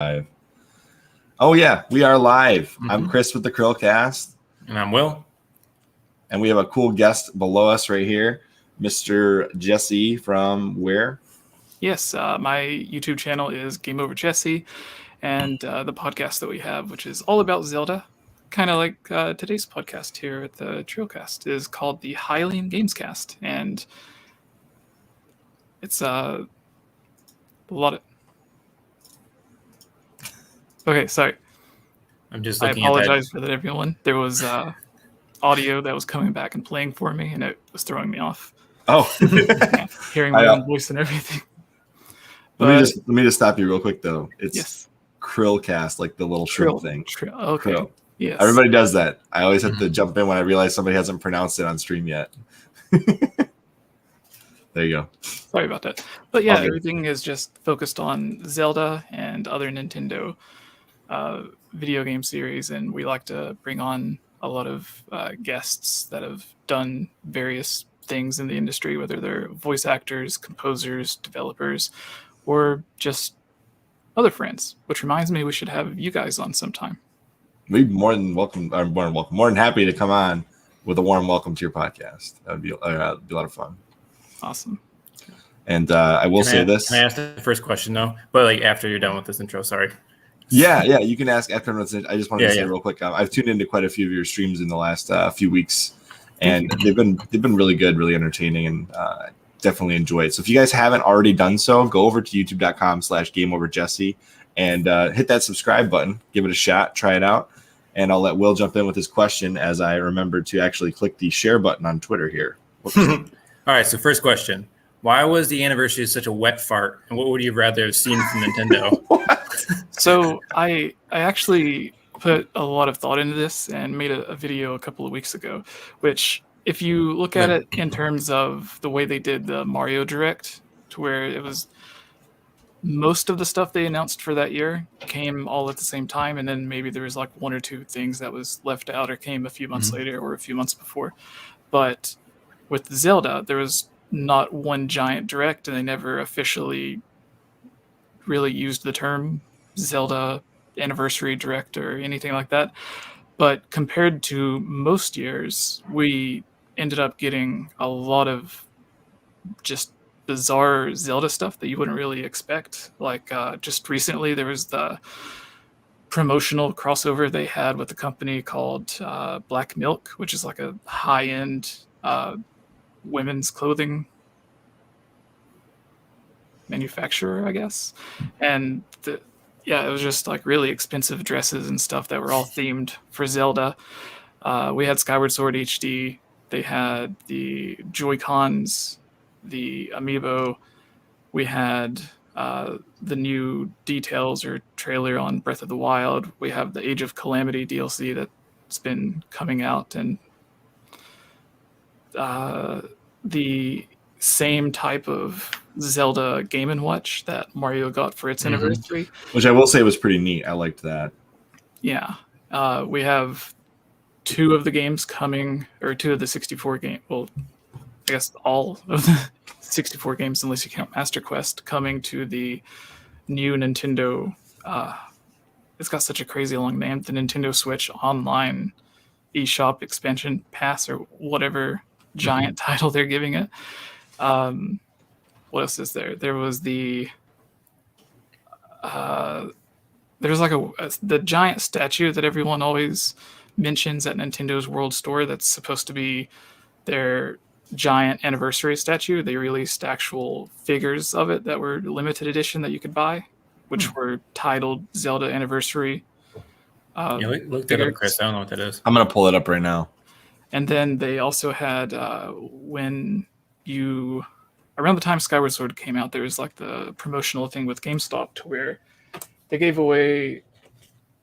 Live. Oh yeah, we are live. Mm-hmm. I'm Chris with the CHRILLCAST. And I'm Will. And we have a cool guest below us right here, Mr. Jesse from where? Yes, my YouTube channel is GameOver Jesse, and the podcast that we have, which is all about Zelda, kind of like today's podcast here at the CHRILLCAST, is called the Hylian Gamescast, and it's a lot of... Okay, sorry. I'm just I looking at apologize for that, everyone. There was audio that was coming back and playing for me, and it was throwing me off. Oh, Yeah, hearing my own voice and everything. Let me just stop you real quick though. It's yes. CHRILLCAST, like the little shrill thing. Okay. Krill. Yes. Everybody does that. I always have to jump in when I realize somebody hasn't pronounced it on stream yet. There you go. Sorry about that. But yeah, Okay. everything is just focused on Zelda and other Nintendo video game series, and we like to bring on a lot of guests that have done various things in the industry, whether they're voice actors, composers, developers, or just other friends. Which reminds me, we should have you guys on sometime. We'd be more than happy to come on with a warm welcome to your podcast. That would be a lot of fun. Awesome. And I will say this. Can I ask the first question though? But like after you're done with this intro, sorry. Yeah, you can ask after. I just wanted to say real quick. I've tuned into quite a few of your streams in the last few weeks, and they've been really good, really entertaining, and definitely enjoy it. So if you guys haven't already done so, go over to youtube.com/GameOverJesse and hit that subscribe button. Give it a shot. Try it out. And I'll let Will jump in with his question as I remember to actually click the share button on Twitter here. All right, so first question. Why was the anniversary such a wet fart? And what would you rather have seen from Nintendo? So I actually put a lot of thought into this and made a video a couple of weeks ago, which if you look at it in terms of the way they did the Mario Direct, to where it was most of the stuff they announced for that year came all at the same time, and then maybe there was like one or two things that was left out or came a few months later or a few months before. But with Zelda, there was not one giant direct, and they never officially really used the term Zelda Anniversary Direct or anything like that. But compared to most years, we ended up getting a lot of just bizarre Zelda stuff that you wouldn't really expect. Like just recently, there was the promotional crossover they had with a company called Black Milk, which is like a high-end women's clothing manufacturer, I guess. And it was just like really expensive dresses and stuff that were all themed for Zelda. We had Skyward Sword HD. They had the Joy-Cons, the Amiibo. We had the new details or trailer on Breath of the Wild. We have the Age of Calamity DLC that's been coming out, and the same type of Zelda Game & Watch that Mario got for its anniversary. Which I will say was pretty neat. I liked that. Yeah. We have two of the games coming, or two of the 64 games. Well, I guess all of the 64 games, unless you count Master Quest, coming to the new Nintendo. It's got such a crazy long name. The Nintendo Switch Online eShop Expansion Pass, or whatever giant title they're giving it. What else is there? There was the there's like the giant statue that everyone always mentions at Nintendo's World Store that's supposed to be their giant anniversary statue. They released actual figures of it that were limited edition that you could buy, which were titled Zelda Anniversary. Look that up, Chris. I don't know what that is. I'm gonna pull it up right now. And then they also had around the time Skyward Sword came out, there was like the promotional thing with GameStop to where they gave away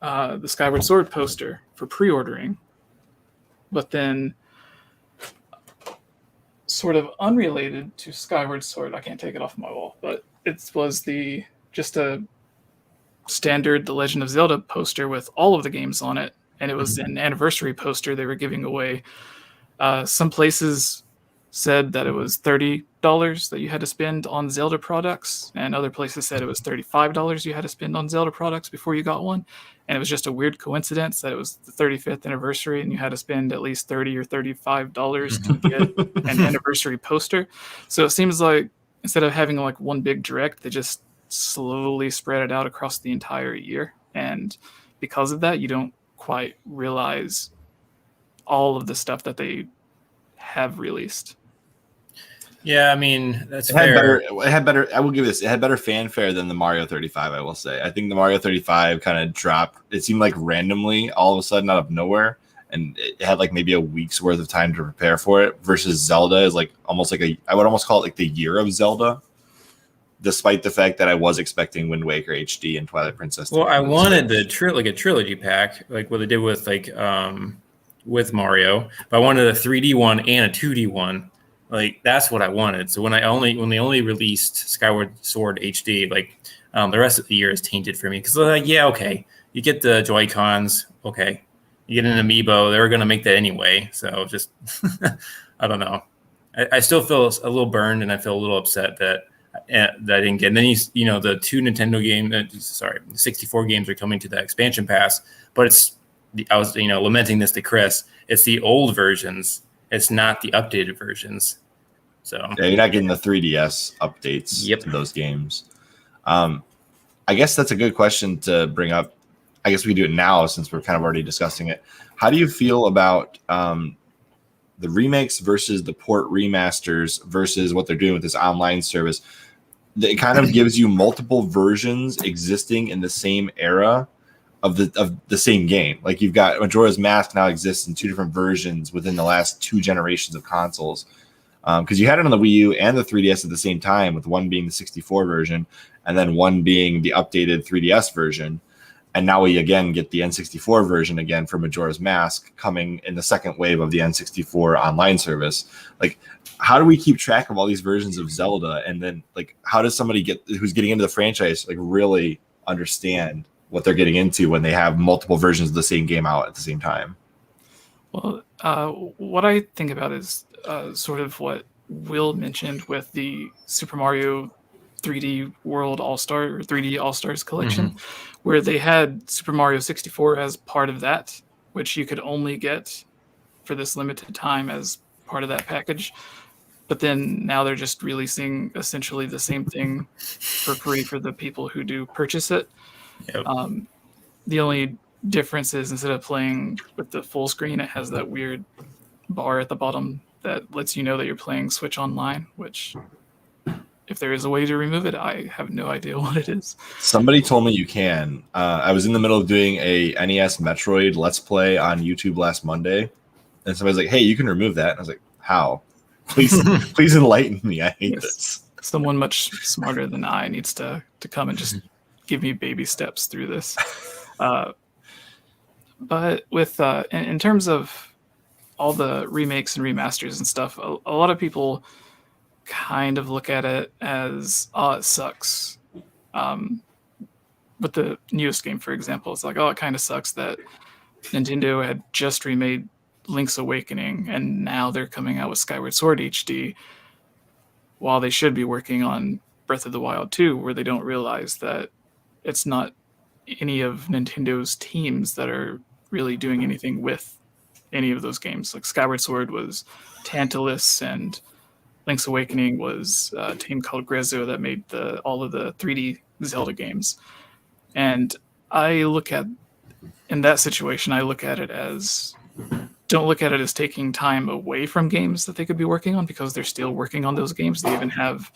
the Skyward Sword poster for pre-ordering. But then, sort of unrelated to Skyward Sword, I can't take it off my wall, but it was just a standard The Legend of Zelda poster with all of the games on it, and it was an anniversary poster they were giving away. Some places said that it was $30 $40 that you had to spend on Zelda products, and other places said it was $35 you had to spend on Zelda products before you got one. And it was just a weird coincidence that it was the 35th anniversary and you had to spend at least $30 or $35 to get an anniversary poster. So it seems like instead of having like one big direct, they just slowly spread it out across the entire year. And because of that, you don't quite realize all of the stuff that they have released. Yeah, I mean, that's fair. It had better. I will give this. It had better fanfare than the Mario 35. I will say. I think the Mario 35 kind of dropped. It seemed like randomly, all of a sudden, out of nowhere, and it had like maybe a week's worth of time to prepare for it. Versus Zelda is like almost like I would almost call it like the year of Zelda. Despite the fact that I was expecting Wind Waker HD and Twilight Princess. Well, I wanted the like a trilogy pack, like what they did with like with Mario, but I wanted a 3D one and a 2D one. Like that's what I wanted. So when they only released Skyward Sword HD, like the rest of the year is tainted for me because like okay, you get the Joy-Cons, okay, you get an amiibo, they're gonna make that anyway. So just I don't know. I still feel a little burned and I feel a little upset that I didn't get. And then the 2 Nintendo games, 64 games are coming to the expansion pass, but I was lamenting this to Chris. It's the old versions. It's not the updated versions. So yeah, you're not getting the 3DS updates to those games. I guess that's a good question to bring up. I guess we do it now since we're kind of already discussing it. How do you feel about the remakes versus the port remasters versus what they're doing with this online service? It kind of gives you multiple versions existing in the same era of the same game. Like you've got Majora's Mask now exists in 2 different versions within the last 2 generations of consoles. Because you had it on the Wii U and the 3DS at the same time, with one being the 64 version and then one being the updated 3DS version. And now we again get the N64 version again for Majora's Mask coming in the second wave of the N64 online service. Like, how do we keep track of all these versions of Zelda? And then, like, how does somebody who's getting into the franchise, like, really understand what they're getting into when they have multiple versions of the same game out at the same time? Well, what I think about is sort of what Will mentioned with the Super Mario 3D World All-Star or 3D All-Stars collection, where they had Super Mario 64 as part of that, which you could only get for this limited time as part of that package. But then now they're just releasing essentially the same thing for free for the people who do purchase it. Yep. The only difference is instead of playing with the full screen, it has that weird bar at the bottom that lets you know that you're playing Switch Online, which if there is a way to remove it, I have no idea what it is. Somebody told me you can. I was in the middle of doing a NES Metroid Let's Play on YouTube last Monday, and somebody's like, hey, you can remove that. And I was like, how? Please enlighten me. I hate this. Someone much smarter than I needs to come and just give me baby steps through this. But with in terms of all the remakes and remasters and stuff, a lot of people kind of look at it as, oh, it sucks. With the newest game, for example, it's like, oh, it kind of sucks that Nintendo had just remade Link's Awakening and now they're coming out with Skyward Sword HD while they should be working on Breath of the Wild 2, where they don't realize that it's not any of Nintendo's teams that are really doing anything with any of those games. Like Skyward Sword was Tantalus and Link's Awakening was a team called Grezzo that made all of the 3D Zelda games. And in that situation, I look at it as, don't look at it as taking time away from games that they could be working on, because they're still working on those games. They even have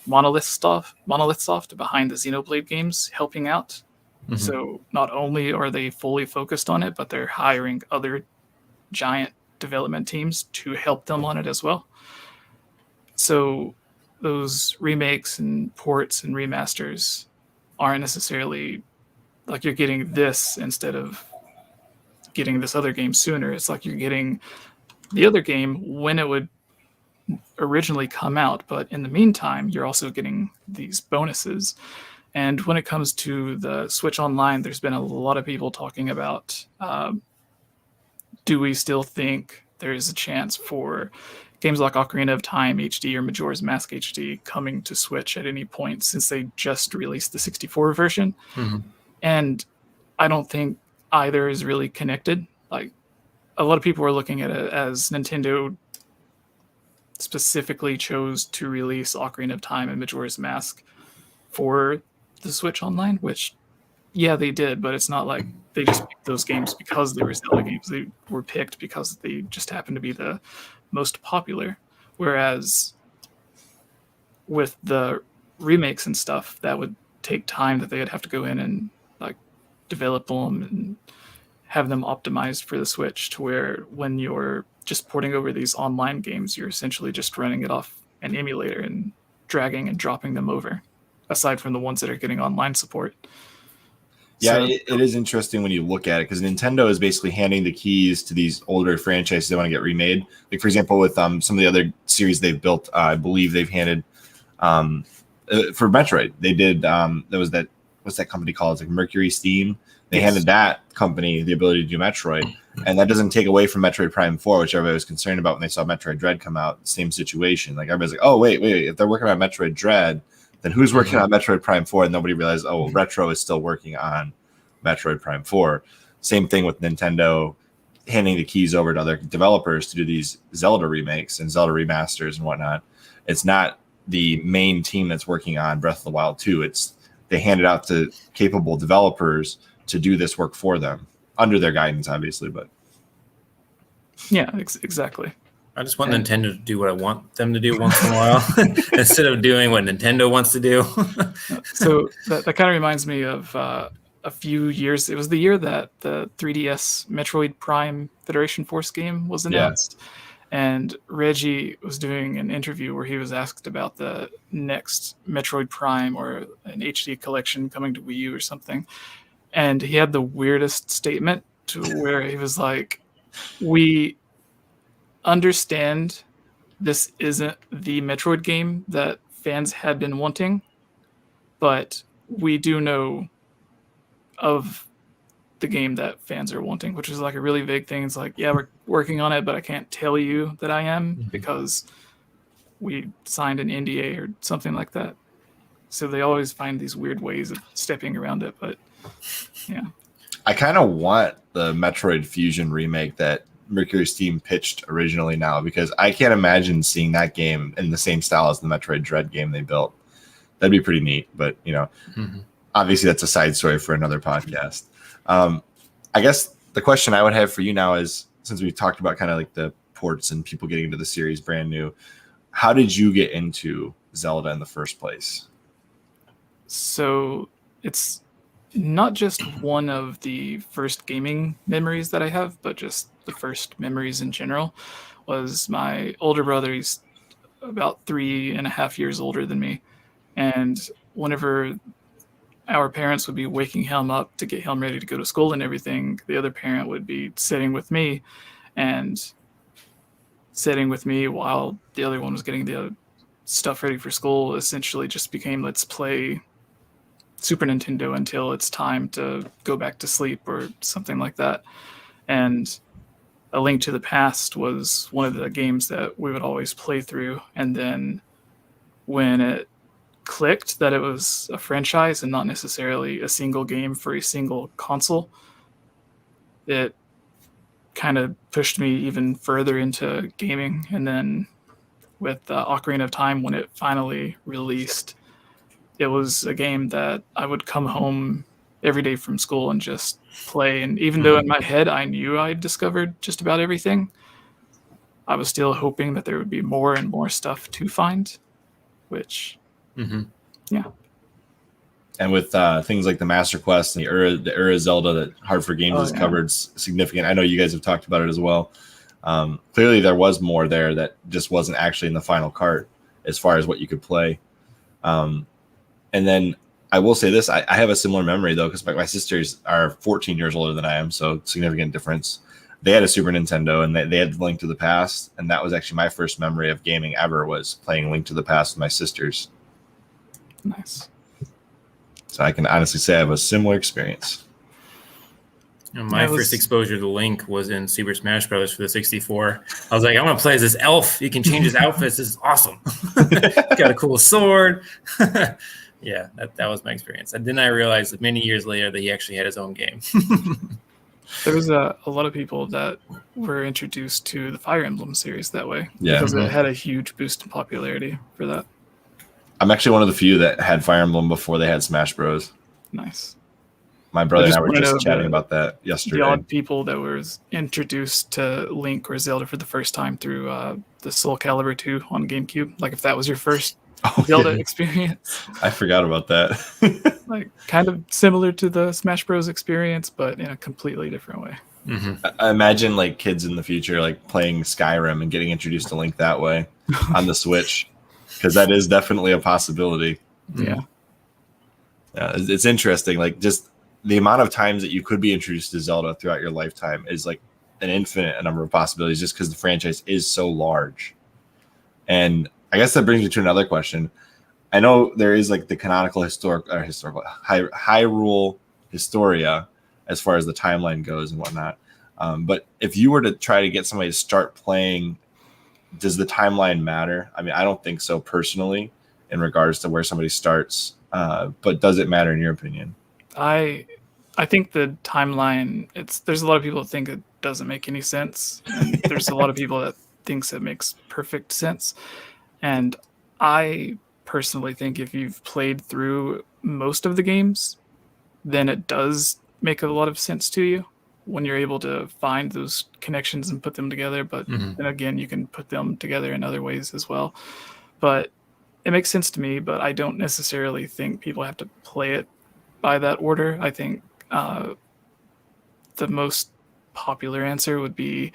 Monolith Soft behind the Xenoblade games helping out. Mm-hmm. So not only are they fully focused on it, but they're hiring other giant development teams to help them on it as well. So those remakes and ports and remasters aren't necessarily like you're getting this instead of getting this other game sooner. It's like you're getting the other game when it would originally come out, but in the meantime, you're also getting these bonuses. And when it comes to the Switch Online, there's been a lot of people talking about, do we still think there is a chance for games like Ocarina of Time HD or Majora's Mask HD coming to Switch at any point since they just released the 64 version. And I don't think either is really connected. Like, a lot of people are looking at it as Nintendo specifically chose to release Ocarina of Time and Majora's Mask for the Switch Online, which, yeah, they did, but it's not like they just picked those games because they were Zelda games. They were picked because they just happened to be the most popular. Whereas with the remakes and stuff, that would take time that they'd have to go in and like develop them and have them optimized for the Switch, to where when you're just porting over these online games, you're essentially just running it off an emulator and dragging and dropping them over, aside from the ones that are getting online support. Yeah, So, it is interesting when you look at it, because Nintendo is basically handing the keys to these older franchises they want to get remade. Like, for example, with some of the other series they've built, I believe they've handed for Metroid. They did what's that company called? It's like Mercury Steam. They handed that company the ability to do Metroid, and that doesn't take away from Metroid Prime 4, which everybody was concerned about when they saw Metroid Dread come out. Same situation. Like, everybody's like, oh, wait, if they're working on Metroid Dread, then who's working on Metroid Prime 4? And nobody realized, oh, well, Retro is still working on Metroid Prime 4. Same thing with Nintendo handing the keys over to other developers to do these Zelda remakes and Zelda remasters and whatnot. It's not the main team that's working on Breath of the Wild 2. It's they hand it out to capable developers to do this work for them under their guidance, obviously. But yeah, exactly. I just want Nintendo to do what I want them to do once in a while instead of doing what Nintendo wants to do. So that kind of reminds me of a few years. It was the year that the 3DS Metroid Prime Federation Force game was announced. And Reggie was doing an interview where he was asked about the next Metroid Prime or an HD collection coming to Wii U or something. And he had the weirdest statement to where he was like, we understand this isn't the Metroid game that fans had been wanting, but we do know of the game that fans are wanting, which is like a really vague thing. It's like, yeah, we're working on it, but I can't tell you that I am because we signed an NDA or something like that. So they always find these weird ways of stepping around it, but yeah. I kind of want the Metroid Fusion remake that Mercury Steam pitched originally now, because I can't imagine seeing that game in the same style as the Metroid Dread game they built. That'd be pretty neat, but obviously that's a side story for another podcast. I guess the question I would have for you now is, since we've talked about kind of like the ports and people getting into the series brand new, how did you get into Zelda in the first place? So it's not just one of the first gaming memories that I have, but just the first memories in general. Was my older brother. He's about 3.5 years older than me. And whenever our parents would be waking him up to get him ready to go to school and everything, the other parent would be sitting with me while the other one was getting the stuff ready for school. Essentially just became, let's play Super Nintendo until it's time to go back to sleep or something like that. And A Link to the Past was one of the games that we would always play through. And then when it clicked that it was a franchise and not necessarily a single game for a single console, it kind of pushed me even further into gaming. And then with Ocarina of Time, when it finally released, it was a game that I would come home every day from school and just play. And even though in my head I knew I'd discovered just about everything, I was still hoping that there would be more and more stuff to find, which yeah. And with things like the Master Quest and the era Zelda that Hartford Games has covered significant. I know you guys have talked about it as well. Clearly there was more there that just wasn't actually in the final cart as far as what you could play. And then I will say this, I have a similar memory though, because my sisters are 14 years older than I am, so significant difference. They had a Super Nintendo and they had Link to the Past, and that was actually my first memory of gaming ever, was playing Link to the Past with my sisters. Nice. So I can honestly say I have a similar experience. And my first exposure to Link was in Super Smash Bros. For the 64. I was like, I want to play as this elf. He can change his outfits. This is awesome. He's got a cool sword. Yeah, that was my experience. And then I realized that many years later that he actually had his own game. There was a lot of people that were introduced to the Fire Emblem series that way. Yeah. Because it had a huge boost in popularity for that. I'm actually one of the few that had Fire Emblem before they had Smash Bros. Nice. My brother and I were just chatting about that yesterday. The odd people that were introduced to Link or Zelda for the first time through the Soul Calibur 2 on GameCube. Like if that was your first Zelda experience. I forgot about that. Like kind of similar to the Smash Bros. Experience, but in a completely different way. Mm-hmm. I imagine like kids in the future like playing Skyrim and getting introduced to Link that way on the Switch, because that is definitely a possibility. Yeah. Yeah, it's interesting. Like just the amount of times that you could be introduced to Zelda throughout your lifetime is like an infinite number of possibilities, just because the franchise is so large. And I guess that brings me to another question. I know there is like the canonical Hyrule Historia as far as the timeline goes and whatnot. But if you were to try to get somebody to start playing, does the timeline matter? I mean, I don't think so personally in regards to where somebody starts. But does it matter in your opinion? I think the timeline, there's a lot of people that think it doesn't make any sense. And there's a lot of people that thinks it makes perfect sense. And I personally think if you've played through most of the games, then it does make a lot of sense to you when you're able to find those connections and put them together. But then again, you can put them together in other ways as well. But it makes sense to me, but I don't necessarily think people have to play it by that order. I think the most popular answer would be,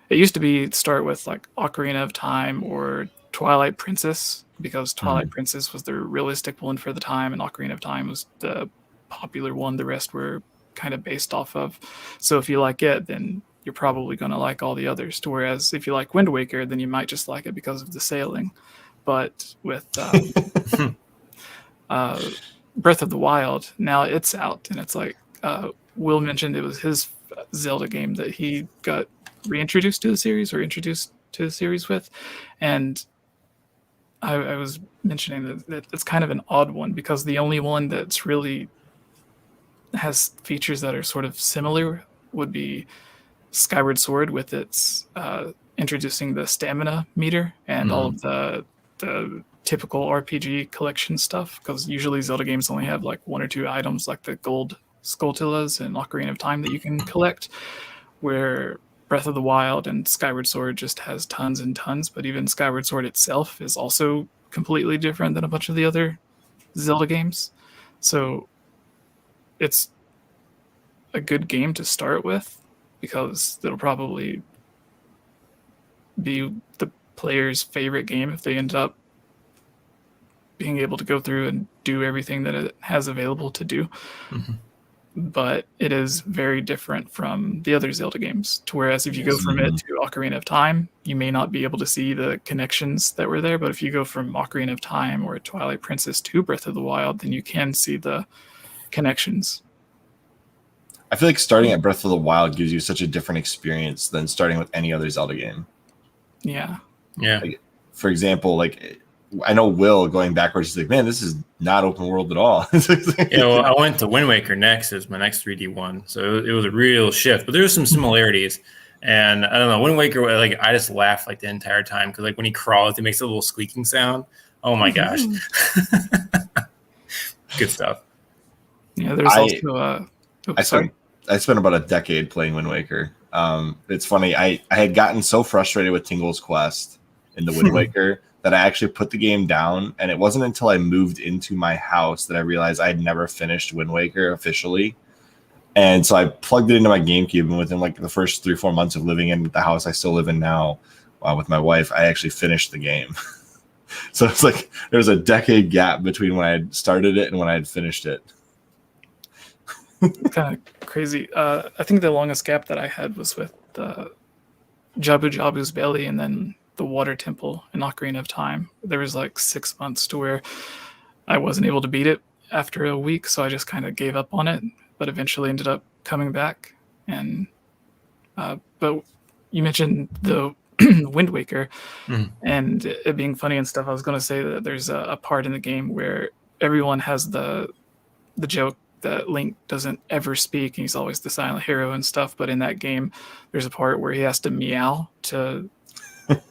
it used to be start with like Ocarina of Time or Twilight Princess, because Twilight Princess was the realistic one for the time, and Ocarina of Time was the popular one the rest were kind of based off of. So if you like it, then you're probably going to like all the others. Whereas if you like Wind Waker, then you might just like it because of the sailing. But with Breath of the Wild, now it's out, and it's like Will mentioned, it was his Zelda game that he got reintroduced to the series or introduced to the series with. And I was mentioning that it's kind of an odd one, because the only one that's really has features that are sort of similar would be Skyward Sword, with its introducing the stamina meter and all of the typical RPG collection stuff, because usually Zelda games only have like one or two items like the gold Skulltulas and Ocarina of Time that you can collect, where Breath of the Wild and Skyward Sword just has tons and tons. But even Skyward Sword itself is also completely different than a bunch of the other Zelda games. So it's a good game to start with, because it'll probably be the player's favorite game if they end up being able to go through and do everything that it has available to do. But it is very different from the other Zelda games, to whereas if you go from it to Ocarina of Time, you may not be able to see the connections that were there. But if you go from Ocarina of Time or Twilight Princess to Breath of the Wild, then you can see the connections. I feel like starting at Breath of the Wild gives you such a different experience than starting with any other Zelda game. Yeah. Like, for example, like I know Will going backwards, he's like, man, this is not open world at all. I went to Wind Waker next as my next 3D one, so it was a real shift. But there were some similarities, and I don't know, Wind Waker, like I just laughed like the entire time, because like when he crawls, he makes a little squeaking sound. Oh my gosh, good stuff. Yeah, there's also I spent about a decade playing Wind Waker. It's funny, I had gotten so frustrated with Tingle's Quest in the Wind Waker that I actually put the game down, and it wasn't until I moved into my house that I realized I had never finished Wind Waker officially. And so I plugged it into my GameCube, and within like the first 3 or 4 months of living in the house I still live in now with my wife, I actually finished the game. So it's like there was a decade gap between when I had started it and when I had finished it. Kind of crazy. I think the longest gap that I had was with Jabu Jabu's Belly and then the Water Temple in Ocarina of Time. There was like 6 months to where I wasn't able to beat it after a week, so I just kind of gave up on it, but eventually ended up coming back And but you mentioned the Wind Waker and it being funny and stuff. I was going to say that there's a part in the game where everyone has the joke that Link doesn't ever speak and he's always the silent hero and stuff. But in that game, there's a part where he has to meow to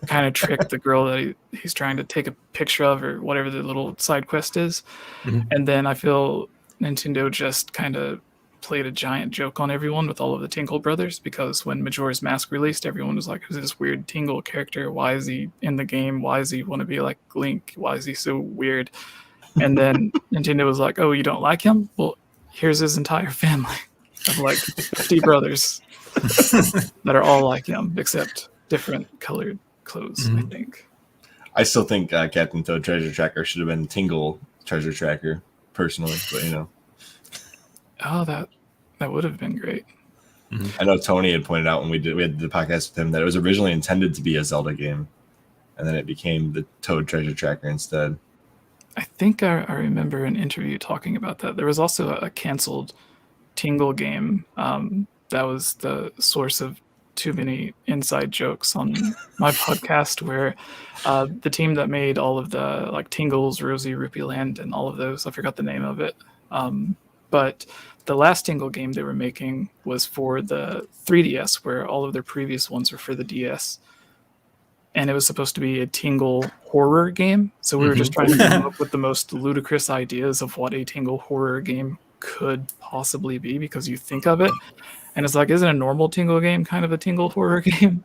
kind of trick the girl that he's trying to take a picture of, or whatever the little side quest is. And then I feel Nintendo just kind of played a giant joke on everyone with all of the Tingle brothers, because when Majora's Mask released, everyone was like, who's this weird Tingle character? Why is he in the game? Why does he want to be like Link? Why is he so weird? And then Nintendo was like, oh, you don't like him? Well, here's his entire family of like 50 brothers that are all like him, except different colored clothes, I think. I still think Captain Toad Treasure Tracker should have been Tingle Treasure Tracker, personally, but you know. Oh, that would have been great. I know Tony had pointed out when we had the podcast with him that it was originally intended to be a Zelda game, and then it became the Toad Treasure Tracker instead. I think I remember an interview talking about that. There was also a canceled Tingle game that was the source of too many inside jokes on my podcast, where the team that made all of the like Tingles, Rosie, Rupee Land, and all of those, I forgot the name of it. But the last Tingle game they were making was for the 3DS, where all of their previous ones were for the DS. And it was supposed to be a Tingle horror game. So we were just trying to come up with the most ludicrous ideas of what a Tingle horror game could possibly be, because you think of it and it's like, isn't a normal Tingle game kind of a Tingle horror game?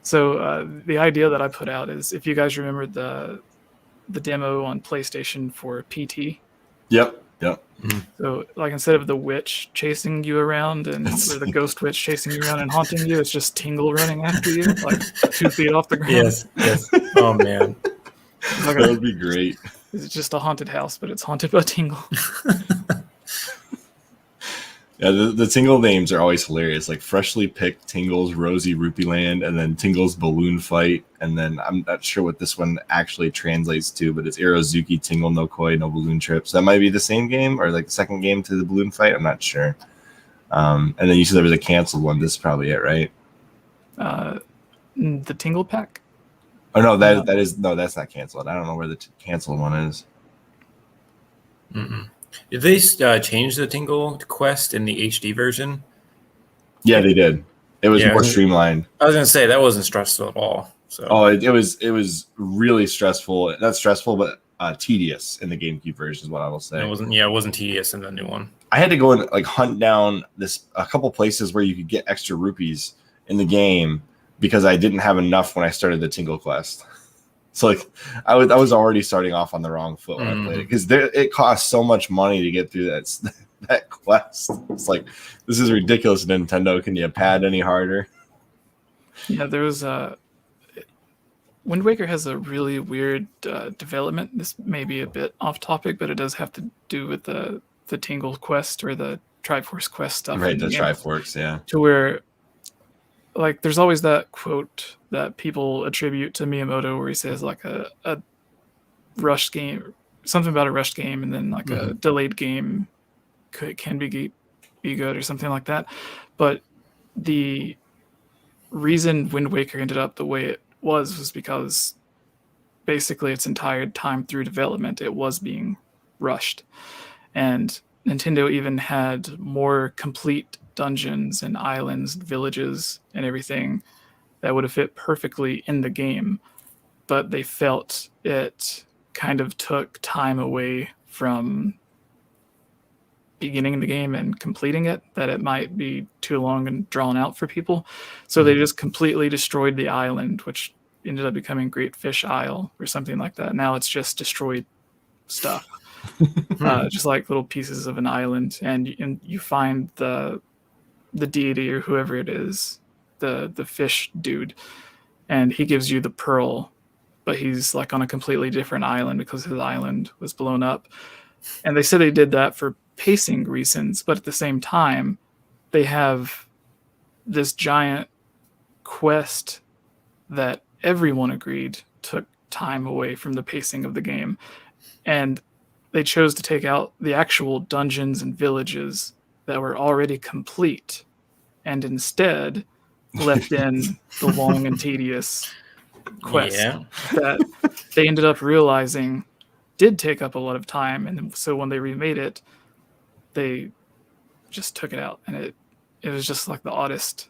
So the idea that I put out is, if you guys remember the demo on PlayStation for PT. Yep. So like, instead of the witch chasing you around or the ghost witch chasing you around and haunting you, it's just Tingle running after you, like 2 feet off the ground. Yes. Oh man, like that would be great. It's just a haunted house, but it's haunted by Tingle. Yeah, the Tingle names are always hilarious. Like Freshly Picked Tingles, Rosie, Rupee Land, and then Tingle's Balloon Fight. And then I'm not sure what this one actually translates to, but it's Irazuki, Tingle, No Koi, No Balloon Trip. So that might be the same game, or like the second game to the Balloon Fight. I'm not sure. And then you said there was a canceled one. This is probably it, right? The Tingle Pack? Oh no, that's not canceled. I don't know where the canceled one is. Did they change the Tingle quest in the HD version? Yeah, they did. It was more streamlined. I was gonna say that wasn't stressful at all. So it was really stressful. Not stressful, but tedious in the GameCube version is what I will say. It wasn't tedious in the new one. I had to go and like hunt down a couple places where you could get extra rupees in the game, because I didn't have enough when I started the Tingle quest. So like I was already starting off on the wrong foot when I played it, because it costs so much money to get through that quest. It's like, this is ridiculous, Nintendo. Can you pad any harder? Yeah, there was Wind Waker has a really weird development. This may be a bit off topic, but it does have to do with the Tingle quest or the Triforce quest stuff. Right, the Triforce, yeah. To where, like, there's always that quote that people attribute to Miyamoto where he says like a rushed game, something about a rushed game, and then like a delayed game can be good or something like that. But the reason Wind Waker ended up the way it was because basically its entire time through development, it was being rushed. And Nintendo even had more complete dungeons and islands, villages, and everything that would have fit perfectly in the game, but they felt it kind of took time away from beginning the game and completing it, that it might be too long and drawn out for people. So they just completely destroyed the island, which ended up becoming Great Fish Isle or something like that. Now it's just destroyed stuff. Just like little pieces of an island, and you find the deity or whoever it is, the fish dude, and he gives you the pearl, but he's like on a completely different island because his island was blown up. And they said they did that for pacing reasons, but at the same time they have this giant quest that everyone agreed took time away from the pacing of the game, and they chose to take out the actual dungeons and villages that were already complete and instead left in the long and tedious quest that they ended up realizing did take up a lot of time. And so when they remade it, they just took it out, and it was just like the oddest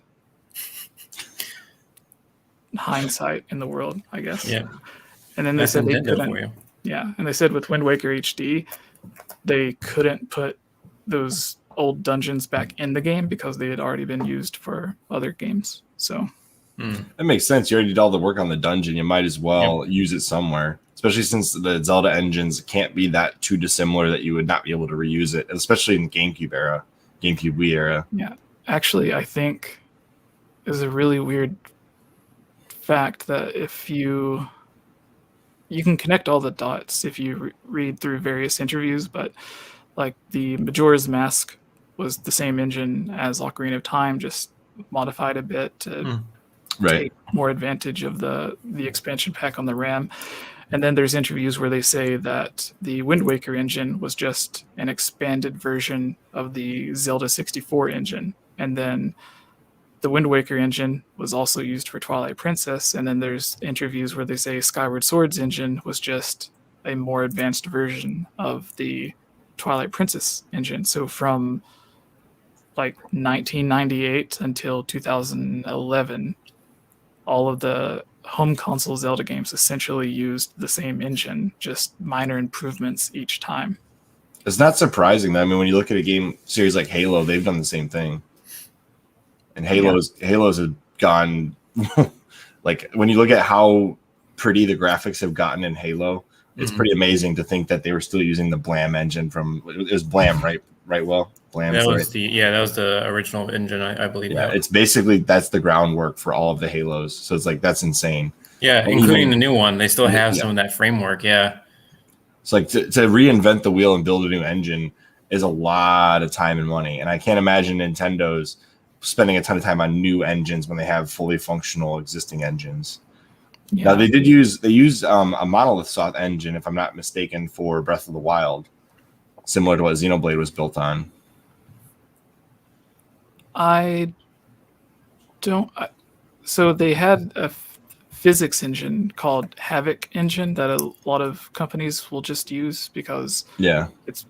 hindsight in the world, I guess. Yeah. And then they said they couldn't. Yeah, and they said with Wind Waker HD, they couldn't put those old dungeons back in the game because they had already been used for other games. So that makes sense. You already did all the work on the dungeon. You might as well use it somewhere, especially since the Zelda engines can't be that too dissimilar that you would not be able to reuse it, especially in GameCube Wii era. Yeah, actually, I think is a really weird fact that if you can connect all the dots if you read through various interviews, but like the Majora's Mask was the same engine as Ocarina of Time, just modified a bit to take more advantage of the expansion pack on the RAM. And then there's interviews where they say that the Wind Waker engine was just an expanded version of the Zelda 64 engine. And then the Wind Waker engine was also used for Twilight Princess. And then there's interviews where they say Skyward Sword's engine was just a more advanced version of the Twilight Princess engine. So from like 1998 until 2011, all of the home console Zelda games essentially used the same engine, just minor improvements each time. It's not surprising that, I mean, when you look at a game series like Halo, they've done the same thing. And Halos have gone like when you look at how pretty the graphics have gotten in Halo, it's pretty amazing to think that they were still using the Blam engine from it was Blam, right? Well, Blam. That was that was the original engine, I believe. Yeah, it's basically that's the groundwork for all of the Halos. So it's like that's insane. Yeah, and including the new one, they still have some of that framework. Yeah, it's like to reinvent the wheel and build a new engine is a lot of time and money, and I can't imagine Nintendo's spending a ton of time on new engines when they have fully functional existing engines. Yeah. Now they used a Monolith Soft engine, if I'm not mistaken, for Breath of the Wild, similar to what Xenoblade was built on. So they had a physics engine called Havoc engine that a lot of companies will just use because it's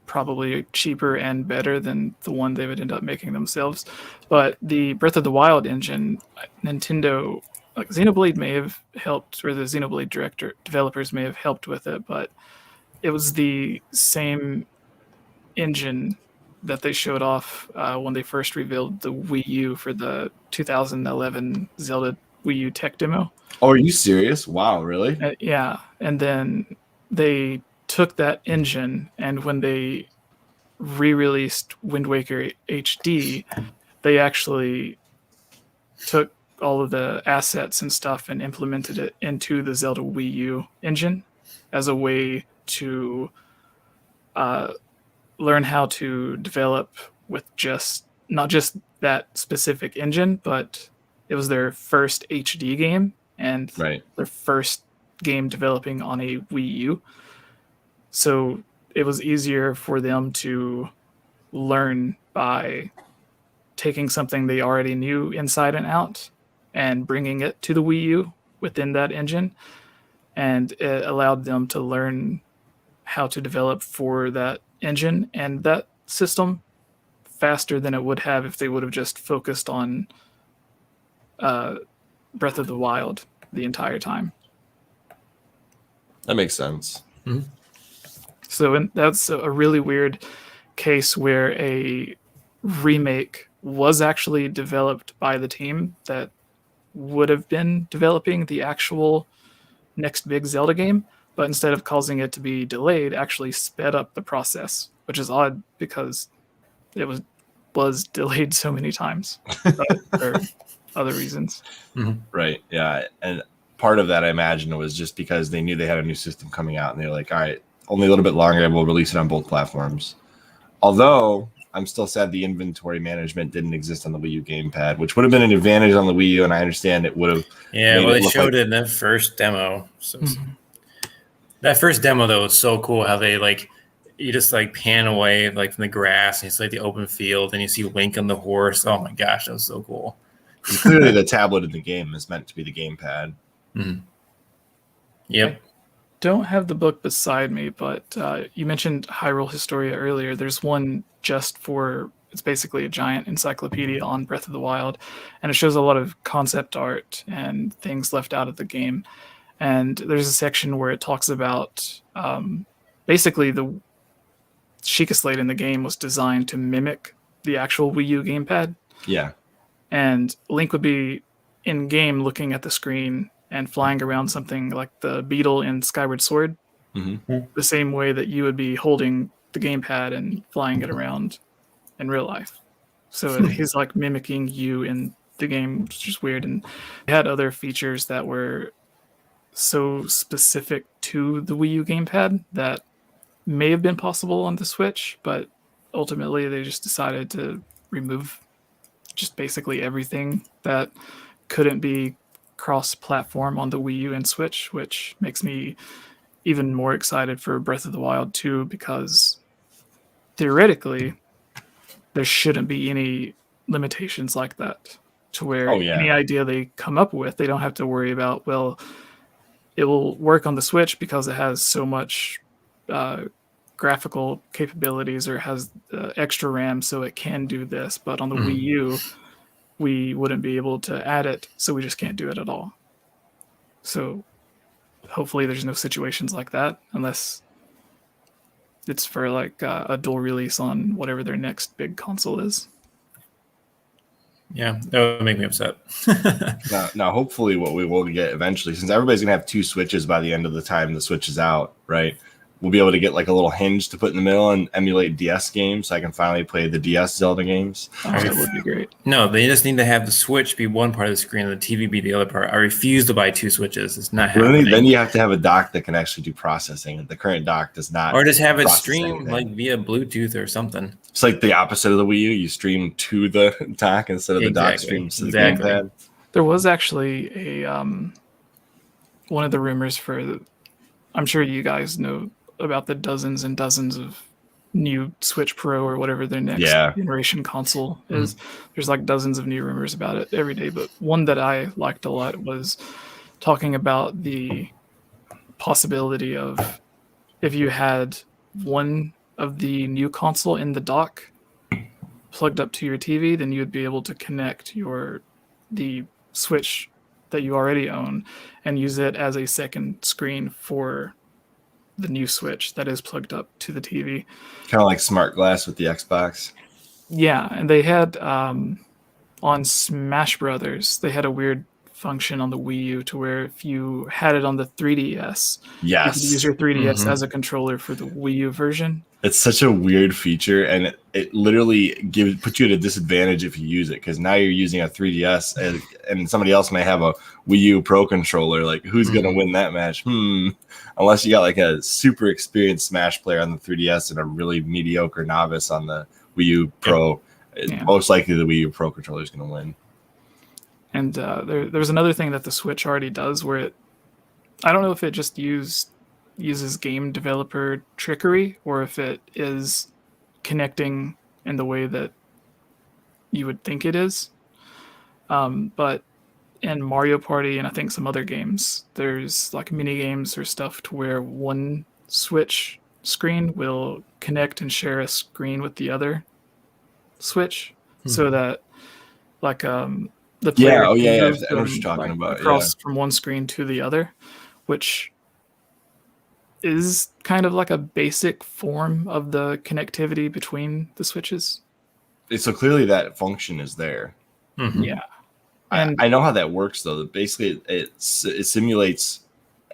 probably cheaper and better than the one they would end up making themselves. But the Breath of the Wild engine, Nintendo, like Xenoblade may have helped, or the Xenoblade developers may have helped with it, but it was the same engine that they showed off when they first revealed the Wii U for the 2011 Zelda Wii U tech demo. Oh, are you serious? Wow, really? Yeah, and then they took that engine, and when they re-released Wind Waker HD, they actually took all of the assets and stuff and implemented it into the Zelda Wii U engine as a way to learn how to develop with not just that specific engine, but it was their first HD game and their first game developing on a Wii U. So it was easier for them to learn by taking something they already knew inside and out and bringing it to the Wii U within that engine. And it allowed them to learn how to develop for that engine and that system faster than it would have if they would have just focused on Breath of the Wild the entire time. That makes sense. Mm-hmm. So that's a really weird case where a remake was actually developed by the team that would have been developing the actual next big Zelda game, but instead of causing it to be delayed, actually sped up the process, which is odd because it was delayed so many times for other reasons. Mm-hmm. Right, yeah. And part of that, I imagine, was just because they knew they had a new system coming out, and they were like, all right, only a little bit longer, and we'll release it on both platforms. Although, I'm still sad the inventory management didn't exist on the Wii U gamepad, which would have been an advantage on the Wii U, and I understand it would have. Yeah, well, they showed it in the first demo. So that first demo, though, was so cool how they, like, you just like pan away like from the grass, and it's like the open field, and you see Link on the horse. Oh my gosh, that was so cool. And clearly, the tablet in the game is meant to be the gamepad. Mm-hmm. Yep. I don't have the book beside me, but you mentioned Hyrule Historia earlier. There's one just for, it's basically a giant encyclopedia on Breath of the Wild, and it shows a lot of concept art and things left out of the game. And there's a section where it talks about basically the Sheikah Slate in the game was designed to mimic the actual Wii U gamepad. Yeah. And Link would be in game looking at the screen and flying around something like the beetle in Skyward Sword, the same way that you would be holding the gamepad and flying it around in real life. So he's like mimicking you in the game, which is just weird. And it had other features that were so specific to the Wii U gamepad that may have been possible on the Switch, but ultimately they just decided to remove just basically everything that couldn't be cross-platform on the Wii U and Switch, which makes me even more excited for Breath of the Wild 2, because theoretically there shouldn't be any limitations like that, to where any idea they come up with, they don't have to worry about, well, it will work on the Switch because it has so much graphical capabilities, or has extra RAM so it can do this, but on the Wii U we wouldn't be able to add it, so we just can't do it at all. So hopefully there's no situations like that, unless it's for like a dual release on whatever their next big console is. Yeah, that would make me upset. now, hopefully what we will get eventually, since everybody's going to have 2 Switches by the end of the time the Switch is out, right? We'll be able to get like a little hinge to put in the middle and emulate DS games, so I can finally play the DS Zelda games. Oh, that would be great. No, they just need to have the Switch be one part of the screen and the TV be the other part. I refuse to buy 2 Switches. It's not happening. Then you have to have a dock that can actually do processing. The current dock does not. Or just have it stream like via Bluetooth or something. It's like the opposite of the Wii U. You stream to the dock instead of the dock streams to the gamepad. There was actually a one of the rumors for I'm sure you guys know about the dozens and dozens of new Switch Pro or whatever their next generation console is. There's like dozens of new rumors about it every day, but one that I liked a lot was talking about the possibility of, if you had one of the new console in the dock plugged up to your TV, then you would be able to connect the Switch that you already own and use it as a second screen for the new Switch that is plugged up to the TV. Kind of like Smart Glass with the Xbox. Yeah, and they had on Smash Brothers, they had a weird function on the Wii U to where if you had it on the 3DS, you could use your 3DS as a controller for the Wii U version. It's such a weird feature, and it literally puts you at a disadvantage if you use it, because now you're using a 3DS and somebody else may have a Wii U Pro controller. Like, who's going to win that match? Unless you got like a super experienced Smash player on the 3DS and a really mediocre novice on the Wii U Pro. Most likely the Wii U Pro controller is going to win. And there's another thing that the Switch already does where I don't know if it just uses game developer trickery, or if it is connecting in the way that you would think it is. But in Mario Party and I think some other games, there's like mini games or stuff to where one Switch screen will connect and share a screen with the other Switch, so that like the player I know what you're talking about. Across from one screen to the other, which is kind of like a basic form of the connectivity between the Switches. So clearly that function is there. Yeah. And I know how that works, though. Basically, it simulates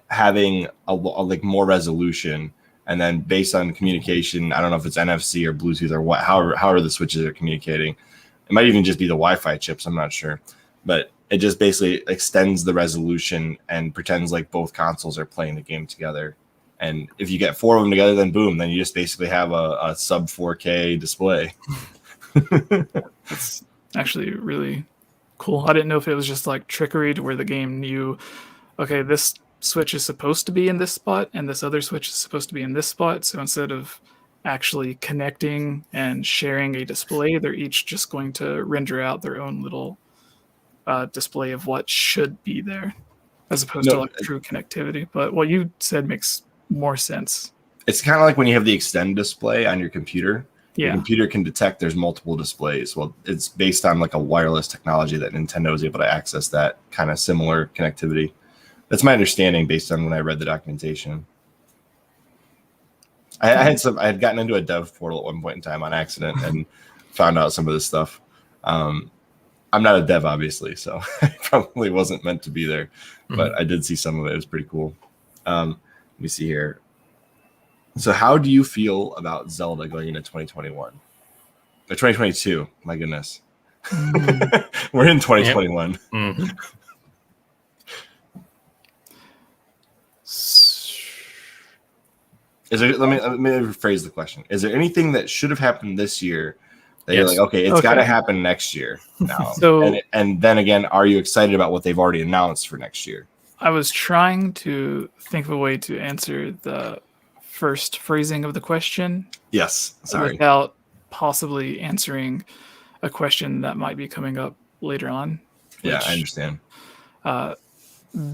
having like more resolution, and then based on communication, I don't know if it's NFC or Bluetooth or what, however the Switches are communicating. It might even just be the Wi-Fi chips. I'm not sure, but it just basically extends the resolution and pretends like both consoles are playing the game together. And if you get 4 of them together, then boom, then you just basically have a sub 4K display. That's actually really cool. I didn't know if it was just like trickery to where the game knew, okay, this Switch is supposed to be in this spot and this other Switch is supposed to be in this spot. So instead of actually connecting and sharing a display. They're each just going to render out their own little display of what should be there, as opposed to like true connectivity. But what you said makes more sense. It's kind of like when you have the extend display on your computer. Yeah. Your computer can detect there's multiple displays. Well, it's based on like a wireless technology that Nintendo is able to access that kind of similar connectivity. That's my understanding based on when I read the documentation. I had gotten into a dev portal at one point in time on accident and found out some of this stuff. I'm not a dev, obviously, so I probably wasn't meant to be there, but I did see some of it. It was pretty cool. Let me see here. So how do you feel about Zelda going into 2021? Or 2022, my goodness. We're in 2021. Yep. Mm-hmm. Let me rephrase the question. Is there anything that should have happened this year that you're like, okay, it's got to happen next year now? And then again, are you excited about what they've already announced for next year? I was trying to think of a way to answer the first phrasing of the question. Yes, sorry. Without possibly answering a question that might be coming up later on. Yeah, I understand.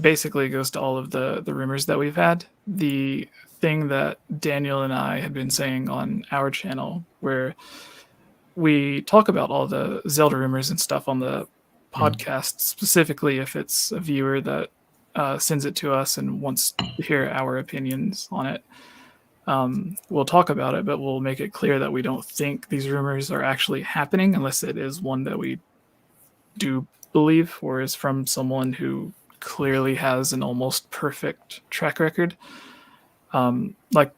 Basically goes to all of the rumors that we've had. The thing that Daniel and I have been saying on our channel, where we talk about all the Zelda rumors and stuff on the podcast, specifically if it's a viewer that sends it to us and wants to hear our opinions on it. We'll talk about it, but we'll make it clear that we don't think these rumors are actually happening unless it is one that we do believe or is from someone who clearly has an almost perfect track record. Like,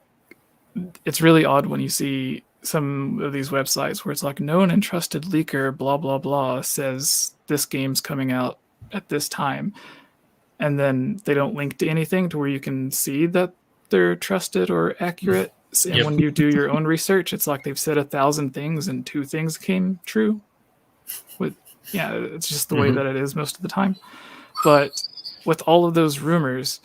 it's really odd when you see some of these websites where it's like known and trusted leaker, blah, blah, blah, says this game's coming out at this time. And then they don't link to anything to where you can see that they're trusted or accurate. And when you do your own research, it's like they've said 1,000 things and 2 things came true. It's just the way that it is most of the time. But with all of those rumors,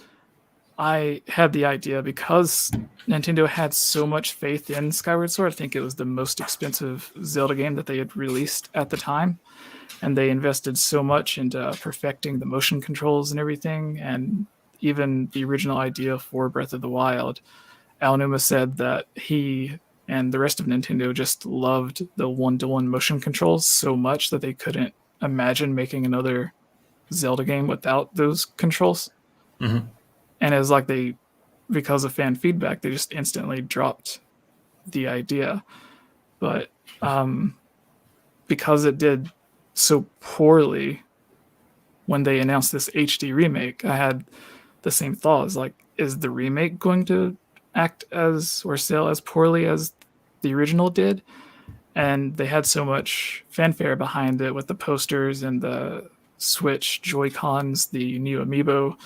I had the idea, because Nintendo had so much faith in Skyward Sword. I think it was the most expensive Zelda game that they had released at the time. And they invested so much into perfecting the motion controls and everything. And even the original idea for Breath of the Wild, Aonuma said that he and the rest of Nintendo just loved the one-to-one motion controls so much that they couldn't imagine making another Zelda game without those controls. And it was like because of fan feedback, they just instantly dropped the idea. But because it did so poorly when they announced this HD remake, I had the same thought. Is like, is the remake going to act as or sell as poorly as the original did? And they had so much fanfare behind it with the posters and the Switch Joy-Cons, the new amiibo,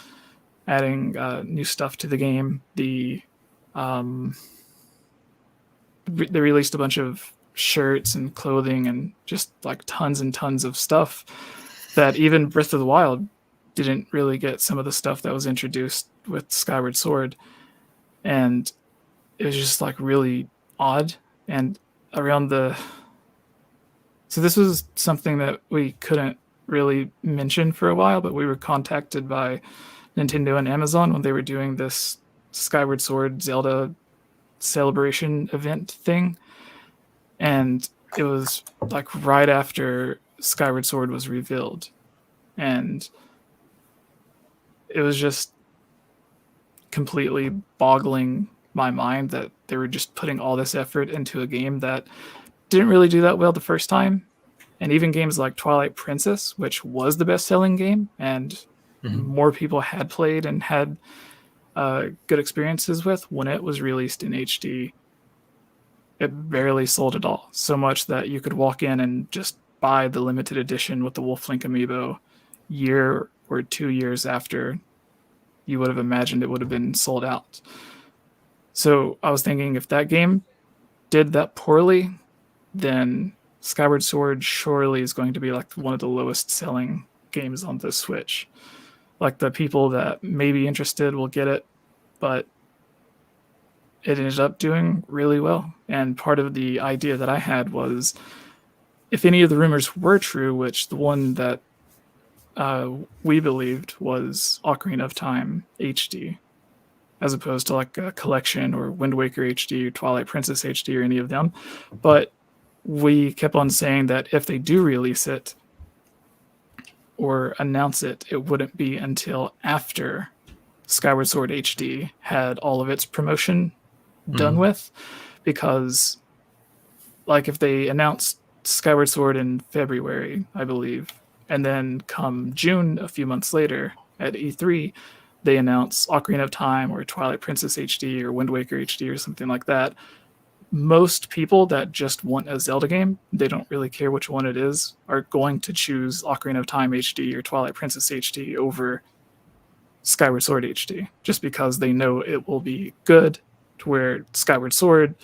adding new stuff to the game. They released a bunch of shirts and clothing and just like tons and tons of stuff that even Breath of the Wild didn't really get some of the stuff that was introduced with Skyward Sword. And it was just like really odd. And so this was something that we couldn't really mention for a while, but we were contacted by Nintendo and Amazon when they were doing this Skyward Sword Zelda celebration event thing. And it was like right after Skyward Sword was revealed. And it was just completely boggling my mind that they were just putting all this effort into a game that didn't really do that well the first time. And even games like Twilight Princess, which was the best-selling game and more people had played and had good experiences with, when it was released in HD, it barely sold at all. So much that you could walk in and just buy the limited edition with the Wolf Link amiibo year or 2 years after you would have imagined it would have been sold out. So I was thinking, if that game did that poorly, then Skyward Sword surely is going to be like one of the lowest selling games on the Switch. Like, the people that may be interested will get it, but it ended up doing really well. And part of the idea that I had was, if any of the rumors were true, which the one that we believed was Ocarina of Time HD, as opposed to like a collection or Wind Waker HD or Twilight Princess HD or any of them. But we kept on saying that if they do release it or announce it, it wouldn't be until after Skyward Sword HD had all of its promotion done with, because like if they announced Skyward Sword in February, I believe, and then come June, a few months later at E3, they announce Ocarina of Time or Twilight Princess HD or Wind Waker HD or something like that, most people that just want a Zelda game, they don't really care which one it is, are going to choose Ocarina of Time HD or Twilight Princess HD over Skyward Sword HD, just because they know it will be good, to where Skyward Sword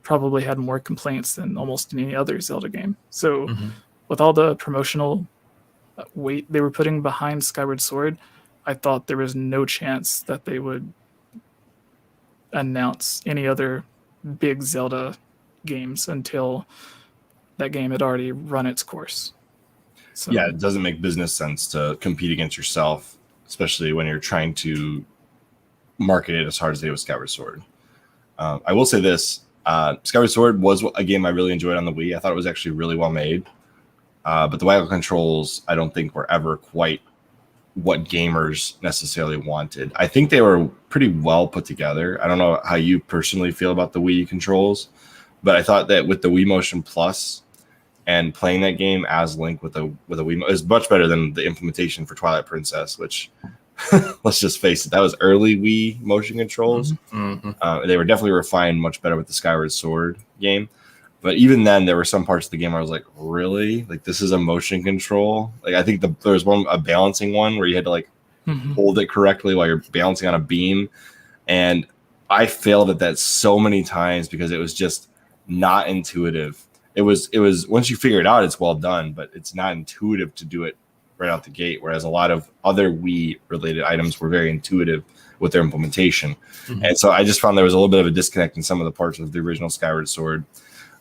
probably had more complaints than almost any other Zelda game. So with all the promotional weight they were putting behind Skyward Sword, I thought there was no chance that they would announce any other big Zelda games until that game had already run its course. So, yeah, it doesn't make business sense to compete against yourself, especially when you're trying to market it as hard as they did with Skyward Sword. I will say this, Skyward Sword was a game I really enjoyed on the Wii. I thought it was actually really well made. But the waggle controls, I don't think were ever quite what gamers necessarily wanted. I think they were pretty well put together. I don't know how you personally feel about the Wii controls, but I thought that with the Wii Motion Plus and playing that game as Link with a Wii is much better than the implementation for Twilight Princess, which let's just face it, that was early Wii motion controls. They were definitely refined much better with the Skyward Sword game. But even then, there were some parts of the game where I was like, really? Like, this is a motion control? Like, I think there was a balancing one where you had to, like, hold it correctly while you're balancing on a beam. And I failed at that so many times because it was just not intuitive. It was once you figure it out, it's well done, but it's not intuitive to do it right out the gate, whereas a lot of other Wii-related items were very intuitive with their implementation. And so I just found there was a little bit of a disconnect in some of the parts of the original Skyward Sword.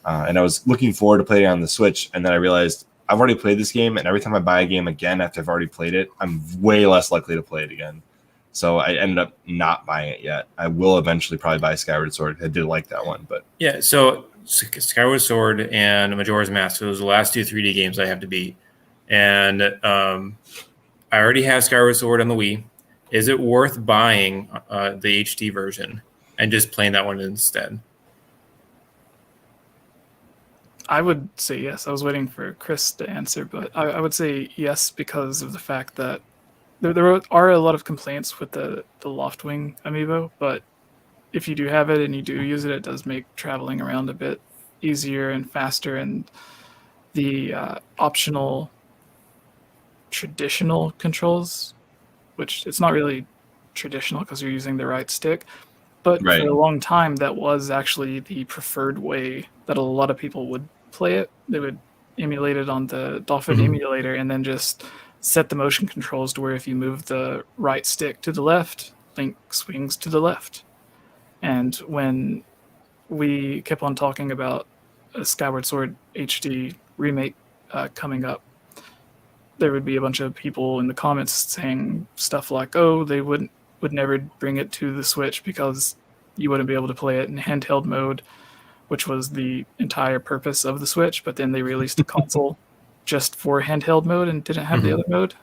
And I was looking forward to playing it on the Switch, and then I realized I've already played this game, and every time I buy a game again after I've already played it, I'm way less likely to play it again. So I ended up not buying it yet. I will eventually probably buy Skyward Sword. I did like that one, but yeah. So Skyward Sword and Majora's Mask, those are the last two 3D games I have to beat, and I already have Skyward Sword on the Wii. Is it worth buying the HD version and just playing that one instead? I would say yes. I was waiting for Chris to answer, but I would say yes, because of the fact that there are a lot of complaints with the Loftwing amiibo, but if you do have it and you do use it, it does make traveling around a bit easier and faster, and the optional traditional controls, which it's not really traditional because you're using the right stick, but for a long time that was actually the preferred way that a lot of people would play it. They would emulate it on the Dolphin emulator and then just set the motion controls to where if you move the right stick to the left, Link swings to the left. And when we kept on talking about a Skyward Sword HD remake coming up, there would be a bunch of people in the comments saying stuff like, oh, they would never bring it to the Switch because you wouldn't be able to play it in handheld mode, which was the entire purpose of the Switch. But then they released a console just for handheld mode and didn't have the other mode,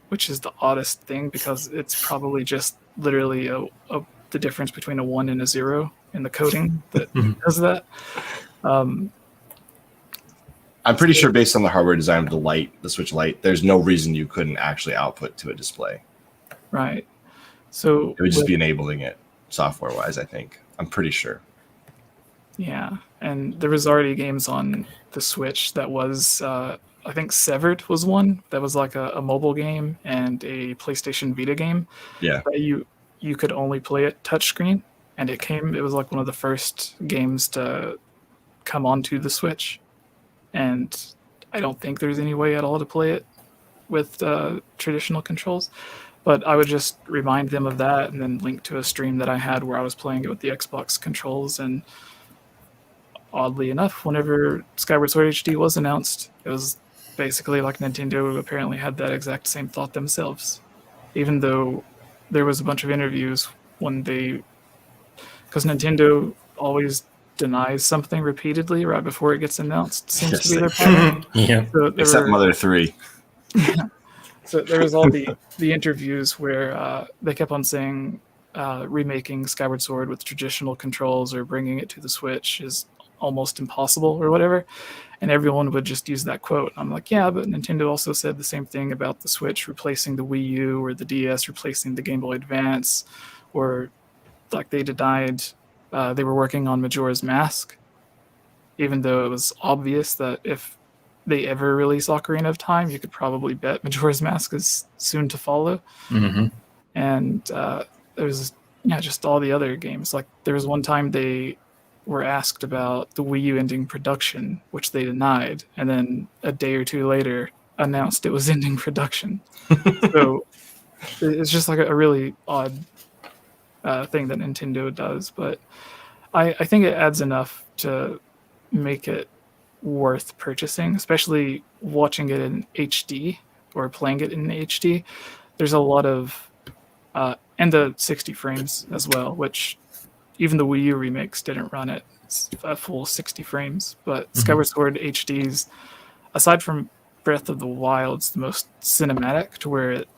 which is the oddest thing because it's probably just literally the difference between a 1 and a 0 in the coding that does that. I'm pretty sure based on the hardware design of the Switch Lite, there's no reason you couldn't actually output to a display. Right. So it would just be enabling it software-wise, I think. I'm pretty sure. Yeah, and there was already games on the Switch that was, I think Severed was one that was like a mobile game and a PlayStation Vita game. Yeah, that you could only play it touchscreen, and it was like one of the first games to come onto the Switch, and I don't think there's any way at all to play it with traditional controls. But I would just remind them of that and then link to a stream that I had where I was playing it with the Xbox controls. And oddly enough, whenever Skyward Sword HD was announced, it was basically like Nintendo apparently had that exact same thought themselves. Even though there was a bunch of interviews when because Nintendo always denies something repeatedly right before it gets announced. Seems to be their pattern. Yeah. So Except Mother 3. So there was all the interviews where they kept on saying remaking Skyward Sword with traditional controls or bringing it to the Switch is almost impossible or whatever. And everyone would just use that quote. I'm like, yeah, but Nintendo also said the same thing about the Switch replacing the Wii U or the DS replacing the Game Boy Advance, or like they denied they were working on Majora's Mask, even though it was obvious that if they ever release Ocarina of Time, you could probably bet Majora's Mask is soon to follow. Mm-hmm. And there's just all the other games. Like there was one time they were asked about the Wii U ending production, which they denied, and then a day or two later announced it was ending production. So it's just like a really odd thing that Nintendo does, but I think it adds enough to make it worth purchasing, especially watching it in HD or playing it in HD. There's a lot of and the 60 frames as well, which even the Wii U remakes didn't run it a full 60 frames. But Skyward Sword HD's, aside from Breath of the Wild, it's the most cinematic, to where it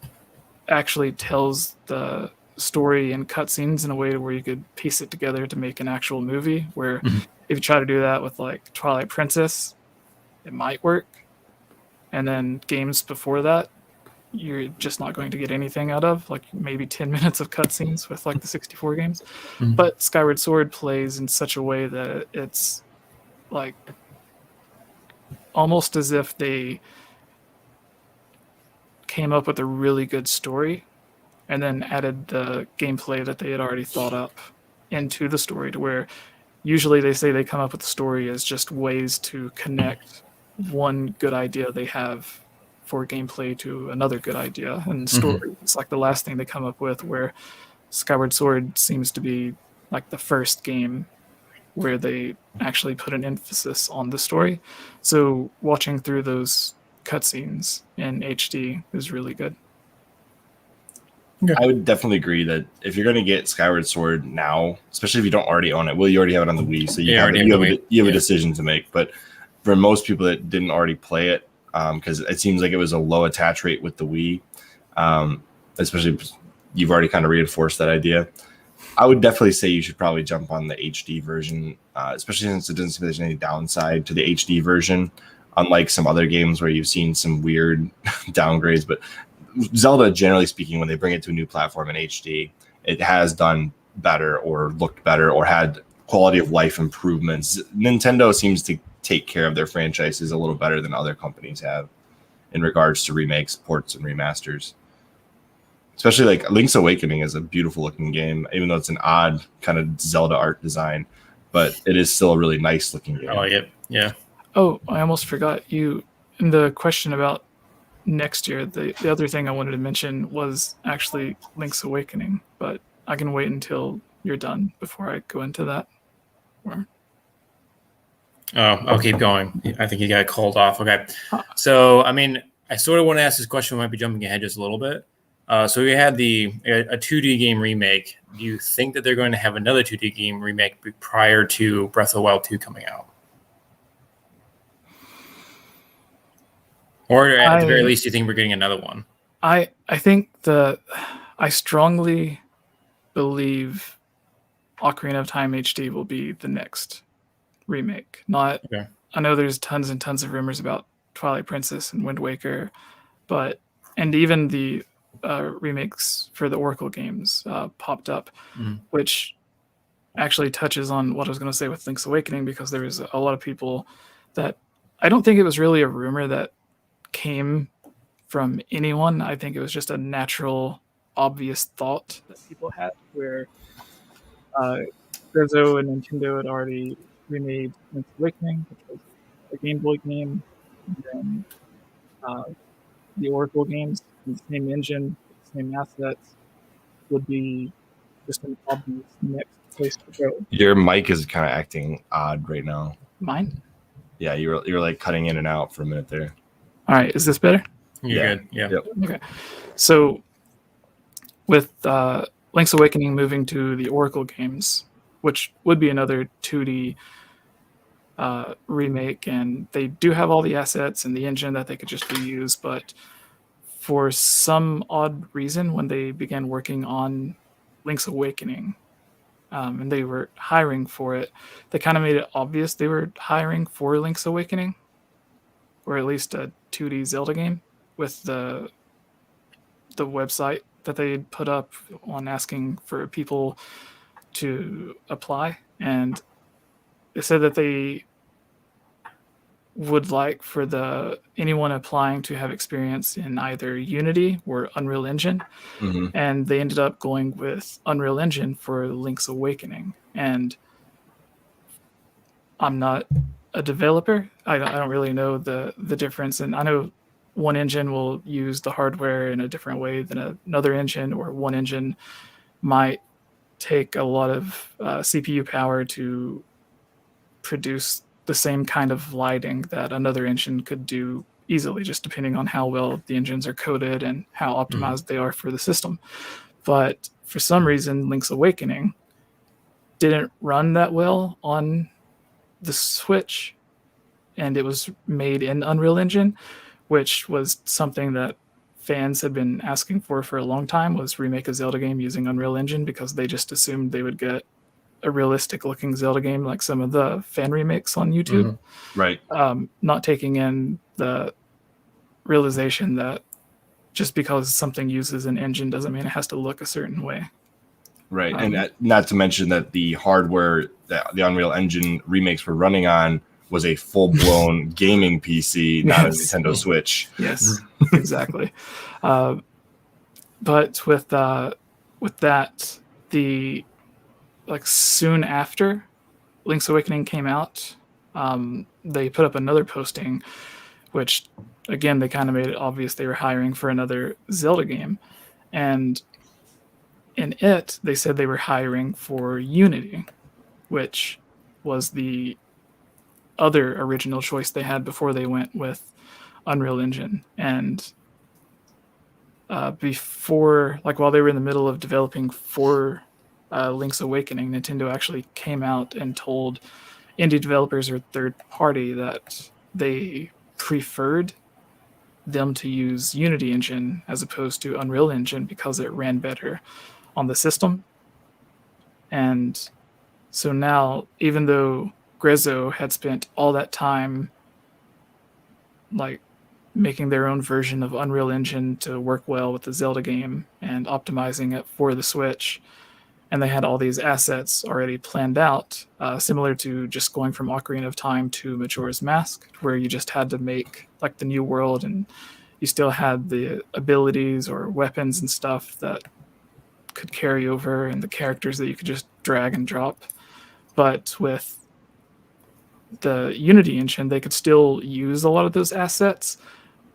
actually tells the story and cutscenes in a way where you could piece it together to make an actual movie, where if you try to do that with like Twilight Princess, it might work. And then games before that, you're just not going to get anything out of, like maybe 10 minutes of cutscenes with like the 64 games. But Skyward Sword plays in such a way that it's like almost as if they came up with a really good story and then added the gameplay that they had already thought up into the story, to where usually they say they come up with the story as just ways to connect one good idea they have for gameplay to another good idea. And story, it's like the last thing they come up with, where Skyward Sword seems to be like the first game where they actually put an emphasis on the story. So watching through those cutscenes in HD is really good. I would definitely agree that if you're going to get Skyward Sword now, especially if you don't already own it, well, you already have it on the Wii, so you have a decision to make. But for most people that didn't already play it, because it seems like it was a low attach rate with the Wii, especially you've already kind of reinforced that idea. I would definitely say you should probably jump on the HD version, especially since it doesn't seem there's any downside to the HD version, unlike some other games where you've seen some weird downgrades. But Zelda, generally speaking, when they bring it to a new platform in HD, it has done better or looked better or had quality of life improvements. Nintendo seems to take care of their franchises a little better than other companies have in regards to remakes, ports, and remasters. Especially like Link's Awakening is a beautiful looking game, even though it's an odd kind of Zelda art design, but it is still a really nice looking game. I like it. Yeah. Oh, I almost forgot you in the question about next year. The other thing I wanted to mention was actually Link's Awakening, but I can wait until you're done before I go into that. I'll keep going. I think you got called off. Okay. So, I mean, I sort of want to ask this question. We might be jumping ahead just a little bit. So we had a 2D game remake. Do you think that they're going to have another 2D game remake prior to Breath of the Wild 2 coming out? Or at the very least, do you think we're getting another one? I think I strongly believe Ocarina of Time HD will be the next remake. Not, okay. I know there's tons and tons of rumors about Twilight Princess and Wind Waker, and even the remakes for the Oracle games popped up, which actually touches on what I was going to say with Link's Awakening, because there was a lot of people that I don't think it was really a rumor that came from anyone. I think it was just a natural, obvious thought that people had, where Grezzo and Nintendo had already remade Link's Awakening, which was a Game Boy game, and then the Oracle games, the same engine, same assets would be just an obvious next place to go. Your mic is kind of acting odd right now. Mine? Yeah, you were like cutting in and out for a minute there. All right, is this better? You're good. Yeah. Yep. Okay. So with Link's Awakening moving to the Oracle games, which would be another 2D remake, and they do have all the assets and the engine that they could just reuse, but for some odd reason, when they began working on Link's Awakening, and they were hiring for it, they kind of made it obvious they were hiring for Link's Awakening, or at least a 2D Zelda game, with the website that they put up on asking for people to apply. And they said that they would like for anyone applying to have experience in either Unity or Unreal Engine. Mm-hmm. And they ended up going with Unreal Engine for Link's Awakening. And I'm not a developer. I don't really know the difference. And I know one engine will use the hardware in a different way than another engine, or one engine might take a lot of CPU power to produce the same kind of lighting that another engine could do easily, just depending on how well the engines are coded and how optimized they are for the system. But for some reason, Link's Awakening didn't run that well on the Switch, and it was made in Unreal Engine, which was something that fans had been asking for a long time, was remake a Zelda game using Unreal Engine, because they just assumed they would get a realistic looking Zelda game like some of the fan remakes on YouTube. Mm-hmm. Right. Not taking in the realization that just because something uses an engine doesn't mean it has to look a certain way. Right. And not to mention that the hardware that the Unreal Engine remakes were running on was a full-blown gaming PC, not a Nintendo Switch. Yes, exactly. But with that, soon after Link's Awakening came out, they put up another posting, which again, they kind of made it obvious they were hiring for another Zelda game. And in it, they said they were hiring for Unity, which was the other original choice they had before they went with Unreal Engine. And while they were in the middle of developing for Link's Awakening, Nintendo actually came out and told indie developers or third party that they preferred them to use Unity Engine as opposed to Unreal Engine because it ran better on the system. And so now, even though Grezzo had spent all that time making their own version of Unreal Engine to work well with the Zelda game and optimizing it for the Switch, and they had all these assets already planned out, similar to just going from Ocarina of Time to Majora's Mask, where you just had to make the new world, and you still had the abilities or weapons and stuff that could carry over, and the characters that you could just drag and drop. But with the Unity engine, they could still use a lot of those assets,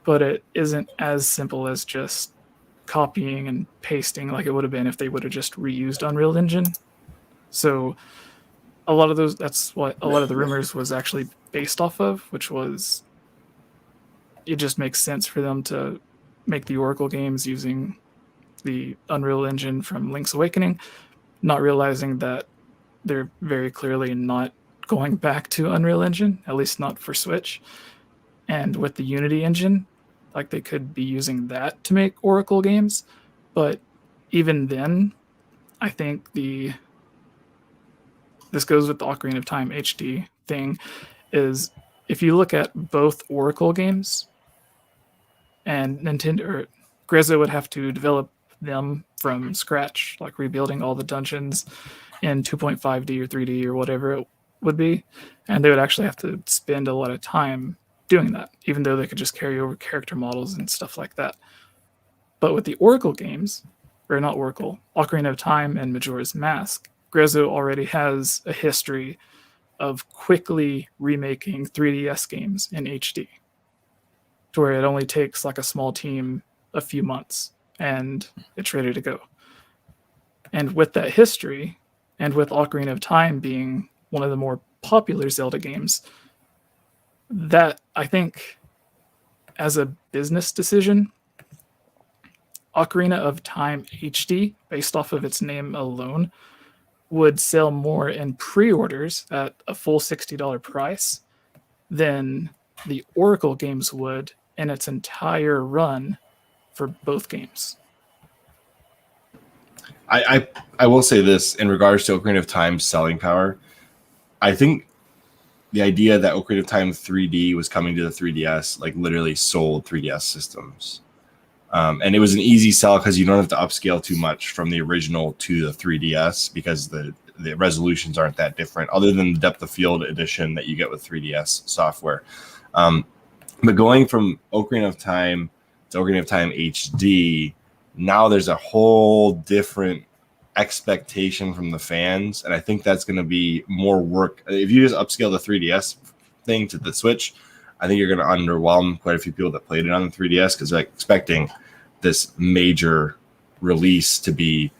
but it isn't as simple as just copying and pasting like it would have been if they would have just reused Unreal Engine. So a lot of those, that's what a lot of the rumors was actually based off of, which was it just makes sense for them to make the Oracle games using the Unreal Engine from Link's Awakening, not realizing that they're very clearly not going back to Unreal Engine, at least not for Switch. And with the Unity engine, they could be using that to make Oracle games. But even then, I think this goes with the Ocarina of Time HD thing, is if you look at both Oracle games, and Nintendo or Grezzo would have to develop them from scratch, rebuilding all the dungeons in 2.5D or 3D or whatever it would be, and they would actually have to spend a lot of time doing that, even though they could just carry over character models and stuff like that. But with the Oracle games, or not Oracle, Ocarina of Time and Majora's Mask, Grezzo already has a history of quickly remaking 3DS games in HD, to where it only takes a small team a few months and it's ready to go. And with that history, and with Ocarina of Time being one of the more popular Zelda games, that I think as a business decision, Ocarina of Time HD, based off of its name alone, would sell more in pre-orders at a full $60 price than the Oracle games would in its entire run for both games. I will say this in regards to Ocarina of Time's selling power. I think the idea that Ocarina of Time 3D was coming to the 3DS like literally sold 3DS systems. And it was an easy sell because you don't have to upscale too much from the original to the 3DS because the resolutions aren't that different other than the depth of field edition that you get with 3DS software. But going from Ocarina of Time to Ocarina of Time HD, now there's a whole different expectation from the fans. And I think that's going to be more work. If you just upscale the 3DS thing to the Switch, I think you're going to underwhelm quite a few people that played it on the 3DS because they're like expecting this major release to be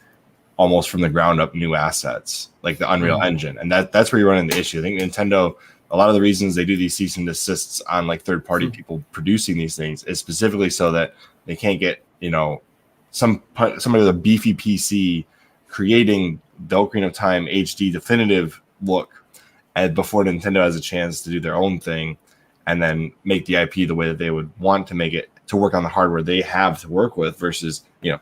almost from the ground up new assets like the Unreal Engine. And that's where you run into the issue. I think Nintendo, a lot of the reasons they do these cease and desists on like third party people producing these things is specifically so that they can't get, you know, somebody with a beefy PC creating the Ocarina of Time HD definitive look and before Nintendo has a chance to do their own thing and then make the IP the way that they would want to make it to work on the hardware they have to work with versus, you know,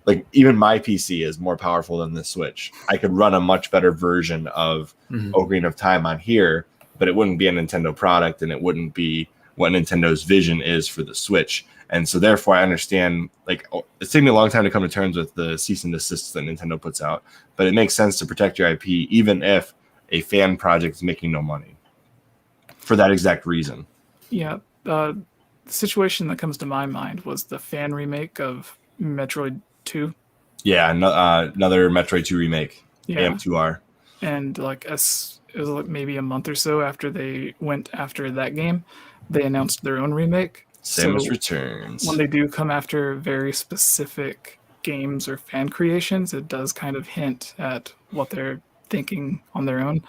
like even my PC is more powerful than the Switch. I could run a much better version of Ocarina of Time on here, but it wouldn't be a Nintendo product and it wouldn't be what Nintendo's vision is for the Switch. And so therefore I understand, like, it's taken me a long time to come to terms with the cease and desists that Nintendo puts out, but it makes sense to protect your IP even if a fan project is making no money for that exact reason. Yeah. The situation that comes to my mind was the fan remake of Metroid 2. Yeah, another Metroid 2 remake, yeah. AM2R. And like it was like maybe a month or so after they went after that game, they announced their own remake. Samus Returns. When they do come after very specific games or fan creations, it does kind of hint at what they're thinking on their own.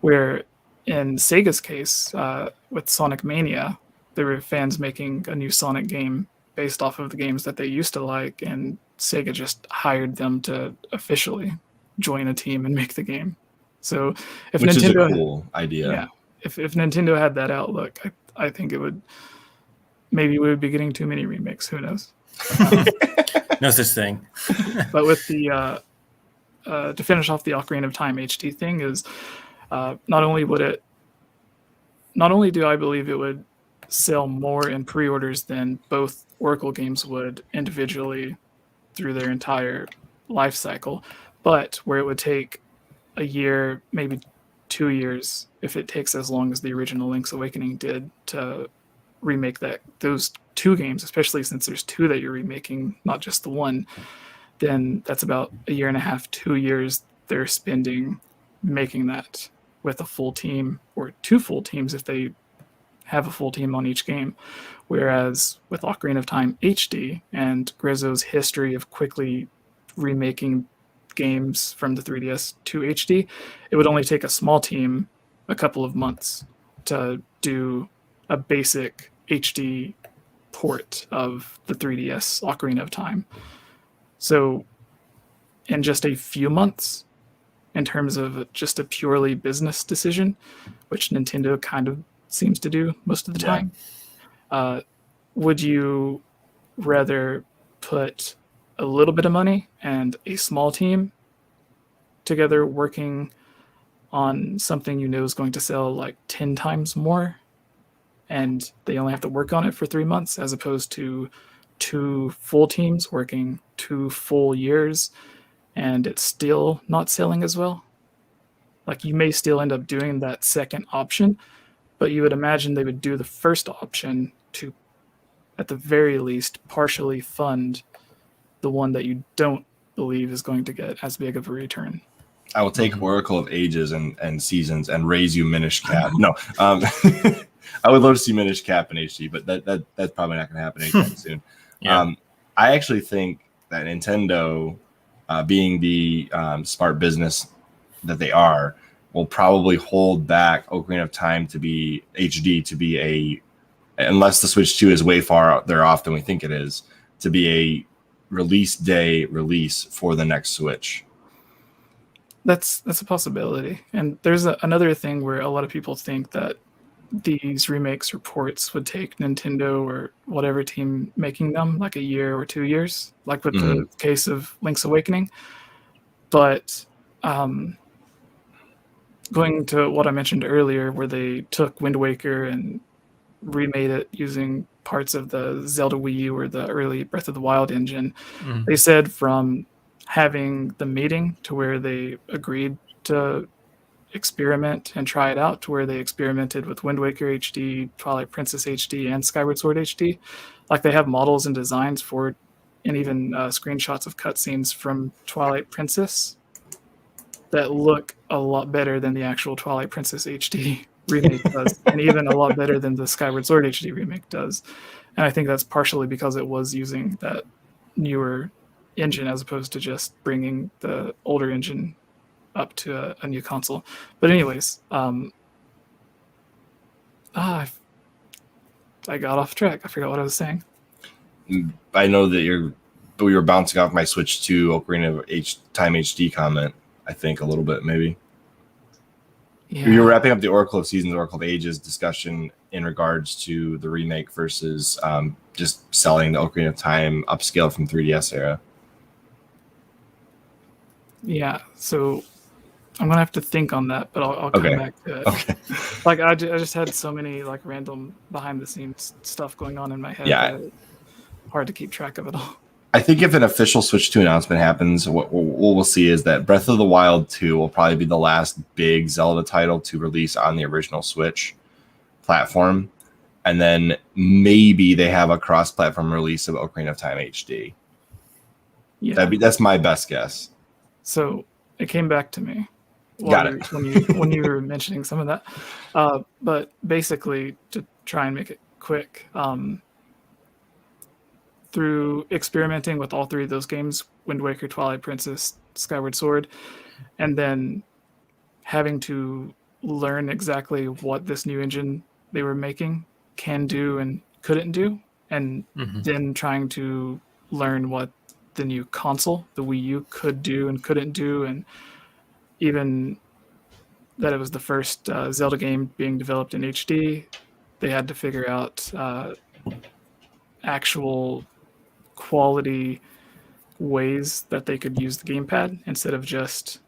Where in Sega's case, with Sonic Mania, there were fans making a new Sonic game based off of the games that they used to like, and Sega just hired them to officially join a team and make the game. So if Which Nintendo, is a cool idea. Yeah, if Nintendo had that outlook, I think it would. Maybe we would be getting too many remakes. Who knows? No such thing. But with the to finish off the Ocarina of Time HD thing is not only do I believe it would sell more in pre-orders than both Oracle games would individually through their entire life cycle, but where it would take a year, maybe 2 years, if it takes as long as the original Link's Awakening did to remake those two games, especially since there's two that you're remaking, not just the one, then that's about a year and a half, 2 years they're spending making that with a full team or two full teams if they have a full team on each game. Whereas with Ocarina of Time HD and Grezzo's history of quickly remaking games from the 3DS to HD, it would only take a small team a couple of months to do a basic HD port of the 3DS Ocarina of Time. So in just a few months, in terms of just a purely business decision, which Nintendo kind of seems to do most of the time, would you rather put a little bit of money and a small team together working on something you know is going to sell like 10 times more, and they only have to work on it for 3 months, as opposed to two full teams working 2 full years and it's still not selling as well? Like, you may still end up doing that second option, but you would imagine they would do the first option to, at the very least, partially fund the one that you don't believe is going to get as big of a return. I will take Oracle of Ages and Seasons and raise you Minish Cap. No, I would love to see Minish Cap in HD, but that's probably not going to happen anytime soon. Yeah. I actually think that Nintendo, being the smart business that they are, will probably hold back Ocarina of Time to be HD, to be unless the Switch 2 is way far there off than we think it is, to be a release day release for the next Switch. That's a possibility. And there's another thing where a lot of people think that these remakes or ports would take Nintendo or whatever team making them like a year or 2 years, like with the case of Link's Awakening. But going to what I mentioned earlier, where they took Wind Waker and remade it using parts of the Zelda Wii U or the early Breath of the Wild engine, they said from having the meeting to where they agreed to experiment and try it out, to where they experimented with Wind Waker HD, Twilight Princess HD, and Skyward Sword HD. Like they have models and designs for, and even screenshots of cutscenes from Twilight Princess that look a lot better than the actual Twilight Princess HD remake does, and even a lot better than the Skyward Sword HD remake does. And I think that's partially because it was using that newer engine as opposed to just bringing the older engine up to a new console. But anyways, I got off track. I forgot what I was saying. I know that we were bouncing off my Switch 2 Ocarina of Time HD comment, I think, a little bit, maybe. Yeah. You're wrapping up the Oracle of Seasons, Oracle of Ages discussion in regards to the remake versus just selling the Ocarina of Time upscale from 3DS era. Yeah, so I'm gonna have to think on that, but I'll come back to it. Okay. Like I just had so many like random behind the scenes stuff going on in my head. Yeah, hard to keep track of it all. I think if an official Switch 2 announcement happens, what we'll see is that Breath of the Wild 2 will probably be the last big Zelda title to release on the original Switch platform. And then maybe they have a cross-platform release of Ocarina of Time HD. Yeah. That's my best guess. So it came back to me. Got it. when you were mentioning some of that. But basically, to try and make it quick, through experimenting with all three of those games, Wind Waker, Twilight Princess, Skyward Sword, and then having to learn exactly what this new engine they were making can do and couldn't do, and then trying to learn what the new console, the Wii U, could do and couldn't do, and even that it was the first Zelda game being developed in HD, they had to figure out actual quality ways that they could use the gamepad instead of just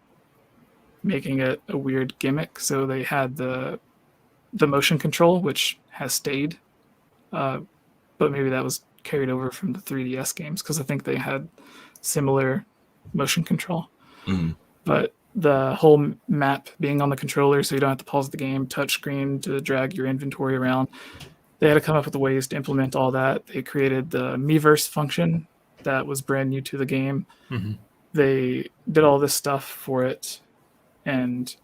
making it a weird gimmick. So they had the motion control, which has stayed, but maybe that was carried over from the 3DS games because I think they had similar motion control. But the whole map being on the controller, so you don't have to pause the game, touchscreen to drag your inventory around. They had to come up with ways to implement all that. They created the Miiverse function that was brand new to the game. They did all this stuff for it and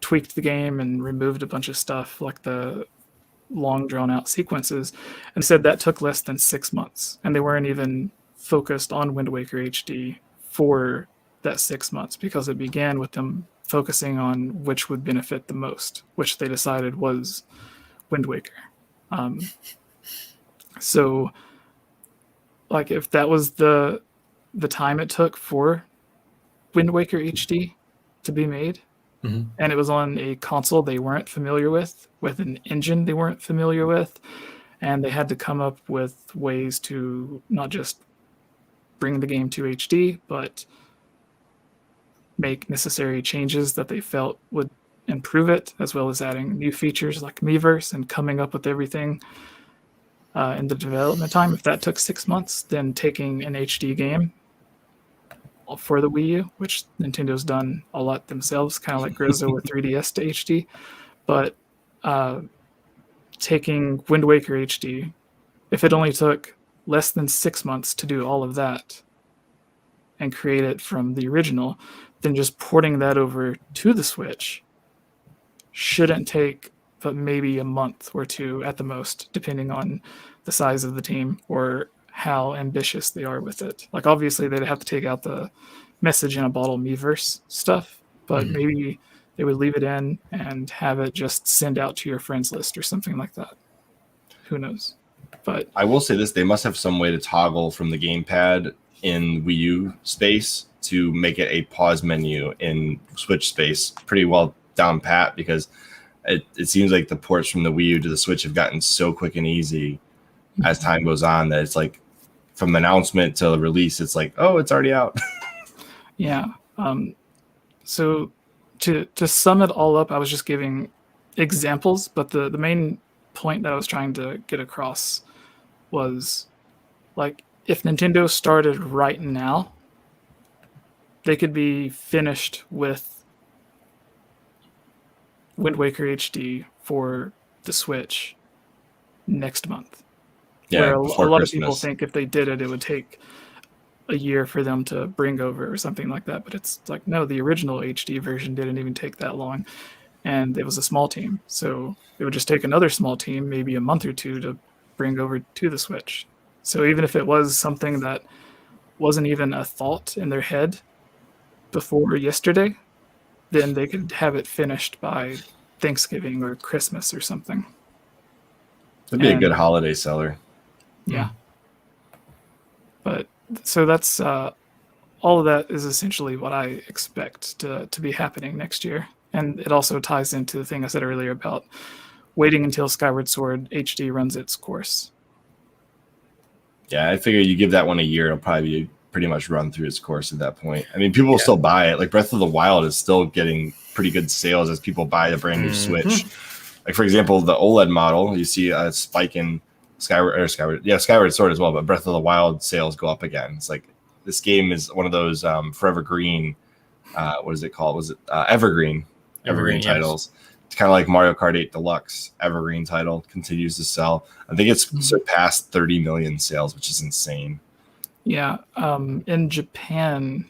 tweaked the game and removed a bunch of stuff like the long drawn out sequences, and said that took less than 6 months. And they weren't even focused on Wind Waker HD for that 6 months because it began with them focusing on which would benefit the most, which they decided was Wind Waker. So like if that was the time it took for Wind Waker HD to be made, and it was on a console they weren't familiar with an engine they weren't familiar with, and they had to come up with ways to not just bring the game to HD, but make necessary changes that they felt would improve it, as well as adding new features like Miiverse and coming up with everything in the development time. If that took 6 months, then taking an HD game for the Wii U, which Nintendo's done a lot themselves, kind of like Grezzo with 3DS to HD, but taking Wind Waker HD, if it only took less than 6 months to do all of that and create it from the original, then just porting that over to the Switch shouldn't take but maybe a month or two at the most, depending on the size of the team or how ambitious they are with it. Like, obviously, they'd have to take out the message in a bottle Miiverse stuff, but maybe they would leave it in and have it just send out to your friends list or something like that. Who knows? But I will say this: they must have some way to toggle from the gamepad in Wii U space to make it a pause menu in Switch space. Pretty well down pat, because it seems like the ports from the Wii U to the Switch have gotten so quick and easy as time goes on that it's like from announcement to the release, it's like, oh, it's already out. Yeah. So to sum it all up, I was just giving examples, but the main point that I was trying to get across was, like, if Nintendo started right now, they could be finished with Wind Waker HD for the Switch next month. Yeah, where a lot Christmas. of people think if they did it, it would take a year for them to bring over or something like that. But it's like, no, the original HD version didn't even take that long. And it was a small team. So it would just take another small team, maybe a month or two, to bring over to the Switch. So even if it was something that wasn't even a thought in their head before yesterday, then they could have it finished by Thanksgiving or Christmas or something. It'd be a good holiday seller. Yeah. But so that's all of that is essentially what I expect to be happening next year. And it also ties into the thing I said earlier about waiting until Skyward Sword HD runs its course. Yeah, I figure you give that one a year, it'll probably be pretty much run through its course at that point. I mean, people will still buy it. Like Breath of the Wild is still getting pretty good sales as people buy the brand new Switch. Like, for example, the OLED model, you see a spike in Skyward Sword as well, but Breath of the Wild sales go up again. It's like this game is one of those forever green. What is it called? Was it Evergreen titles? Yes. It's kind of like Mario Kart 8 Deluxe. Evergreen title continues to sell. I think it's surpassed 30 million sales, which is insane. Yeah. In Japan,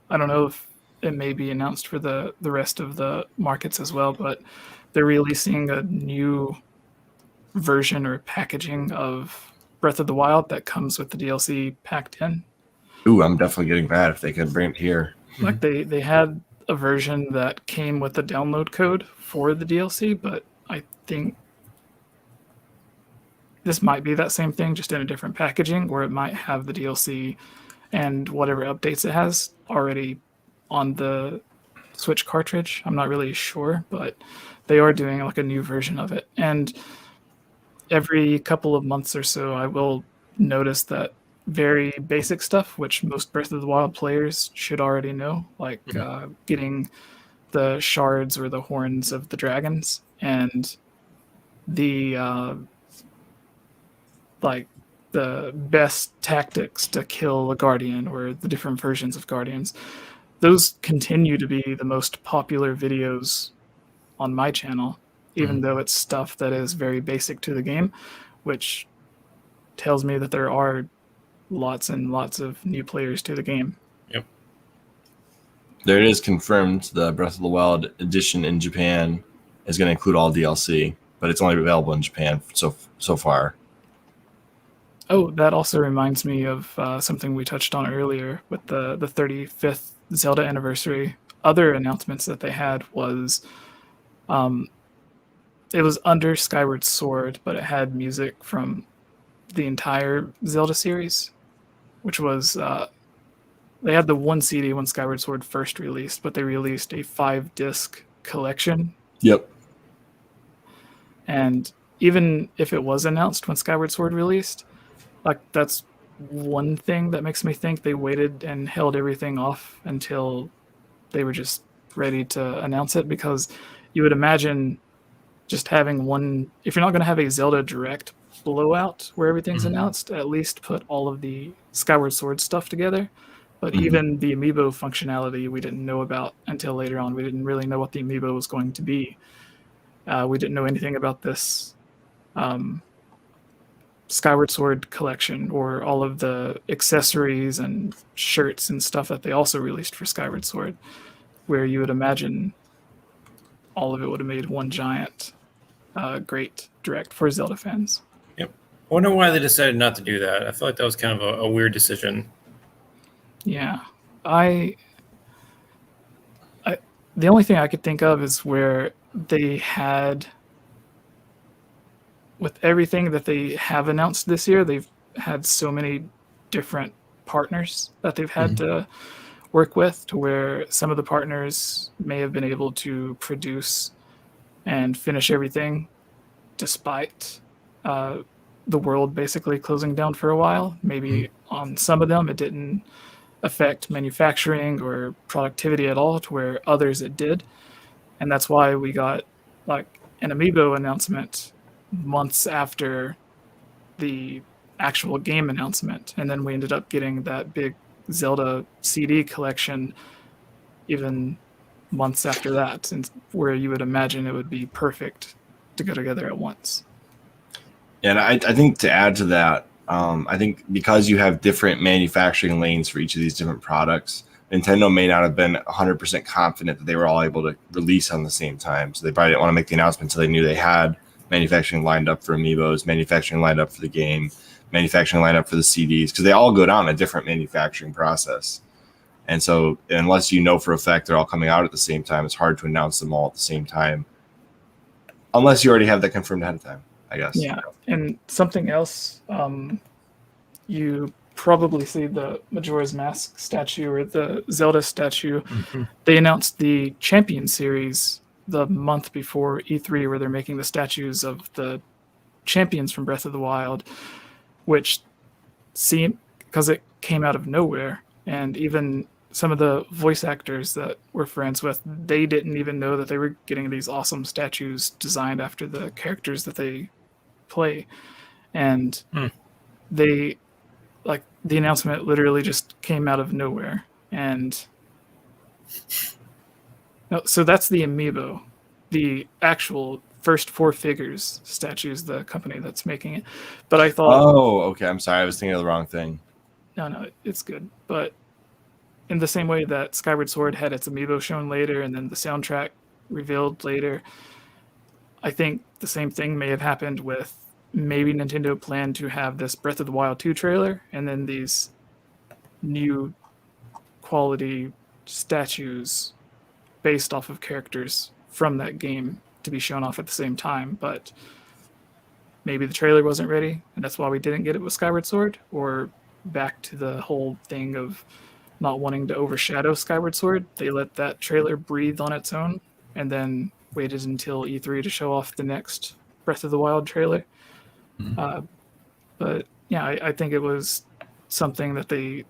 I don't know if it may be announced for the rest of the markets as well, but they're releasing a new version or packaging of Breath of the Wild that comes with the DLC packed in. Ooh, I'm definitely getting that if they could bring it here. Like they had a version that came with the download code for the DLC, but I think this might be that same thing, just in a different packaging, where it might have the DLC and whatever updates it has already on the Switch cartridge. I'm not really sure, but they are doing like a new version of it. And every couple of months or so, I will notice that very basic stuff, which most Breath of the Wild players should already know, like getting the shards or the horns of the dragons and the like the best tactics to kill a guardian or the different versions of guardians. Those continue to be the most popular videos on my channel, even though it's stuff that is very basic to the game, which tells me that there are lots and lots of new players to the game. Yep. There it is confirmed. The Breath of the Wild edition in Japan is going to include all DLC, but it's only available in Japan so far. Oh, that also reminds me of something we touched on earlier with the 35th Zelda anniversary. Other announcements that they had was it was under Skyward Sword, but it had music from the entire Zelda series, which was they had the one CD when Skyward Sword first released, but they released a 5-disc collection. Yep. And even if it was announced when Skyward Sword released, like, that's one thing that makes me think they waited and held everything off until they were just ready to announce it, because you would imagine just having one, if you're not going to have a Zelda Direct blowout where everything's announced, at least put all of the Skyward Sword stuff together. But even the amiibo functionality we didn't know about until later on. We didn't really know what the amiibo was going to be. We didn't know anything about this Skyward Sword collection or all of the accessories and shirts and stuff that they also released for Skyward Sword, where you would imagine all of it would have made one giant great Direct for Zelda fans. Yep. I wonder why they decided not to do that. I feel like that was kind of a weird decision. Yeah, the only thing I could think of is where they had, with everything that they have announced this year, they've had so many different partners that they've had to work with, to where some of the partners may have been able to produce and finish everything despite the world basically closing down for a while. Maybe on some of them it didn't affect manufacturing or productivity at all, to where others it did. And that's why we got like an amiibo announcement months after the actual game announcement, and then we ended up getting that big Zelda CD collection even months after that, and where you would imagine it would be perfect to go together at once. And I think to add to that, I think because you have different manufacturing lanes for each of these different products, Nintendo may not have been 100% confident that they were all able to release on the same time. So they probably didn't want to make the announcement until they knew they had manufacturing lined up for amiibos, manufacturing lined up for the game, manufacturing lined up for the CDs, because they all go down a different manufacturing process. And so unless you know for a fact they're all coming out at the same time, it's hard to announce them all at the same time, unless you already have that confirmed ahead of time, I guess. Yeah, and something else, you probably see the Majora's Mask statue or the Zelda statue. They announced the Champion series the month before E3, where they're making the statues of the champions from Breath of the Wild, which seemed, because it came out of nowhere, and even some of the voice actors that we're friends with, they didn't even know that they were getting these awesome statues designed after the characters that they play. And they, like, the announcement literally just came out of nowhere. And no, so that's the amiibo, the actual first four figures statues, the company that's making it. But I thought, oh, okay, I'm sorry, I was thinking of the wrong thing. No, it's good. But in the same way that Skyward Sword had its amiibo shown later and then the soundtrack revealed later, I think the same thing may have happened with, maybe Nintendo planned to have this Breath of the Wild 2 trailer and then these new quality statues based off of characters from that game to be shown off at the same time. But maybe the trailer wasn't ready, and that's why we didn't get it with Skyward Sword, or back to the whole thing of not wanting to overshadow Skyward Sword. They let that trailer breathe on its own and then waited until E3 to show off the next Breath of the Wild trailer. But yeah, I think it was something that they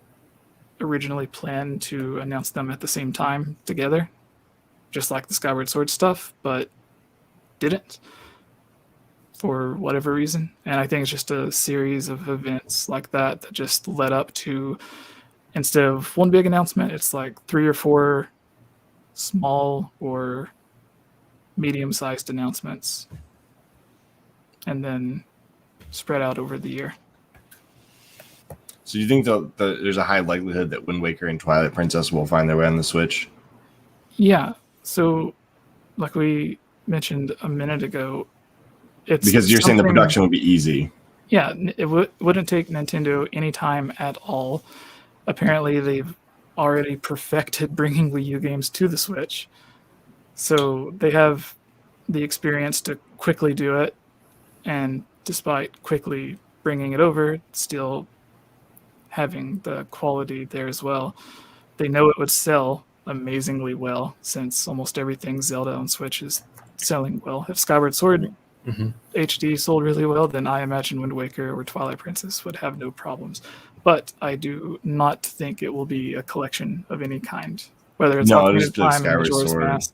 originally planned to announce them at the same time together, just like the Skyward Sword stuff, but didn't for whatever reason. And I think it's just a series of events like that that just led up to, instead of one big announcement, it's like 3 or 4 small or medium-sized announcements, and then spread out over the year. So you think that there's a high likelihood that Wind Waker and Twilight Princess will find their way on the Switch? Yeah. So, like we mentioned a minute ago, it's because you're saying the production would be easy. Yeah, it wouldn't take Nintendo any time at all. Apparently, they've already perfected bringing Wii U games to the Switch, so they have the experience to quickly do it. And despite quickly bringing it over, still having the quality there as well. They know it would sell amazingly well, since almost everything Zelda on Switch is selling well. If Skyward Sword HD sold really well, then I imagine Wind Waker or Twilight Princess would have no problems. But I do not think it will be a collection of any kind, whether it's Ocarina of Time or Majora's Mask.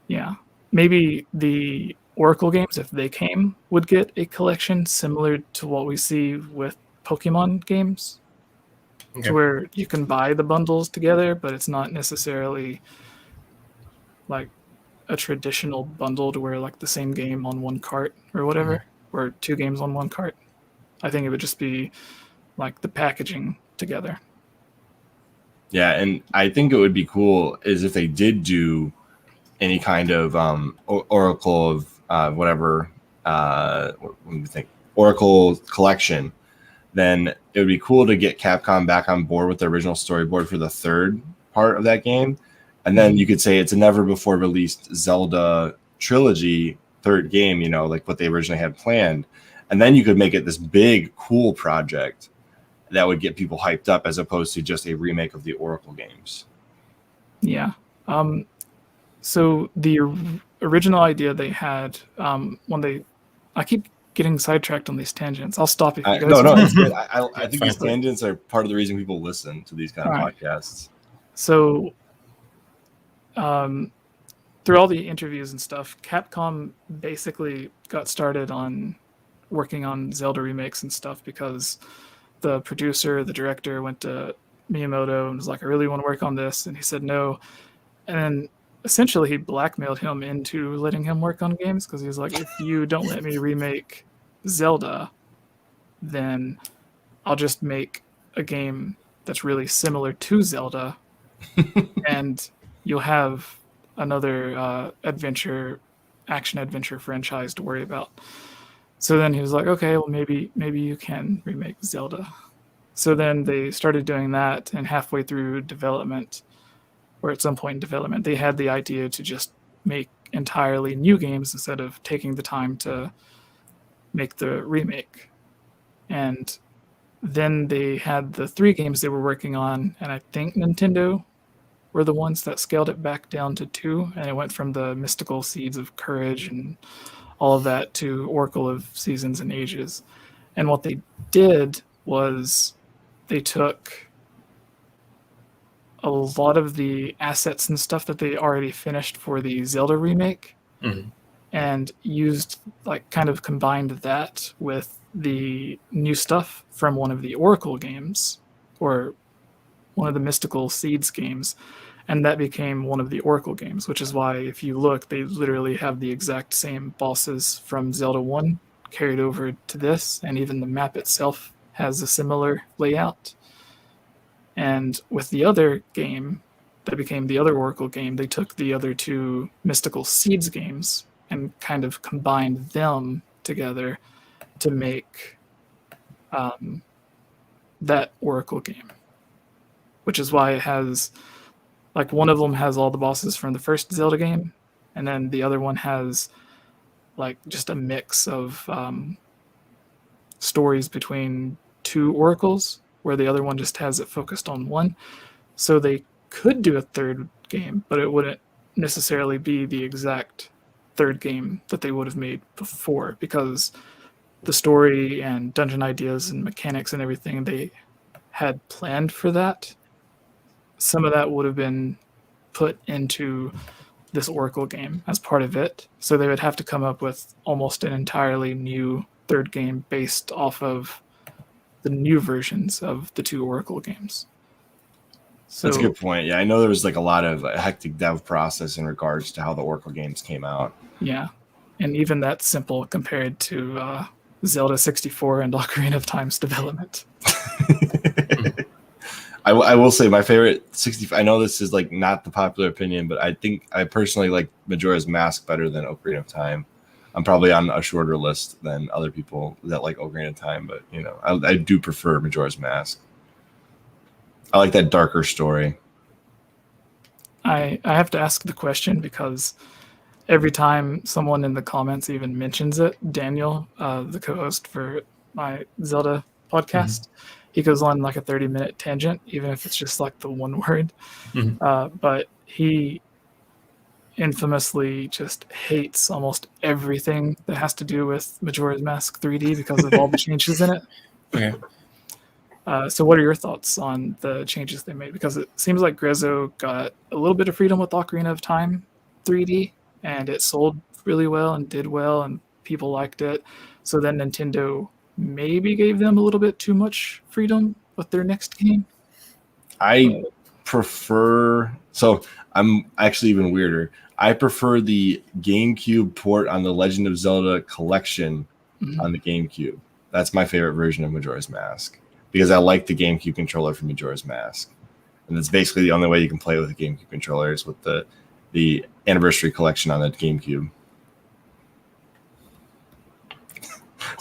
Yeah, maybe the Oracle games, if they came, would get a collection similar to what we see with Pokemon games, to where you can buy the bundles together, but it's not necessarily like a traditional bundle to where like the same game on one cart or whatever, or 2 games on one cart. I think it would just be like the packaging together. Yeah, and I think it would be cool is if they did do any kind of Oracle of whatever. What do you think? Oracle collection, then it would be cool to get Capcom back on board with the original storyboard for the third part of that game. And then you could say it's a never before released Zelda trilogy third game, you know, like what they originally had planned. And then you could make it this big, cool project that would get people hyped up as opposed to just a remake of the Oracle games. Yeah. So the original idea they had I keep getting sidetracked on these tangents. I'll stop if you guys. No, it's good. I think these tangents are part of the reason people listen to these kind of podcasts. So, through all the interviews and stuff, Capcom basically got started on working on Zelda remakes and stuff because the producer, the director went to Miyamoto and was like, I really want to work on this. And he said no. And then essentially he blackmailed him into letting him work on games because he was like, if you don't let me remake Zelda, then I'll just make a game that's really similar to Zelda and you'll have another action adventure franchise to worry about. So then he was like, okay, well maybe you can remake Zelda. So then they started doing that, and halfway through development, or at some point in development, they had the idea to just make entirely new games instead of taking the time to make the remake. And then they had the 3 games they were working on, and I think Nintendo were the ones that scaled it back down to 2, and it went from the Mystical Seeds of Courage and all of that to Oracle of Seasons and Ages. And what they did was they took a lot of the assets and stuff that they already finished for the Zelda remake and used, like, kind of combined that with the new stuff from one of the Oracle games or one of the Mystical Seeds games, and that became one of the Oracle games, which is why if you look, they literally have the exact same bosses from Zelda 1 carried over to this, and even the map itself has a similar layout. And with the other game that became the other Oracle game, they took the other 2 Mystical Seeds games and kind of combined them together to make that Oracle game, which is why it has, like, one of them has all the bosses from the first Zelda game, and then the other one has, like, just a mix of stories between 2 oracles, where the other one just has it focused on one. So they could do a third game, but it wouldn't necessarily be the exact third game that they would have made before, because the story and dungeon ideas and mechanics and everything they had planned for that, some of that would have been put into this Oracle game as part of it. So they would have to come up with almost an entirely new third game based off of the new versions of the 2 Oracle games. So, that's a good point. Yeah, I know there was like a lot of hectic dev process in regards to how the Oracle games came out. Yeah, and even that's simple compared to Zelda 64 and Ocarina of Time's development. I will say my favorite 65. I know this is like not the popular opinion, but I think I personally like Majora's Mask better than Ocarina of Time. I'm probably on a shorter list than other people that like Ocarina of Time, but you know, I do prefer Majora's Mask. I like that darker story. I have to ask the question because every time someone in the comments even mentions it, Daniel, the co-host for my Zelda podcast, he goes on like a 30-minute tangent, even if it's just like the one word. But he infamously just hates almost everything that has to do with Majora's Mask 3D because of all the changes in it. Okay. So what are your thoughts on the changes they made? Because it seems like Grezzo got a little bit of freedom with Ocarina of Time 3D, and it sold really well and did well, and people liked it. So then Nintendo maybe gave them a little bit too much freedom with their next game. I prefer... So I'm actually even weirder. I prefer the GameCube port on the Legend of Zelda collection on the GameCube. That's my favorite version of Majora's Mask, because I like the GameCube controller from Majora's Mask. And it's basically the only way you can play with the GameCube controller is with the Anniversary Collection on the GameCube.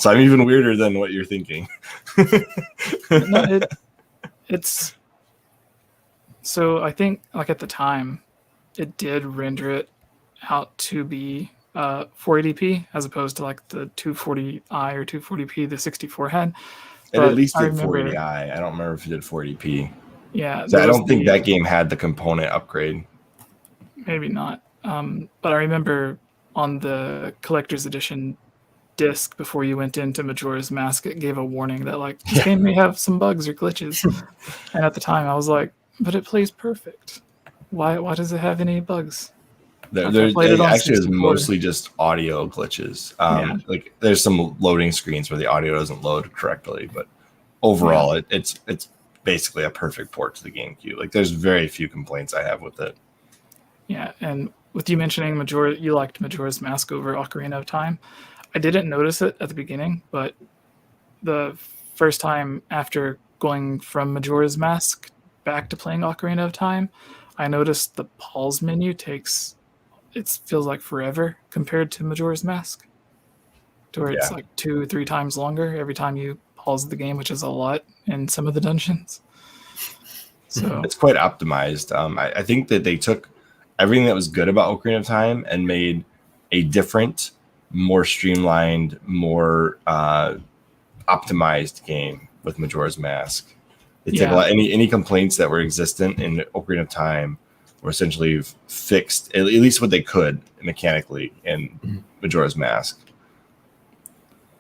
So I'm even weirder than what you're thinking. No, it's so I think like at the time it did render it out to be 480p as opposed to like the 240i or 240p the 64 had. It at least I did remember, 480i. I don't remember if it did 480p. Yeah, So I don't think that game had the component upgrade. Maybe not. But I remember on the collector's edition disc before you went into Majora's Mask, it gave a warning that like this game may have some bugs or glitches. And at the time I was like, but it plays perfect. Why does it have any bugs? It actually is mostly just audio glitches. Like there's some loading screens where the audio doesn't load correctly, but overall it's basically a perfect port to the GameCube. Like there's very few complaints I have with it. Yeah, and with you mentioning you liked Majora's Mask over Ocarina of Time. I didn't notice it at the beginning, but the first time after going from Majora's Mask back to playing Ocarina of Time, I noticed the pause menu feels like forever compared to Majora's Mask, to where it's like 2-3 times longer every time you pause the game, which is a lot in some of the dungeons. So it's quite optimized. I think that they took everything that was good about Ocarina of Time and made a different, more streamlined, more optimized game with Majora's Mask. They took any complaints that were existent in Ocarina of Time were essentially fixed, at least what they could mechanically in Majora's Mask.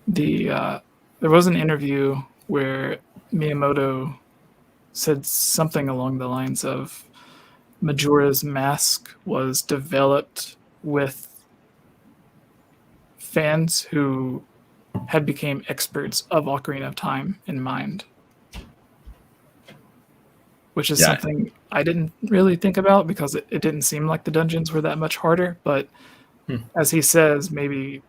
There was an interview where Miyamoto said something along the lines of Majora's Mask was developed with fans who had become experts of Ocarina of Time in mind, which is something I didn't really think about because it didn't seem like the dungeons were that much harder. But as he says, maybe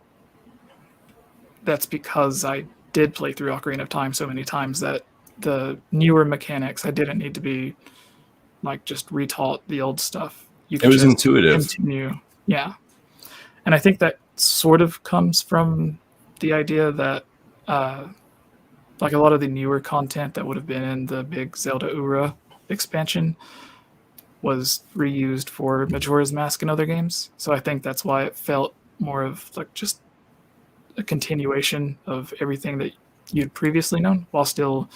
that's because I did play through Ocarina of Time so many times that the newer mechanics, I didn't need to be like just retaught the old stuff. It was intuitive. Continue. Yeah. And I think that sort of comes from the idea that like a lot of the newer content that would have been in the big Zelda Ura expansion was reused for Majora's Mask and other games. So I think that's why it felt more of like just a continuation of everything that you'd previously known while still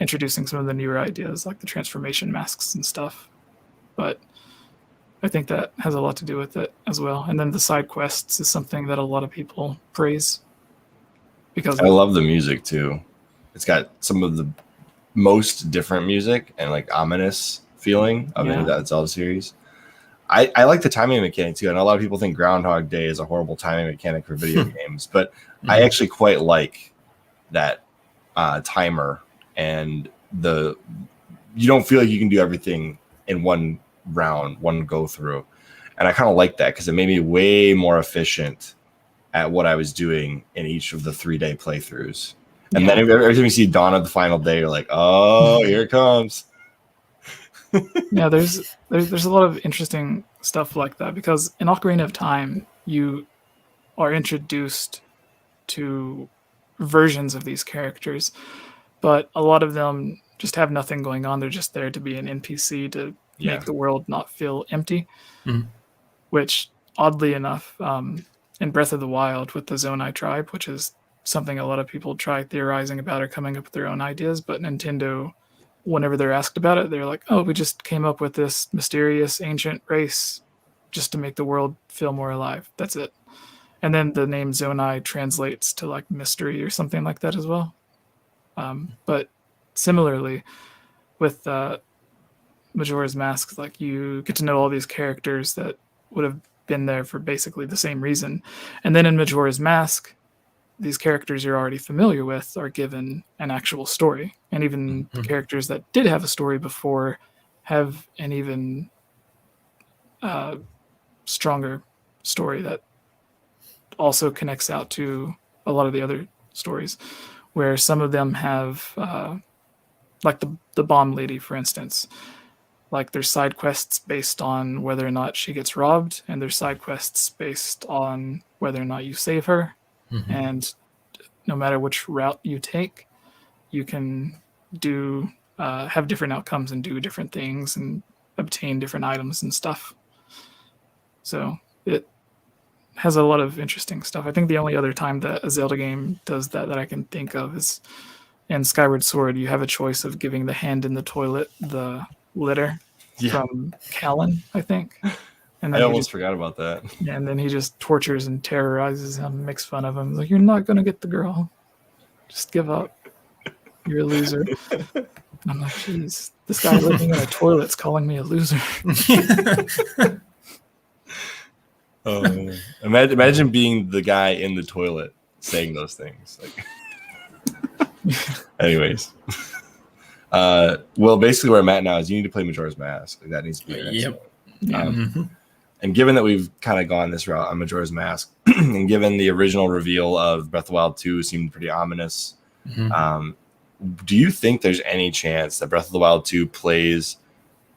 introducing some of the newer ideas like the transformation masks and stuff. But I think that has a lot to do with it as well. And then the side quests is something that a lot of people praise because I love the music too. It's got some of the most different music and like ominous feeling of that Zelda series. I like the timing mechanic too. And a lot of people think Groundhog Day is a horrible timing mechanic for video games, but I actually quite like that timer, and you don't feel like you can do everything in one round, one go through. And I kind of like that because it made me way more efficient at what I was doing in each of the 3-day playthroughs. And then every time you see dawn of the final day, you're like, oh, here it comes. Yeah, there's a lot of interesting stuff like that because in Ocarina of Time, you are introduced to versions of these characters, but a lot of them just have nothing going on. They're just there to be an NPC to make the world not feel empty, which oddly enough, in Breath of the Wild with the Zonai Tribe, which is something a lot of people try theorizing about or coming up with their own ideas, but Nintendo, whenever they're asked about it, they're like, oh, we just came up with this mysterious ancient race just to make the world feel more alive. That's it. And then the name Zonai translates to like mystery or something like that as well. But similarly with Majora's Mask, like you get to know all these characters that would have been there for basically the same reason. And then in Majora's Mask, these characters you're already familiar with are given an actual story. And even the characters that did have a story before have an even stronger story that also connects out to a lot of the other stories, where some of them have, like the bomb lady, for instance, like there's side quests based on whether or not she gets robbed, and there's side quests based on whether or not you save her. And no matter which route you take, you can do have different outcomes and do different things and obtain different items and stuff. So it has a lot of interesting stuff. I think the only other time that a Zelda game does that I can think of is in Skyward Sword. You have a choice of giving the hand in the toilet the litter from Callan, I think. And then I almost forgot about that. Yeah, and then he just tortures and terrorizes him, makes fun of him. Like, you're not going to get the girl. Just give up. You're a loser. And I'm like, jeez, this guy living in a toilet's calling me a loser. Imagine being the guy in the toilet saying those things. Like, anyways. Well, basically where I'm at now is you need to play Majora's Mask. Like, that needs to be your next one. And given that we've kind of gone this route on Majora's Mask, and given the original reveal of Breath of the Wild 2 seemed pretty ominous, do you think there's any chance that Breath of the Wild 2 plays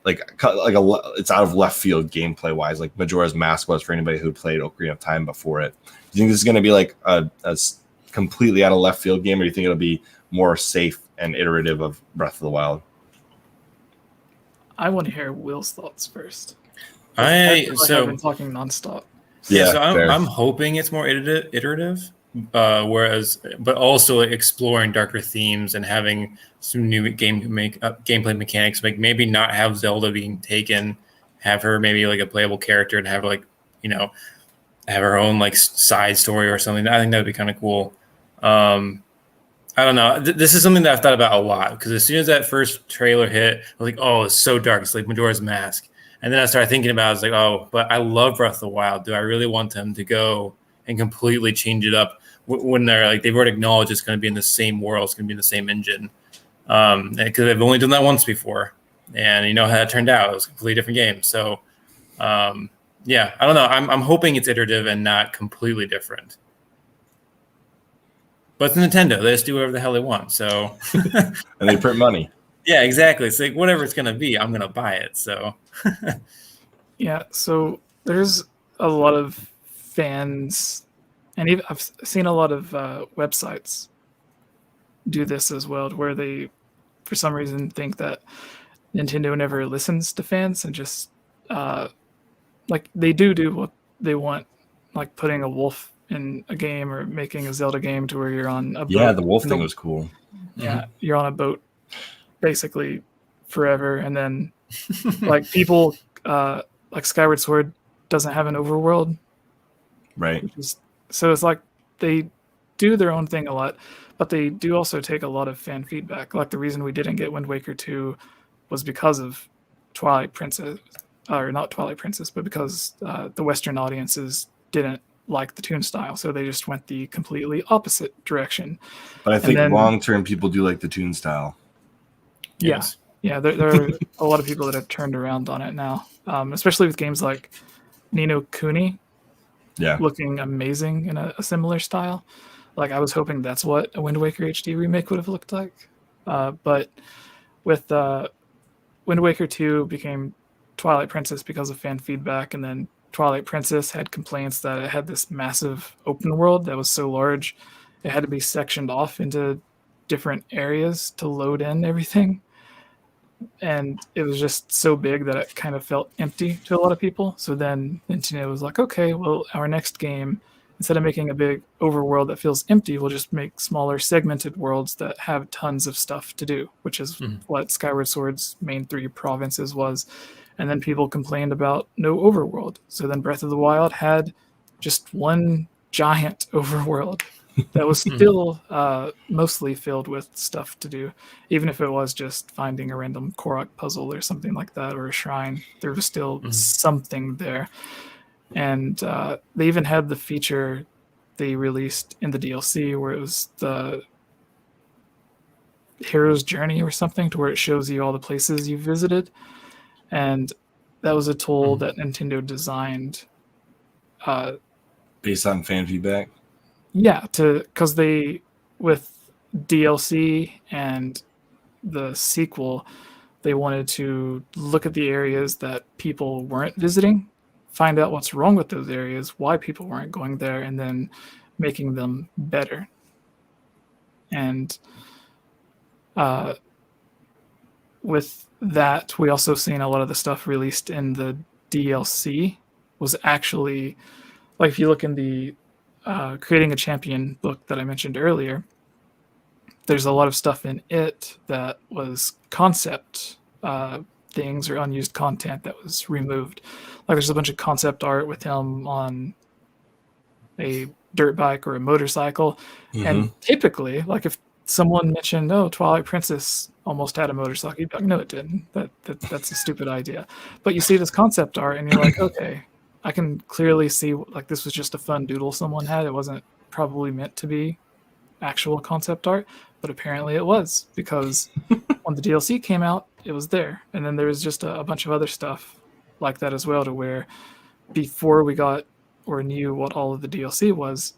it's out of left field gameplay wise, like Majora's Mask was for anybody who played Ocarina of Time before it? Do you think this is going to be like a completely out of left field game, or do you think it'll be more safe and iterative of Breath of the Wild? I want to hear Will's thoughts first. I've been talking nonstop. So I'm hoping it's more iterative, but also like exploring darker themes and having some new gameplay mechanics. Like maybe not have Zelda being taken, have her maybe like a playable character, and have like have her own like side story or something. I think that would be kind of cool. I don't know. This is something that I've thought about a lot, because as soon as that first trailer hit, I was like, oh, it's so dark. It's like Majora's Mask. And then I started thinking about it. I was like, oh, but I love Breath of the Wild. Do I really want them to go and completely change it up when they're like, they've already acknowledged it's going to be in the same world, it's going to be in the same engine? Because they've only done that once before. And you know how that turned out. It was a completely different game. So, yeah, I don't know. I'm hoping it's iterative and not completely different. But it's Nintendo. They just do whatever the hell they want. So, and they print money. Yeah, exactly. It's like whatever it's going to be, I'm going to buy it. So, yeah. So there's a lot of fans, and even I've seen a lot of websites do this as well, where they, for some reason, think that Nintendo never listens to fans and just like they do what they want, like putting a wolf in a game or making a Zelda game to where you're on a boat. Yeah, the wolf thing was cool. Yeah, you're on a boat basically forever, and then like people like Skyward Sword doesn't have an overworld, right? So it's like they do their own thing a lot, but they do also take a lot of fan feedback. Like the reason we didn't get Wind Waker 2 was because of Twilight Princess, or not Twilight Princess, but because the Western audiences didn't like the toon style, so they just went the completely opposite direction. But I think long-term people do like the toon style. Yes. Yeah, there are a lot of people that have turned around on it now, especially with games like Ni no Kuni, looking amazing in a similar style. Like I was hoping that's what a Wind Waker HD remake would have looked like, but with Wind Waker 2 became Twilight Princess because of fan feedback, and then Twilight Princess had complaints that it had this massive open world that was so large it had to be sectioned off into different areas to load in everything. And it was just so big that it kind of felt empty to a lot of people. So then Nintendo was like, okay, well, our next game, instead of making a big overworld that feels empty, we'll just make smaller segmented worlds that have tons of stuff to do, which is what Skyward Sword's main 3 provinces was. And then people complained about no overworld. So then Breath of the Wild had just one giant overworld that was still mostly filled with stuff to do. Even if it was just finding a random Korok puzzle or something like that, or a shrine, there was still something there. And they even had the feature they released in the DLC where it was the hero's journey or something, to where it shows you all the places you visited. And that was a tool that Nintendo designed based on fan feedback. Yeah, because they, with DLC and the sequel, they wanted to look at the areas that people weren't visiting, find out what's wrong with those areas, why people weren't going there, and then making them better. And with that, we also seen a lot of the stuff released in the DLC was actually, like if you look in the Creating a Champion book that I mentioned earlier, there's a lot of stuff in it that was concept things or unused content that was removed. Like there's a bunch of concept art with him on a dirt bike or a motorcycle. And typically, like if someone mentioned, oh, Twilight Princess almost had a motorcycle, you'd be like, no, it didn't. That's a stupid idea. But you see this concept art and you're like, okay, I can clearly see like this was just a fun doodle someone had. It wasn't probably meant to be actual concept art, but apparently it was, because when the DLC came out, it was there. And then there was just a bunch of other stuff like that as well, to where before we got or knew what all of the DLC was,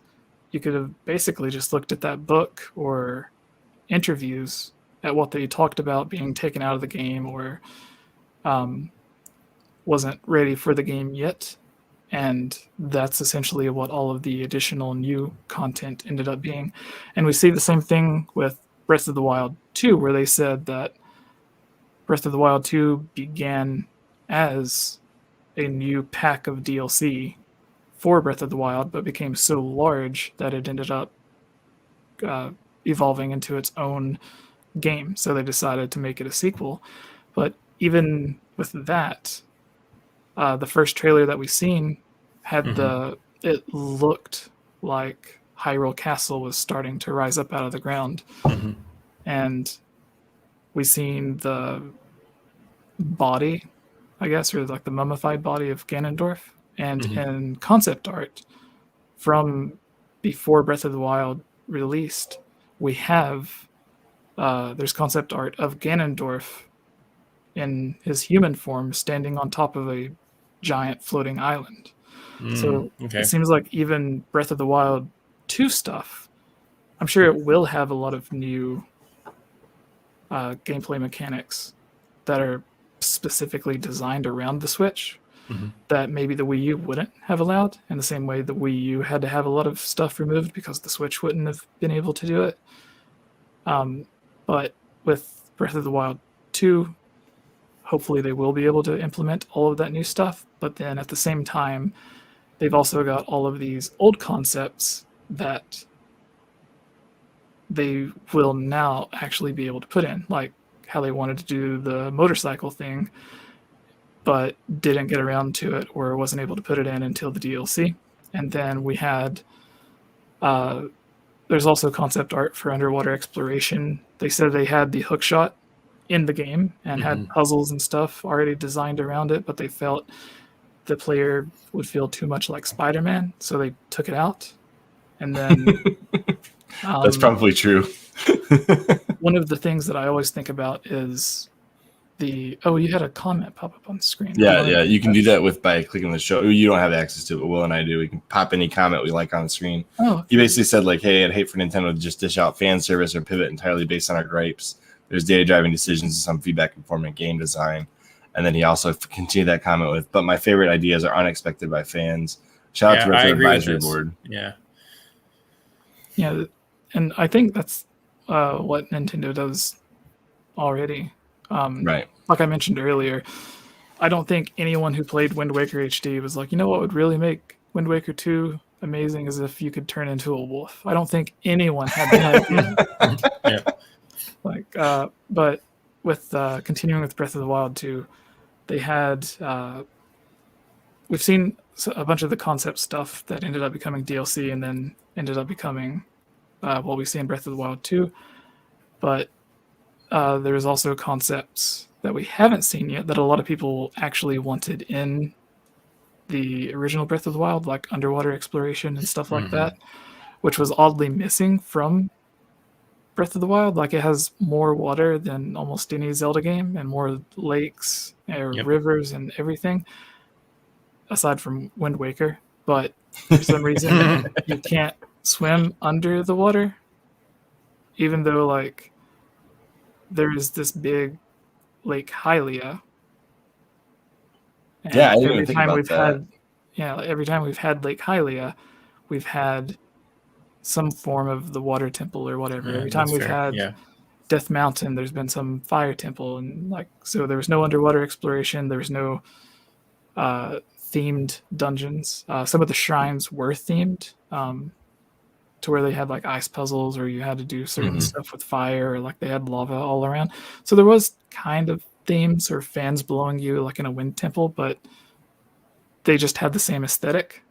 you could have basically just looked at that book or interviews at what they talked about being taken out of the game or wasn't ready for the game yet. And that's essentially what all of the additional new content ended up being. And we see the same thing with Breath of the Wild 2, where they said that Breath of the Wild 2 began as a new pack of DLC for Breath of the Wild, but became so large that it ended up evolving into its own game. So they decided to make it a sequel. But even with that, the first trailer that we seen had it looked like Hyrule Castle was starting to rise up out of the ground. And we seen the body, I guess, or like the mummified body of Ganondorf. And in concept art from before Breath of the Wild released, we have there's concept art of Ganondorf in his human form standing on top of a giant floating island. So it seems like even Breath of the Wild 2 stuff, I'm sure it will have a lot of new gameplay mechanics that are specifically designed around the Switch that maybe the Wii U wouldn't have allowed, in the same way the Wii U had to have a lot of stuff removed because the Switch wouldn't have been able to do it. But with Breath of the Wild 2, hopefully they will be able to implement all of that new stuff. But then at the same time, they've also got all of these old concepts that they will now actually be able to put in, like how they wanted to do the motorcycle thing, but didn't get around to it or wasn't able to put it in until the DLC. And then we had, there's also concept art for underwater exploration. They said they had the hook shot in the game and had puzzles and stuff already designed around it, but they felt the player would feel too much like Spider-Man, so they took it out. And then that's probably true. One of the things that I always think about is you had a comment pop up on the screen. Yeah, you can do that by clicking the show. You don't have access to it, but Will and I do. We can pop any comment we like on the screen. He basically said, like, hey, I'd hate for Nintendo to just dish out fan service or pivot entirely based on our gripes. There's data-driving decisions and some feedback informing game design. And then he also continued that comment with, but my favorite ideas are unexpected by fans. Shout out to Retro Advisory Board. Yeah, and I think that's what Nintendo does already. Right. Like I mentioned earlier, I don't think anyone who played Wind Waker HD was like, you know what would really make Wind Waker 2 amazing is if you could turn into a wolf. I don't think anyone had that idea. But with continuing with Breath of the Wild 2, they had we've seen a bunch of the concept stuff that ended up becoming DLC and then ended up becoming what we see in Breath of the Wild 2. But there's also concepts that we haven't seen yet that a lot of people actually wanted in the original Breath of the Wild, like underwater exploration and stuff like that, which was oddly missing from Breath of the Wild. Like, it has more water than almost any Zelda game and more lakes or rivers and everything, aside from Wind Waker. But for some reason, you can't swim under the water, even though, like, there is this big Lake Hylia. And I didn't even think about that. Every time we've had Lake Hylia, we've had some form of the water temple or whatever. Every time That's we've fair. had Death Mountain, there's been some fire temple, and like so there was no underwater exploration. There was no themed dungeons. Some of the shrines were themed to where they had like ice puzzles, or you had to do certain stuff with fire, or like they had lava all around. So there was kind of themes or fans blowing you like in a wind temple, but they just had the same aesthetic.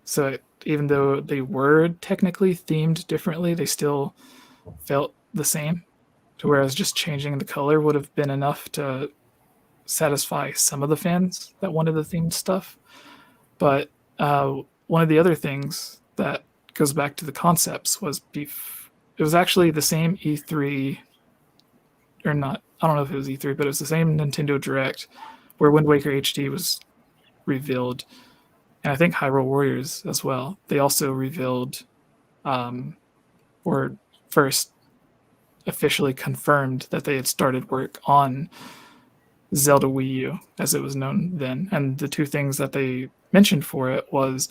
So even though they were technically themed differently, they still felt the same. To whereas just changing the color would have been enough to satisfy some of the fans that wanted the themed stuff. But one of the other things that goes back to the concepts was it was actually the same E3, or not, I don't know if it was E3, but it was the same Nintendo Direct where Wind Waker HD was revealed. And I think Hyrule Warriors as well. They also revealed, or first officially confirmed that they had started work on Zelda Wii U, as it was known then. And the two things that they mentioned for it was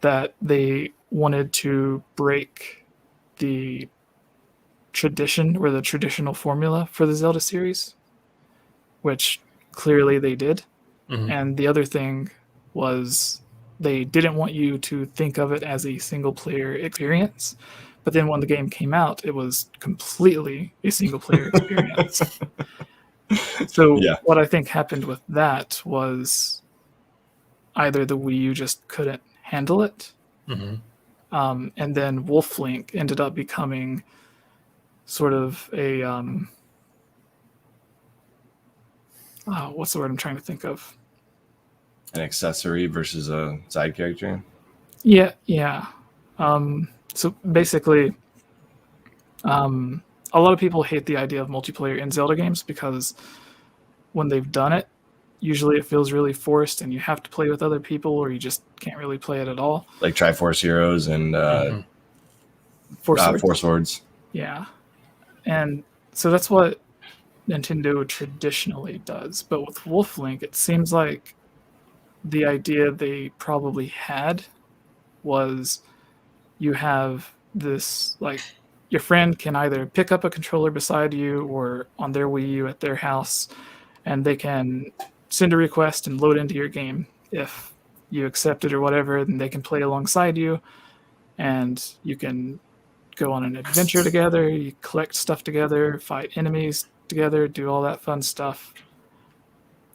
that they wanted to break the tradition or the traditional formula for the Zelda series, which clearly they did. And the other thing was they didn't want you to think of it as a single player experience. But then when the game came out, it was completely a single player experience. So what I think happened with that was either the Wii U just couldn't handle it, and then Wolf Link ended up becoming sort of a what's the word I'm trying to think of? An accessory versus a side character. Yeah. So basically, a lot of people hate the idea of multiplayer in Zelda games because when they've done it, usually it feels really forced and you have to play with other people or you just can't really play it at all. Like Triforce Heroes and Four Swords. Yeah. And so that's what Nintendo traditionally does. But with Wolf Link, it seems like the idea they probably had was you have this, like, your friend can either pick up a controller beside you or on their Wii U at their house, and they can send a request and load into your game. If you accept it or whatever, then they can play alongside you, and you can go on an adventure together, you collect stuff together, fight enemies together, do all that fun stuff,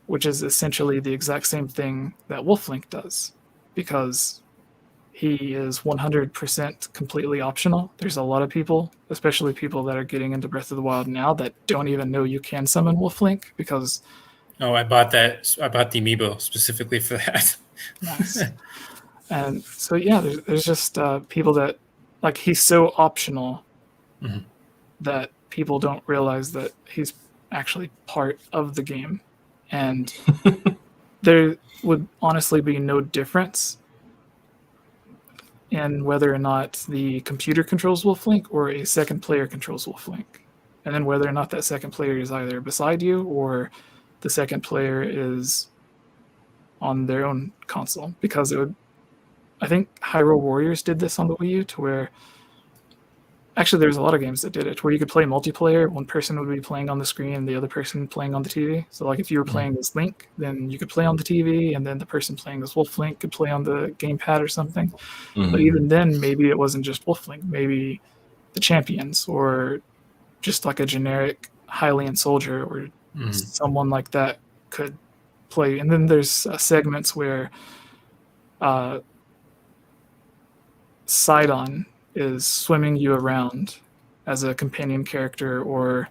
which is essentially the exact same thing that Wolf Link does, because he is 100% completely optional. There's a lot of people, especially people that are getting into Breath of the Wild now, that don't even know you can summon Wolf Link because... Oh, I bought that. I bought the amiibo specifically for that. Nice. And so, yeah, there's just people that, like, he's so optional that people don't realize that he's actually part of the game. And there would honestly be no difference in whether or not the computer controls Wolf Link or a second player controls Wolf Link. And then whether or not that second player is either beside you or the second player is on their own console. Because it would, I think Hyrule Warriors did this on the Wii U, to where actually there's a lot of games that did it, where you could play multiplayer. One person would be playing on the screen and the other person playing on the TV. So like if you were playing as Link, then you could play on the TV, and then the person playing as Wolf Link could play on the gamepad or something. But even then, maybe it wasn't just Wolf Link. Maybe the champions, or just like a generic Hylian soldier, or someone like that could play. And then there's segments where Sidon is swimming you around as a companion character, or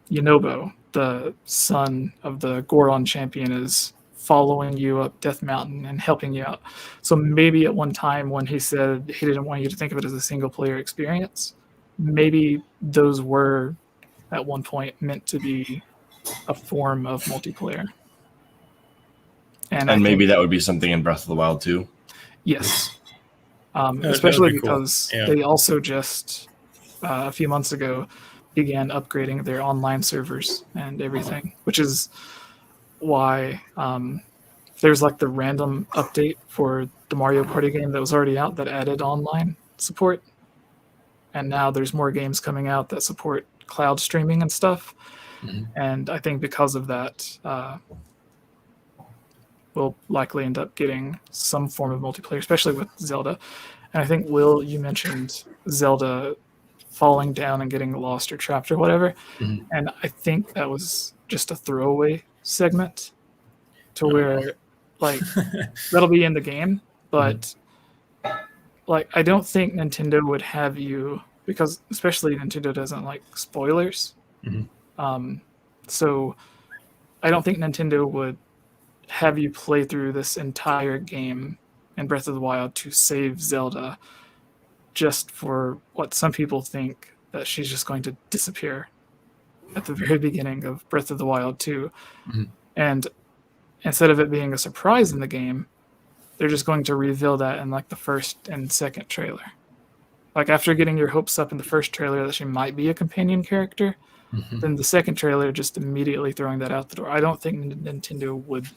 Yunobo, the son of the Goron champion, is following you up Death Mountain and helping you out. So maybe at one time when he said he didn't want you to think of it as a single player experience, maybe those were at one point meant to be a form of multiplayer. And maybe that would be something in Breath of the Wild too. Yes. Especially because cool. They also just a few months ago began upgrading their online servers and everything, which is why there's like the random update for the Mario Party game that was already out that added online support. And now there's more games coming out that support cloud streaming and stuff. Mhm. And I think because of that, we'll likely end up getting some form of multiplayer, especially with Zelda. And I think, Will, you mentioned Zelda falling down and getting lost or trapped or whatever. Mhm. And I think that was just a throwaway segment to where, like, that'll be in the game. But, like, I don't think Nintendo would have you, because especially Nintendo doesn't like spoilers. Mhm. So I don't think Nintendo would have you play through this entire game in Breath of the Wild to save Zelda just for what some people think that she's just going to disappear at the very beginning of Breath of the Wild 2. Mhm. And instead of it being a surprise in the game, they're just going to reveal that in like the first and second trailer. Like after getting your hopes up in the first trailer that she might be a companion character, Mhm. then the second trailer just immediately throwing that out the door. I don't think Nintendo would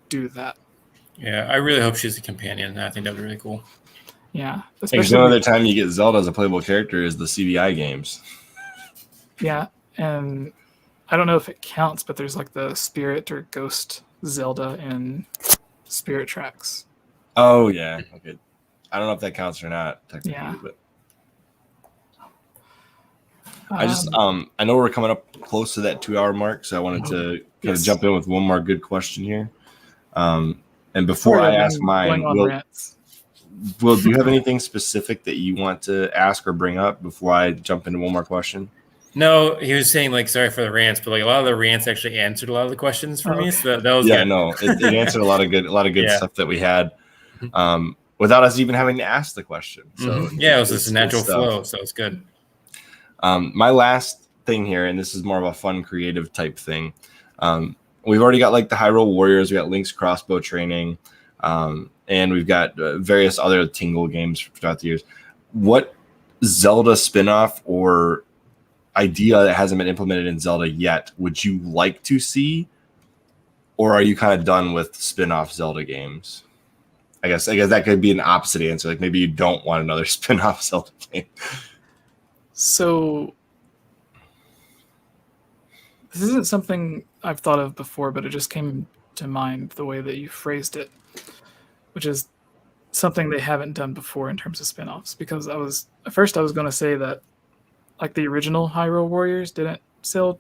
do that. Yeah, I really hope she's a companion. I think that'd be really cool. Yeah, Because the only other time you get Zelda as a playable character is the CDI games. Yeah, and I don't know if it counts, but there's like the Spirit or Ghost Zelda in Spirit Tracks. Oh yeah, okay. I don't know if that counts or not technically, Yeah. but I just I know we're coming up close to that 2 hour mark, so I wanted to kind of jump in with one more good question here. And before I ask mine, Will, do you have anything specific that you want to ask or bring up before I jump into one more question? No, he was saying like sorry for the rants, but like a lot of the rants actually answered a lot of the questions for me. So that was yeah, good. no, it answered a lot of good stuff that we had, without us even having to ask the question. So yeah, it was just a natural flow, so it's good. My last thing here, and this is more of a fun, creative type thing. We've already got like the Hyrule Warriors, we got Link's crossbow training, and we've got various other Tingle games throughout the years. What Zelda spinoff or idea that hasn't been implemented in Zelda yet would you like to see, or are you kind of done with spin-off Zelda games? I guess that could be an opposite answer. Like maybe you don't want another spin-off Zelda game. So this isn't something I've thought of before, but it just came to mind the way that you phrased it, which is something they haven't done before in terms of spin-offs. Because I was going to say that like the original Hyrule Warriors didn't sell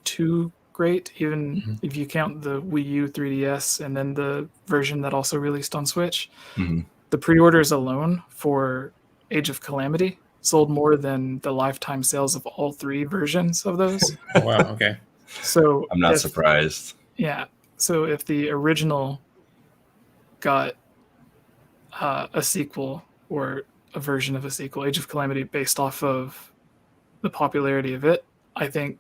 too great, even if you count the Wii U 3DS and then the version that also released on Switch. The pre-orders alone for Age of Calamity sold more than the lifetime sales of all 3 versions of those. Oh, wow, okay. So I'm not surprised. Yeah. So if the original got a sequel or a version of a sequel, Age of Calamity, based off of the popularity of it, I think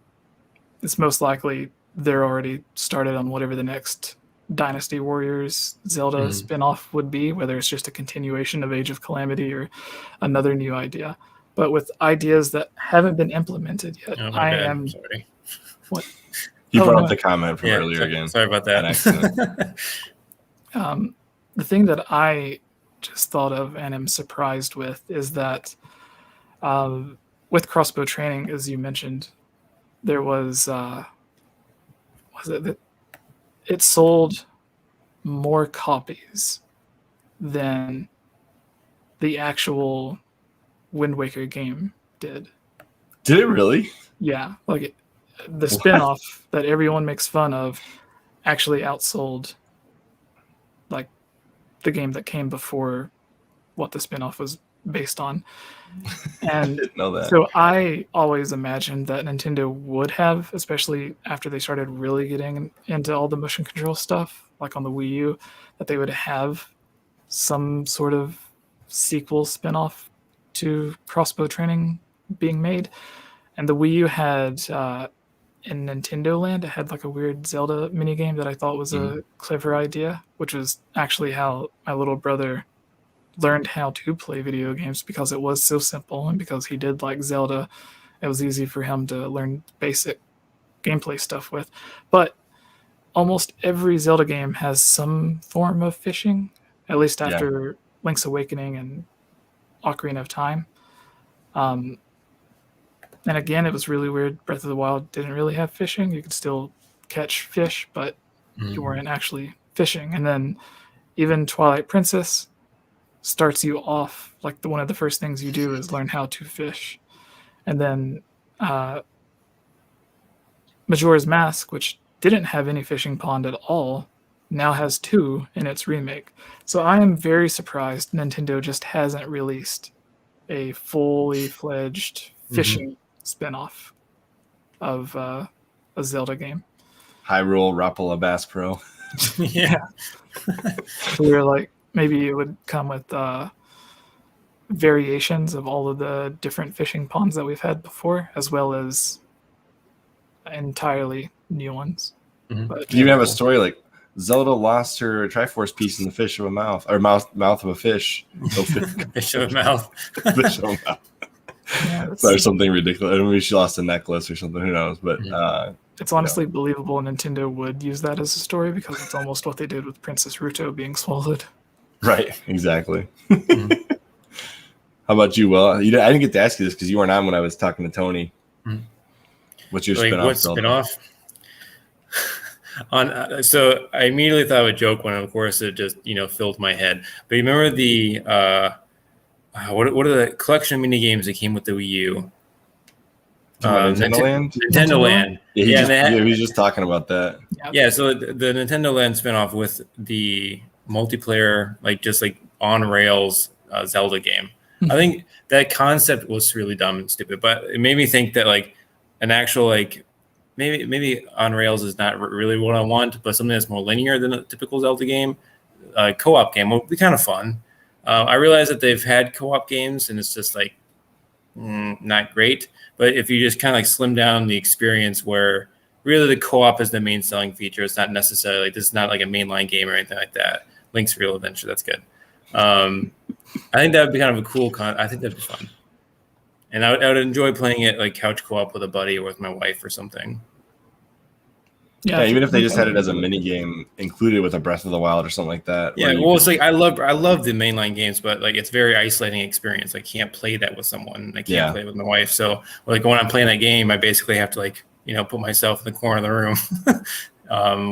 it's most likely they're already started on whatever the next Dynasty Warriors Zelda spin-off would be, whether it's just a continuation of Age of Calamity or another new idea. But with ideas that haven't been implemented yet, Sorry. What? You brought up the comment from earlier again. Sorry about that. The thing that I just thought of and am surprised with is that with crossbow training, as you mentioned, there was it sold more copies than the actual Wind Waker game did. Did it really? Yeah, like the spinoff that everyone makes fun of actually outsold like the game that came before what the spinoff was based on. And I didn't know that. So I always imagined that Nintendo would have, especially after they started really getting into all the motion control stuff, like on the Wii U, that they would have some sort of sequel spinoff to crossbow training being made. And the Wii U had in Nintendo Land, it had like a weird Zelda minigame that I thought was a clever idea, which was actually how my little brother learned how to play video games, because it was so simple and because he did like Zelda. It was easy for him to learn basic gameplay stuff with. But almost every Zelda game has some form of fishing, at least after Link's Awakening and Ocarina of Time. And again, it was really weird. Breath of the Wild didn't really have fishing. You could still catch fish, but you weren't actually fishing. And then even Twilight Princess starts you off, like one of the first things you do is learn how to fish. And then Majora's Mask, which didn't have any fishing pond at all, now has 2 in its remake. So I am very surprised Nintendo just hasn't released a fully fledged fishing spin-off of a Zelda game. Hyrule Rapala Bass Pro. Yeah. So we were like, maybe it would come with variations of all of the different fishing ponds that we've had before, as well as entirely new ones. But you even have a story like Zelda lost her Triforce piece in the fish of a mouth, or mouth of a fish. Fish of a mouth. Fish of a mouth. Yeah, or something ridiculous. Maybe she lost a necklace or something. Who knows? But it's honestly believable Nintendo would use that as a story, because it's almost what they did with Princess Ruto being swallowed. Right. Exactly. How about you? Well, I didn't get to ask you this because you weren't on when I was talking to Tony. What's your spinoff? What spinoff? So I immediately thought of a joke when, of course, it just filled my head. But you remember the what are the collection of mini games that came with the Wii U? Nintendo Land. Nintendo Land. He was just talking about that. Yeah. So the Nintendo Land spinoff with the multiplayer, just on rails Zelda game. I think that concept was really dumb and stupid, but it made me think that an actual maybe on rails is not really what I want, but something that's more linear than a typical Zelda game, co-op game would be kind of fun. I realize that they've had co-op games and it's just not great, but if you just kind of slim down the experience where really the co-op is the main selling feature, it's not necessarily this is not like a mainline game or anything like that. Link's Real Adventure, that's good. I think that would be kind of a cool I think that'd be fun. And I would enjoy playing it couch co-op with a buddy or with my wife or something. Yeah, even if they just had it as a mini game included with a Breath of the Wild or something like that. Yeah, well, it's I love the mainline games, but it's very isolating experience. I can't play that with someone. I can't play it with my wife. So when I'm playing that game, I basically have to put myself in the corner of the room.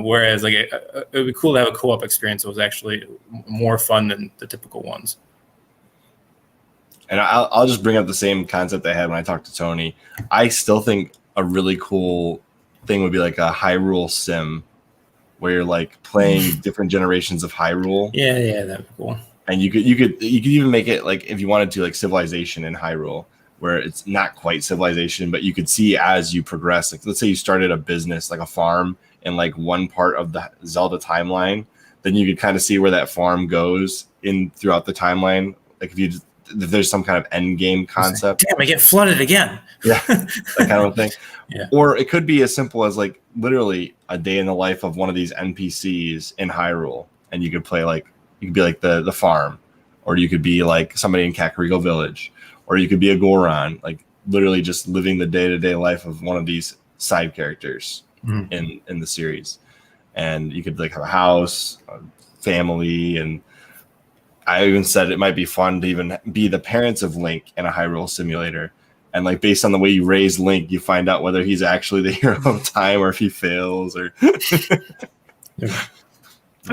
Whereas it would be cool to have a co-op experience that was actually more fun than the typical ones. And I'll just bring up the same concept I had when I talked to Tony. I still think a really cool thing would be a Hyrule sim where you're playing different generations of Hyrule. Yeah, that'd be cool. And you could even make it if you wanted to Civilization in Hyrule, where it's not quite Civilization, but you could see as you progress. Let's say you started a business, a farm in one part of the Zelda timeline, then you could kind of see where that farm goes throughout the timeline. If there's some kind of end game concept. Damn, I get flooded again. Yeah, that kind of thing. Yeah. Or it could be as simple as literally a day in the life of one of these NPCs in Hyrule, and you could play you could be the farm, or you could be somebody in Kakariko Village, or you could be a Goron, literally just living the day-to-day life of one of these side characters in the series. And you could have a house, a family, and I even said it might be fun to even be the parents of Link in a Hyrule simulator. And based on the way you raise Link, you find out whether he's actually the hero of time or if he fails. Or I think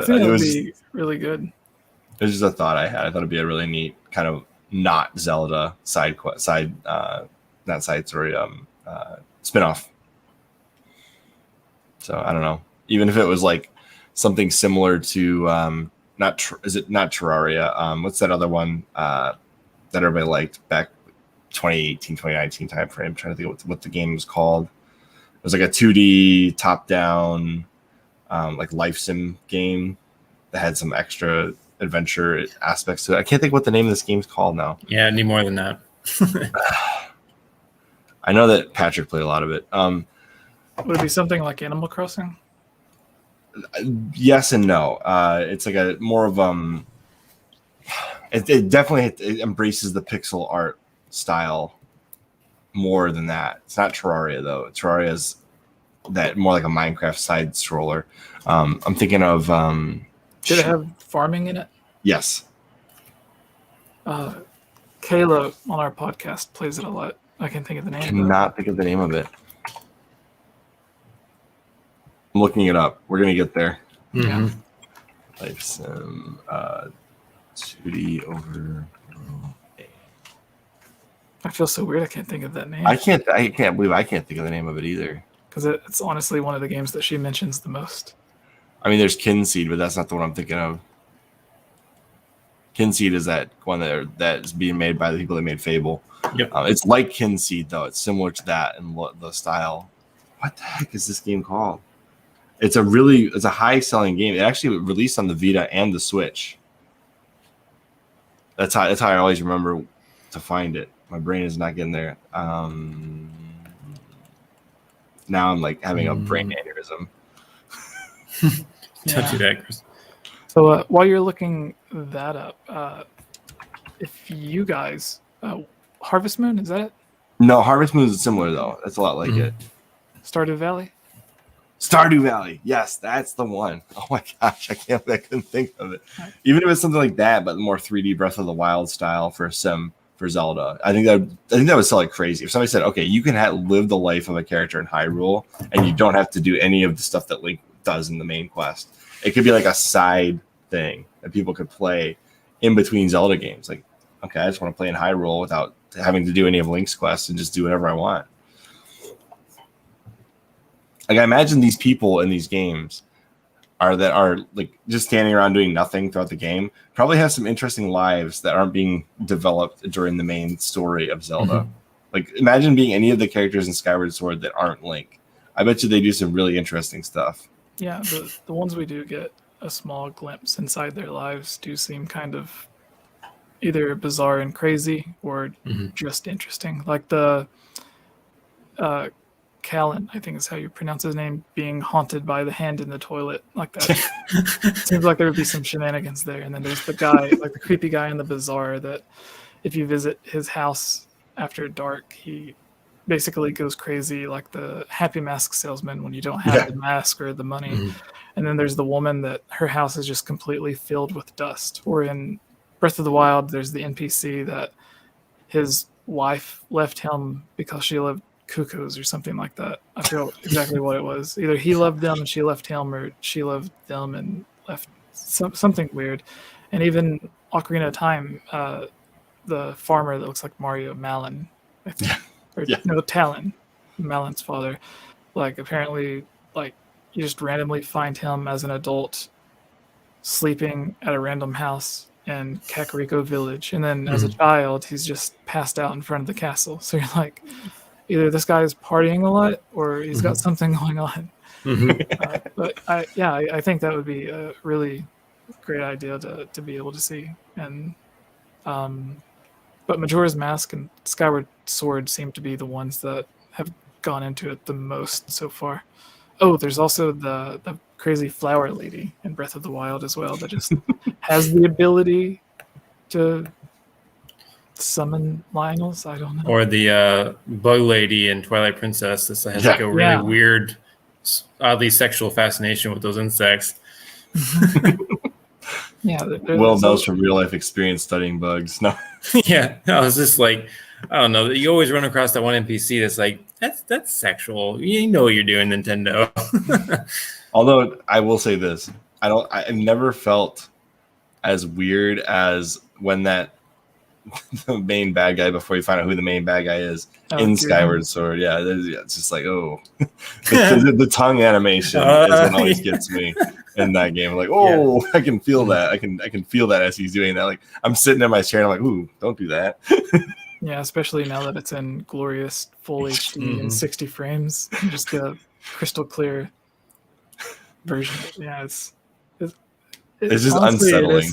it would be really good. It was just a thought I had. I thought it'd be a really neat kind of not Zelda spinoff. So I don't know. Even if it was something similar to is it not Terraria? What's that other one that everybody liked back 2018, 2019 time frame? I'm trying to think what the game was called. It was a 2D top-down life sim game that had some extra adventure aspects to it. I can't think what the name of this game's called now. Yeah, I need more than that. I know that Patrick played a lot of it. Would it be something like Animal Crossing? Yes and no. It's a more of it definitely embraces the pixel art style more than that. It's not Terraria though. Terraria is that more like a Minecraft side stroller. I'm thinking of Did it have farming in it? Yes. Kayla on our podcast plays it a lot. I can't think of the name. Cannot think of the name of it. I'm looking it up. We're gonna get there. Mm-hmm. Life Sim 2D over. I feel so weird. I can't think of that name. I can't believe I can't think of the name of it either. Because it's honestly one of the games that she mentions the most. I mean, there's Kinseed, but that's not the one I'm thinking of. Kinseed is that one that is being made by the people that made Fable. Yep. It's like Kinseed, though. It's similar to that in the style. What the heck is this game called? It's a high-selling game. It actually released on the Vita and the Switch. That's how I always remember to find it. My brain is not getting there. Now I'm like having a brain aneurysm. Don't do that, Chris. So while you're looking that up, if you guys, Harvest Moon, is that it? No, Harvest Moon is similar though. That's a lot like it. Stardew Valley. Stardew Valley, yes, that's the one. Oh my gosh, I couldn't think of it. Even if it's something like that, but more 3D Breath of the Wild style for a sim for Zelda, I think that would sell like crazy. If somebody said, "Okay, you can live the life of a character in Hyrule, and you don't have to do any of the stuff that Link does in the main quest," it could be like a side thing that people could play in between Zelda games. Like, okay, I just want to play in Hyrule without having to do any of Link's quests and just do whatever I want. Like, I imagine these people in these games are like just standing around doing nothing throughout the game, probably have some interesting lives that aren't being developed during the main story of Zelda. Mm-hmm. Like, imagine being any of the characters in Skyward Sword that aren't Link. I bet you they do some really interesting stuff. Yeah, the ones we do get a small glimpse inside their lives do seem kind of either bizarre and crazy or just interesting. Like the Callan, I think is how you pronounce his name, being haunted by the hand in the toilet, like that. Seems like there would be some shenanigans there. And then there's the guy, like the creepy guy in the bazaar, that if you visit his house after dark, he basically goes crazy, like the Happy Mask salesman when you don't have the mask or the money. And then there's the woman that her house is just completely filled with dust. Or in Breath of the Wild, there's the NPC that his wife left him because she loved cuckoos or something like that. I forget exactly what it was. Either he loved them and she left him, or she loved them and left something weird. And even Ocarina of Time, the farmer that looks like Mario, Malon, I think. No, Talon, Malon's father. Like, apparently, like, you just randomly find him as an adult sleeping at a random house in Kakariko Village. And then as a child, he's just passed out in front of the castle. So you're like, either this guy is partying a lot or he's got something going on. But I think that would be a really great idea to be able to see. And but Majora's Mask and Skyward Sword seem to be the ones that have gone into it the most so far. Oh, there's also the crazy flower lady in Breath of the Wild as well that just has the ability to summon Lionels. I don't know. Or the bug lady in Twilight Princess that has like a really weird, oddly sexual fascination with those insects. Will knows from real life experience studying bugs. No. Yeah, I was just like, I don't know. You always run across that one NPC that's like, that's sexual. You know what you're doing, Nintendo. Although I will say this, I've never felt as weird as when the main bad guy, before you find out who the main bad guy is in Skyward Sword. Yeah, it's just like, oh, the tongue animation is what always gets me in that game. I'm like, oh, I can feel that. I can feel that as he's doing that. Like, I'm sitting in my chair and I'm like, ooh, don't do that. Yeah, especially now that it's in glorious full HD and 60 frames, you just get a crystal clear version. Yeah, it's just honestly, unsettling.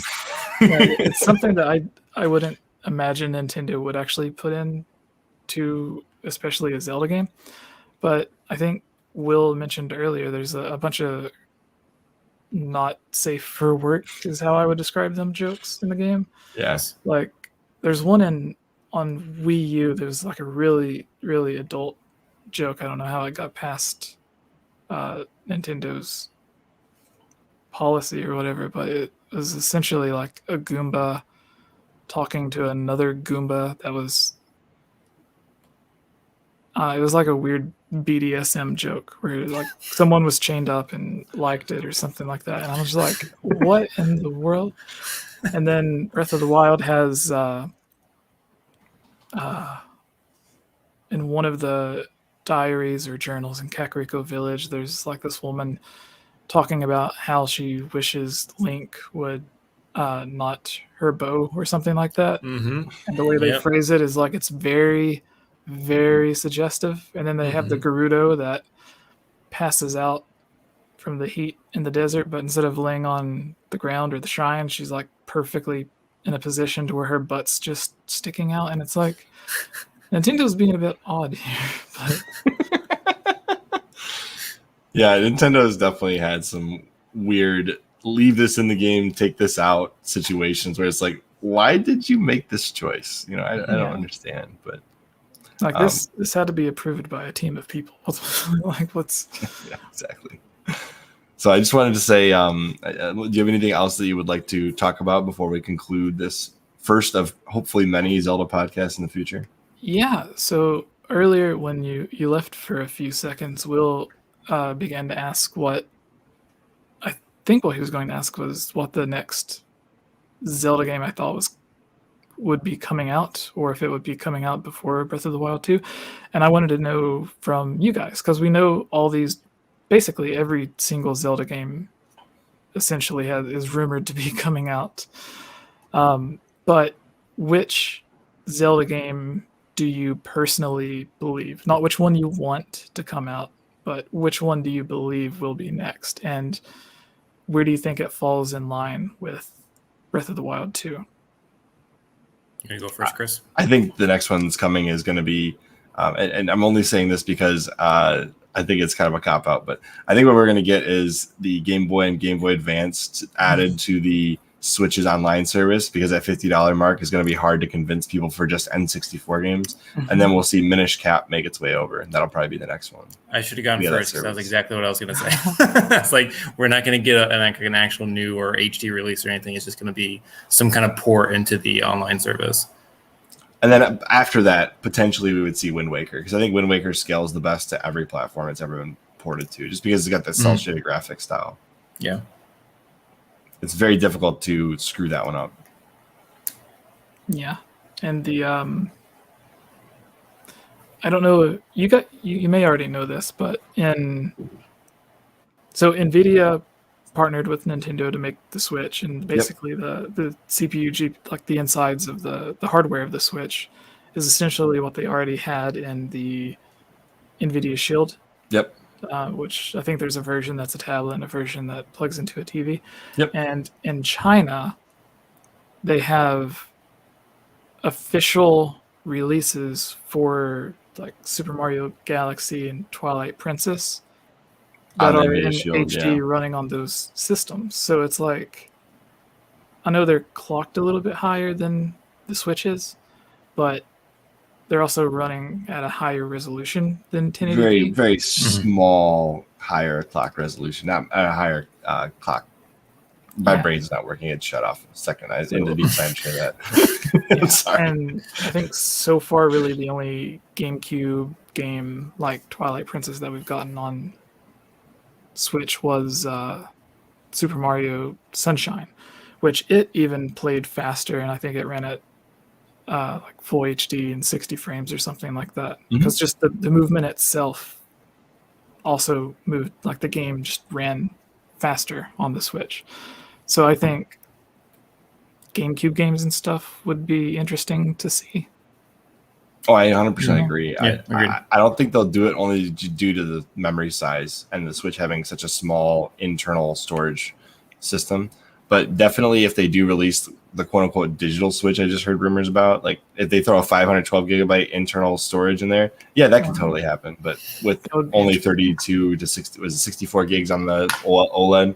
It's something that I wouldn't imagine Nintendo would actually put in to, especially a Zelda game. But I think Will mentioned earlier, there's a bunch of not safe for work is how I would describe them jokes in the game. Yes. Like, there's one on Wii U, there's like a really, really adult joke. I don't know how it got past Nintendo's policy or whatever, but it was essentially like a Goomba talking to another Goomba that was it was like a weird BDSM joke where like someone was chained up and liked it or something like that, and I was like, what in the world? And then Breath of the Wild has in one of the diaries or journals in Kakariko Village, there's like this woman talking about how she wishes Link would not her bow or something like that. Mm-hmm. And the way they phrase it is like it's very, very suggestive. And then they have the Gerudo that passes out from the heat in the desert, but instead of laying on the ground or the shrine, she's like perfectly in a position to where her butt's just sticking out. And it's like Nintendo's being a bit odd here. But yeah, Nintendo has definitely had some weird leave this in the game, take this out situations where it's like, why did you make this choice? You know, I don't understand, but like this had to be approved by a team of people. What's yeah, exactly. So I just wanted to say, do you have anything else that you would like to talk about before we conclude this first of hopefully many Zelda podcasts in the future? Yeah. So earlier when you left for a few seconds, Will began to ask what he was going to ask was what the next Zelda game I thought would be coming out, or if it would be coming out before Breath of the Wild 2. And I wanted to know from you guys, because we know all these, basically every single Zelda game essentially is rumored to be coming out. But which Zelda game do you personally believe? Not which one you want to come out, but which one do you believe will be next? And where do you think it falls in line with Breath of the Wild 2? You gonna go first, Chris? I think the next one that's coming is going to be, and I'm only saying this because I think it's kind of a cop-out, but I think what we're going to get is the Game Boy and Game Boy Advance added to the Switch's online service, because that $50 mark is going to be hard to convince people for just N64 games. And then we'll see Minish Cap make its way over, and that'll probably be the next one. I should have gone first, because that was exactly what I was going to say. It's like, we're not going to get an actual new or HD release or anything. It's just going to be some kind of port into the online service. And then after that, potentially we would see Wind Waker, because I think Wind Waker scales the best to every platform it's ever been ported to, just because it's got that cel-shaded graphic style. Yeah. It's very difficult to screw that one up. Yeah. And the I don't know, you may already know this, but so Nvidia partnered with Nintendo to make the Switch, and basically the CPU, like the insides of the hardware of the Switch is essentially what they already had in the Nvidia Shield. Yep. Which I think there's a version that's a tablet and a version that plugs into a TV. Yep. And in China, they have official releases for like Super Mario Galaxy and Twilight Princess that are in HD running on those systems. So it's like, I know they're clocked a little bit higher than the Switch is, but they're also running at a higher resolution than 1080p. Very, very small, higher clock resolution, not a higher clock. My brain's not working. It shut off a second. I ended the time share that. I'm sorry. And I think so far, really, the only GameCube game like Twilight Princess that we've gotten on Switch was Super Mario Sunshine, which it even played faster, and I think it ran at like full HD and 60 frames or something like that, because just the movement itself also moved, like the game just ran faster on the Switch. So I think GameCube games and stuff would be interesting to see. Oh, I 100% agree. Yeah, I don't think they'll do it only due to the memory size and the Switch having such a small internal storage system. But definitely if they do release the quote-unquote digital Switch I just heard rumors about, like if they throw a 512 gigabyte internal storage in there, yeah, that could totally happen. But with only 32 to 60, was it 64 gigs on the OLED,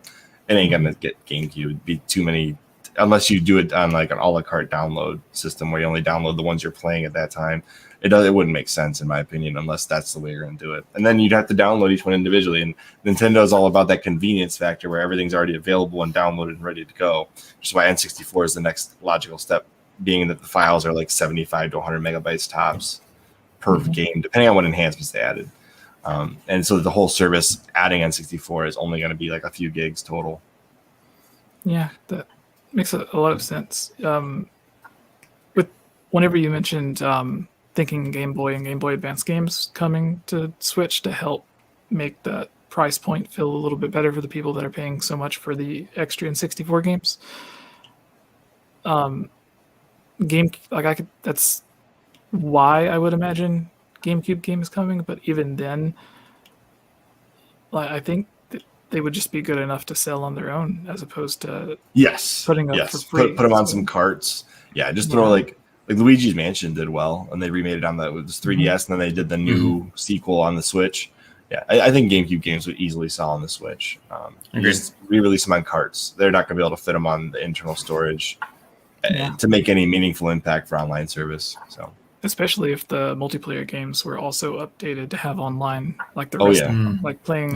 it ain't gonna get GameCube. It'd be too many unless you do it on like an a la carte download system where you only download the ones you're playing at that time. It wouldn't make sense in my opinion unless that's the way you're going to do it. And then you'd have to download each one individually. And Nintendo's all about that convenience factor where everything's already available and downloaded and ready to go, which is why N64 is the next logical step, being that the files are like 75 to 100 megabytes tops per game, depending on what enhancements they added. And so the whole service adding N64 is only going to be like a few gigs total. Yeah, that makes a lot of sense. Whenever you mentioned thinking Game Boy and Game Boy Advance games coming to Switch to help make that price point feel a little bit better for the people that are paying so much for the extra N64 games. That's why I would imagine GameCube games coming, but even then, I think they would just be good enough to sell on their own as opposed to putting up for free. Put them on some carts. Yeah, just throw like Luigi's Mansion did well, and they remade it on the 3DS, and then they did the new sequel on the Switch. Yeah, I think GameCube games would easily sell on the Switch. Just re-release them on carts. They're not going to be able to fit them on the internal storage to make any meaningful impact for online service. So, especially if the multiplayer games were also updated to have online, like the rest of them, like playing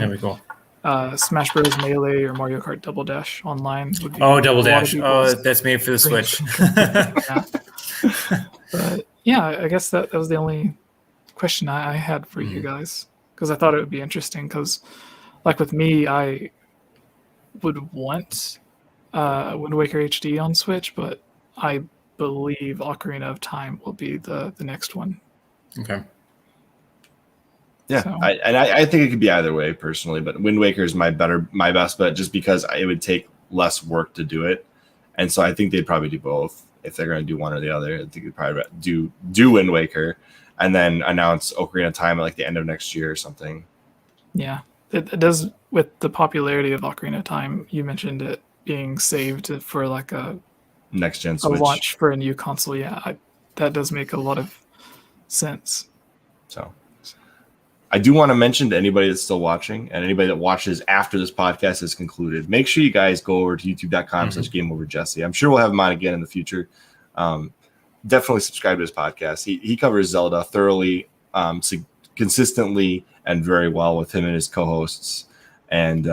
Smash Bros. Melee or Mario Kart Double Dash online. Would be Double Dash! Oh, that's made for the Switch. But yeah, I guess that was the only question I had for you guys, because I thought it would be interesting. Because, like with me, I would want Wind Waker HD on Switch, but I believe Ocarina of Time will be the next one. Okay. Yeah, so. I think it could be either way personally, but Wind Waker is my best bet just because it would take less work to do it, and so I think they'd probably do both if they're going to do one or the other. I think they'd probably do Wind Waker and then announce Ocarina of Time at like the end of next year or something. Yeah, it does with the popularity of Ocarina of Time. You mentioned it being saved for like a next gen Switch launch for a new console. Yeah, that does make a lot of sense. So I do want to mention to anybody that's still watching and anybody that watches after this podcast is concluded, make sure you guys go over to youtube.com/GameOverJesse. I'm sure we'll have him on again in the future. Definitely subscribe to his podcast. He covers Zelda thoroughly, consistently, and very well with him and his co-hosts. And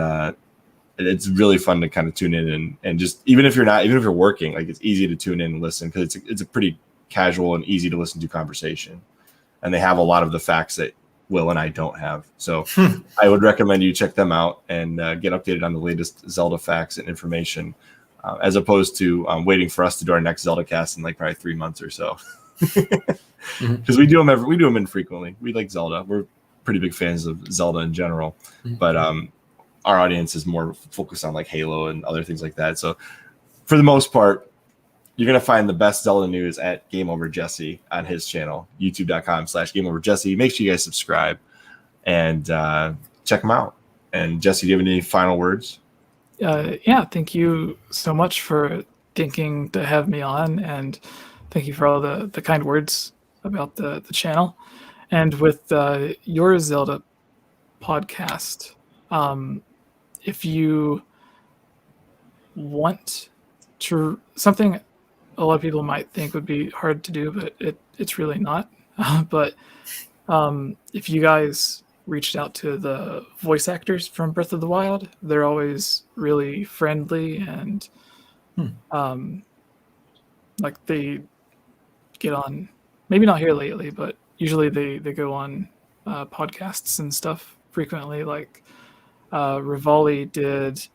it's really fun to kind of tune in and just even if you're working, like it's easy to tune in and listen because it's a pretty casual and easy to listen to conversation. And they have a lot of the facts that Will and I don't have. So I would recommend you check them out and get updated on the latest Zelda facts and information, as opposed to waiting for us to do our next ZELDA-CAST in like probably 3 months or so. Because we do them infrequently. We like Zelda. We're pretty big fans of Zelda in general, but our audience is more focused on like Halo and other things like that. So for the most part, you're going to find the best Zelda news at GameOver Jesse on his channel, youtube.com/GameOverJesse. Make sure you guys subscribe and check him out. And Jesse, do you have any final words? Yeah, thank you so much for thinking to have me on, and thank you for all the kind words about the channel. And with your Zelda podcast, if you want to something a lot of people might think would be hard to do, but it's really not. But if you guys reached out to the voice actors from Breath of the Wild, they're always really friendly and like they get on, maybe not here lately, but usually they go on podcasts and stuff frequently. Like Rivali did,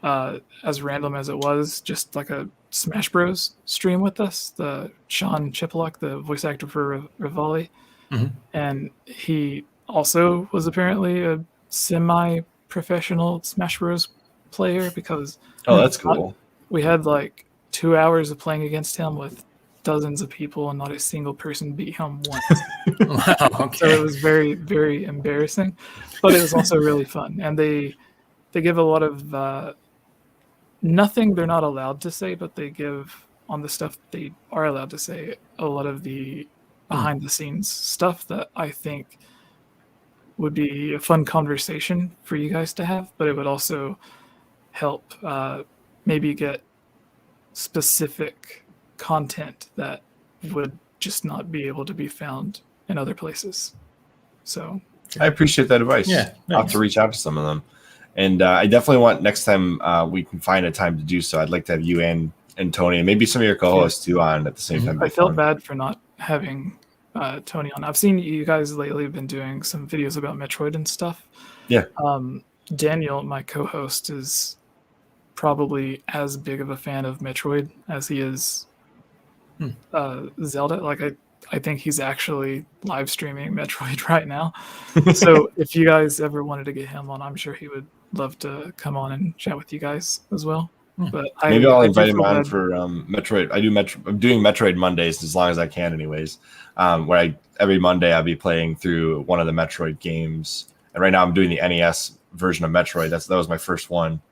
as random as it was, just like a Smash Bros stream with us, the Sean Chiplock, the voice actor for Rivali. And he also was apparently a semi-professional Smash Bros player because that's cool. We had like 2 hours of playing against him with dozens of people and not a single person beat him once. Wow, okay. So it was very, very embarrassing, but it was also really fun. And they give a lot of nothing they're not allowed to say, but they give on the stuff they are allowed to say a lot of the behind the scenes stuff that I think would be a fun conversation for you guys to have, but it would also help maybe get specific content that would just not be able to be found in other places. So I appreciate that advice. Yeah, I'll have to reach out to some of them. And I definitely want next time we can find a time to do so. I'd like to have you and Tony and maybe some of your co-hosts too on at the same time. I felt bad for not having Tony on. I've seen you guys lately have been doing some videos about Metroid and stuff. Yeah. Daniel, my co-host, is probably as big of a fan of Metroid as he is Zelda. Like I think he's actually live streaming Metroid right now. So if you guys ever wanted to get him on, I'm sure he would love to come on and chat with you guys as well. But maybe I'll invite him on for Metroid. I'm doing Metroid Mondays as long as I can, anyways. Where every Monday I'll be playing through one of the Metroid games, and right now I'm doing the NES version of Metroid. That was my first one,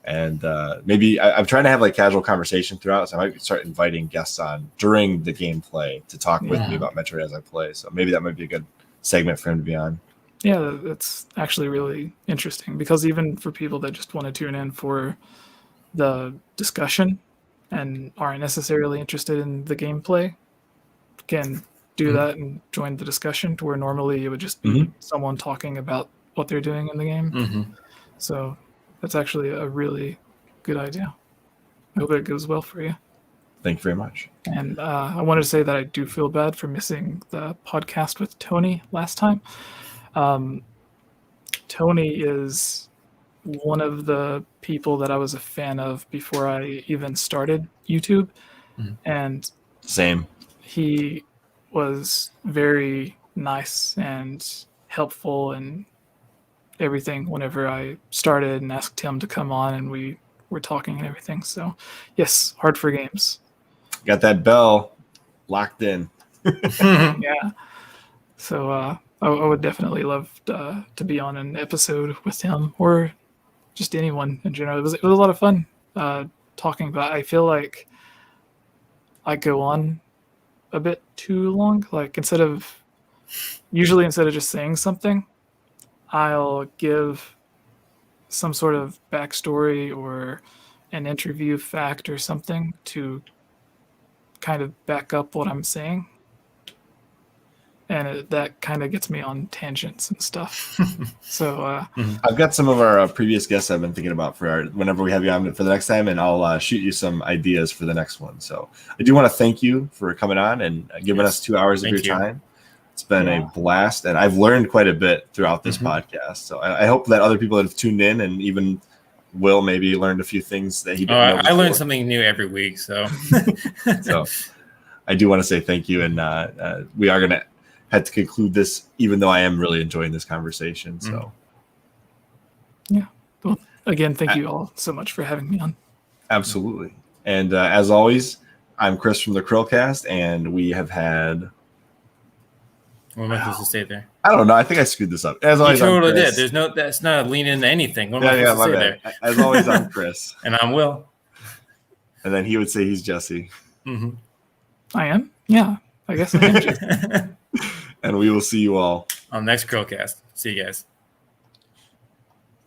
and maybe I'm trying to have like casual conversation throughout. So I might start inviting guests on during the gameplay to talk with me about Metroid as I play. So maybe that might be a good segment for him to be on. Yeah, that's actually really interesting because even for people that just want to tune in for the discussion and aren't necessarily interested in the gameplay can do that and join the discussion to where normally it would just be someone talking about what they're doing in the game. So that's actually a really good idea. I hope it goes well for you. Thank you very much. And I wanted to say that I do feel bad for missing the podcast with Tony last time. Tony is one of the people that I was a fan of before I even started YouTube. And same. He was very nice and helpful and everything whenever I started and asked him to come on and we were talking and everything. So yes, Hard for Games. Got that bell locked in. Yeah. So I would definitely love to be on an episode with him or just anyone in general. It was a lot of fun talking, but I feel like I go on a bit too long. Like instead of just saying something, I'll give some sort of backstory or an interview fact or something to kind of back up what I'm saying. And that kind of gets me on tangents and stuff. So I've got some of our previous guests I've been thinking about for whenever we have you on for the next time, and I'll shoot you some ideas for the next one. So I do want to thank you for coming on and giving us 2 hours of your time. It's been a blast, and I've learned quite a bit throughout this podcast. So I hope that other people that have tuned in and even Will maybe learned a few things that he didn't know before. I learn something new every week. So, so I do want to say thank you, and we are going to had to conclude this, even though I am really enjoying this conversation. So, yeah. Well, again, thank you all so much for having me on. Absolutely. And as always, I'm Chris from the CHRILLCAST, and we have had. What am I supposed to say there? I don't know. I think I screwed this up. As always, you totally did. That's not a lean into anything. What am I supposed to say there? As always, I'm Chris. And I'm Will. And then he would say he's Jesse. I am? Yeah. I guess I am Jesse. And we will see you all on the next CHRILLCAST. See you guys.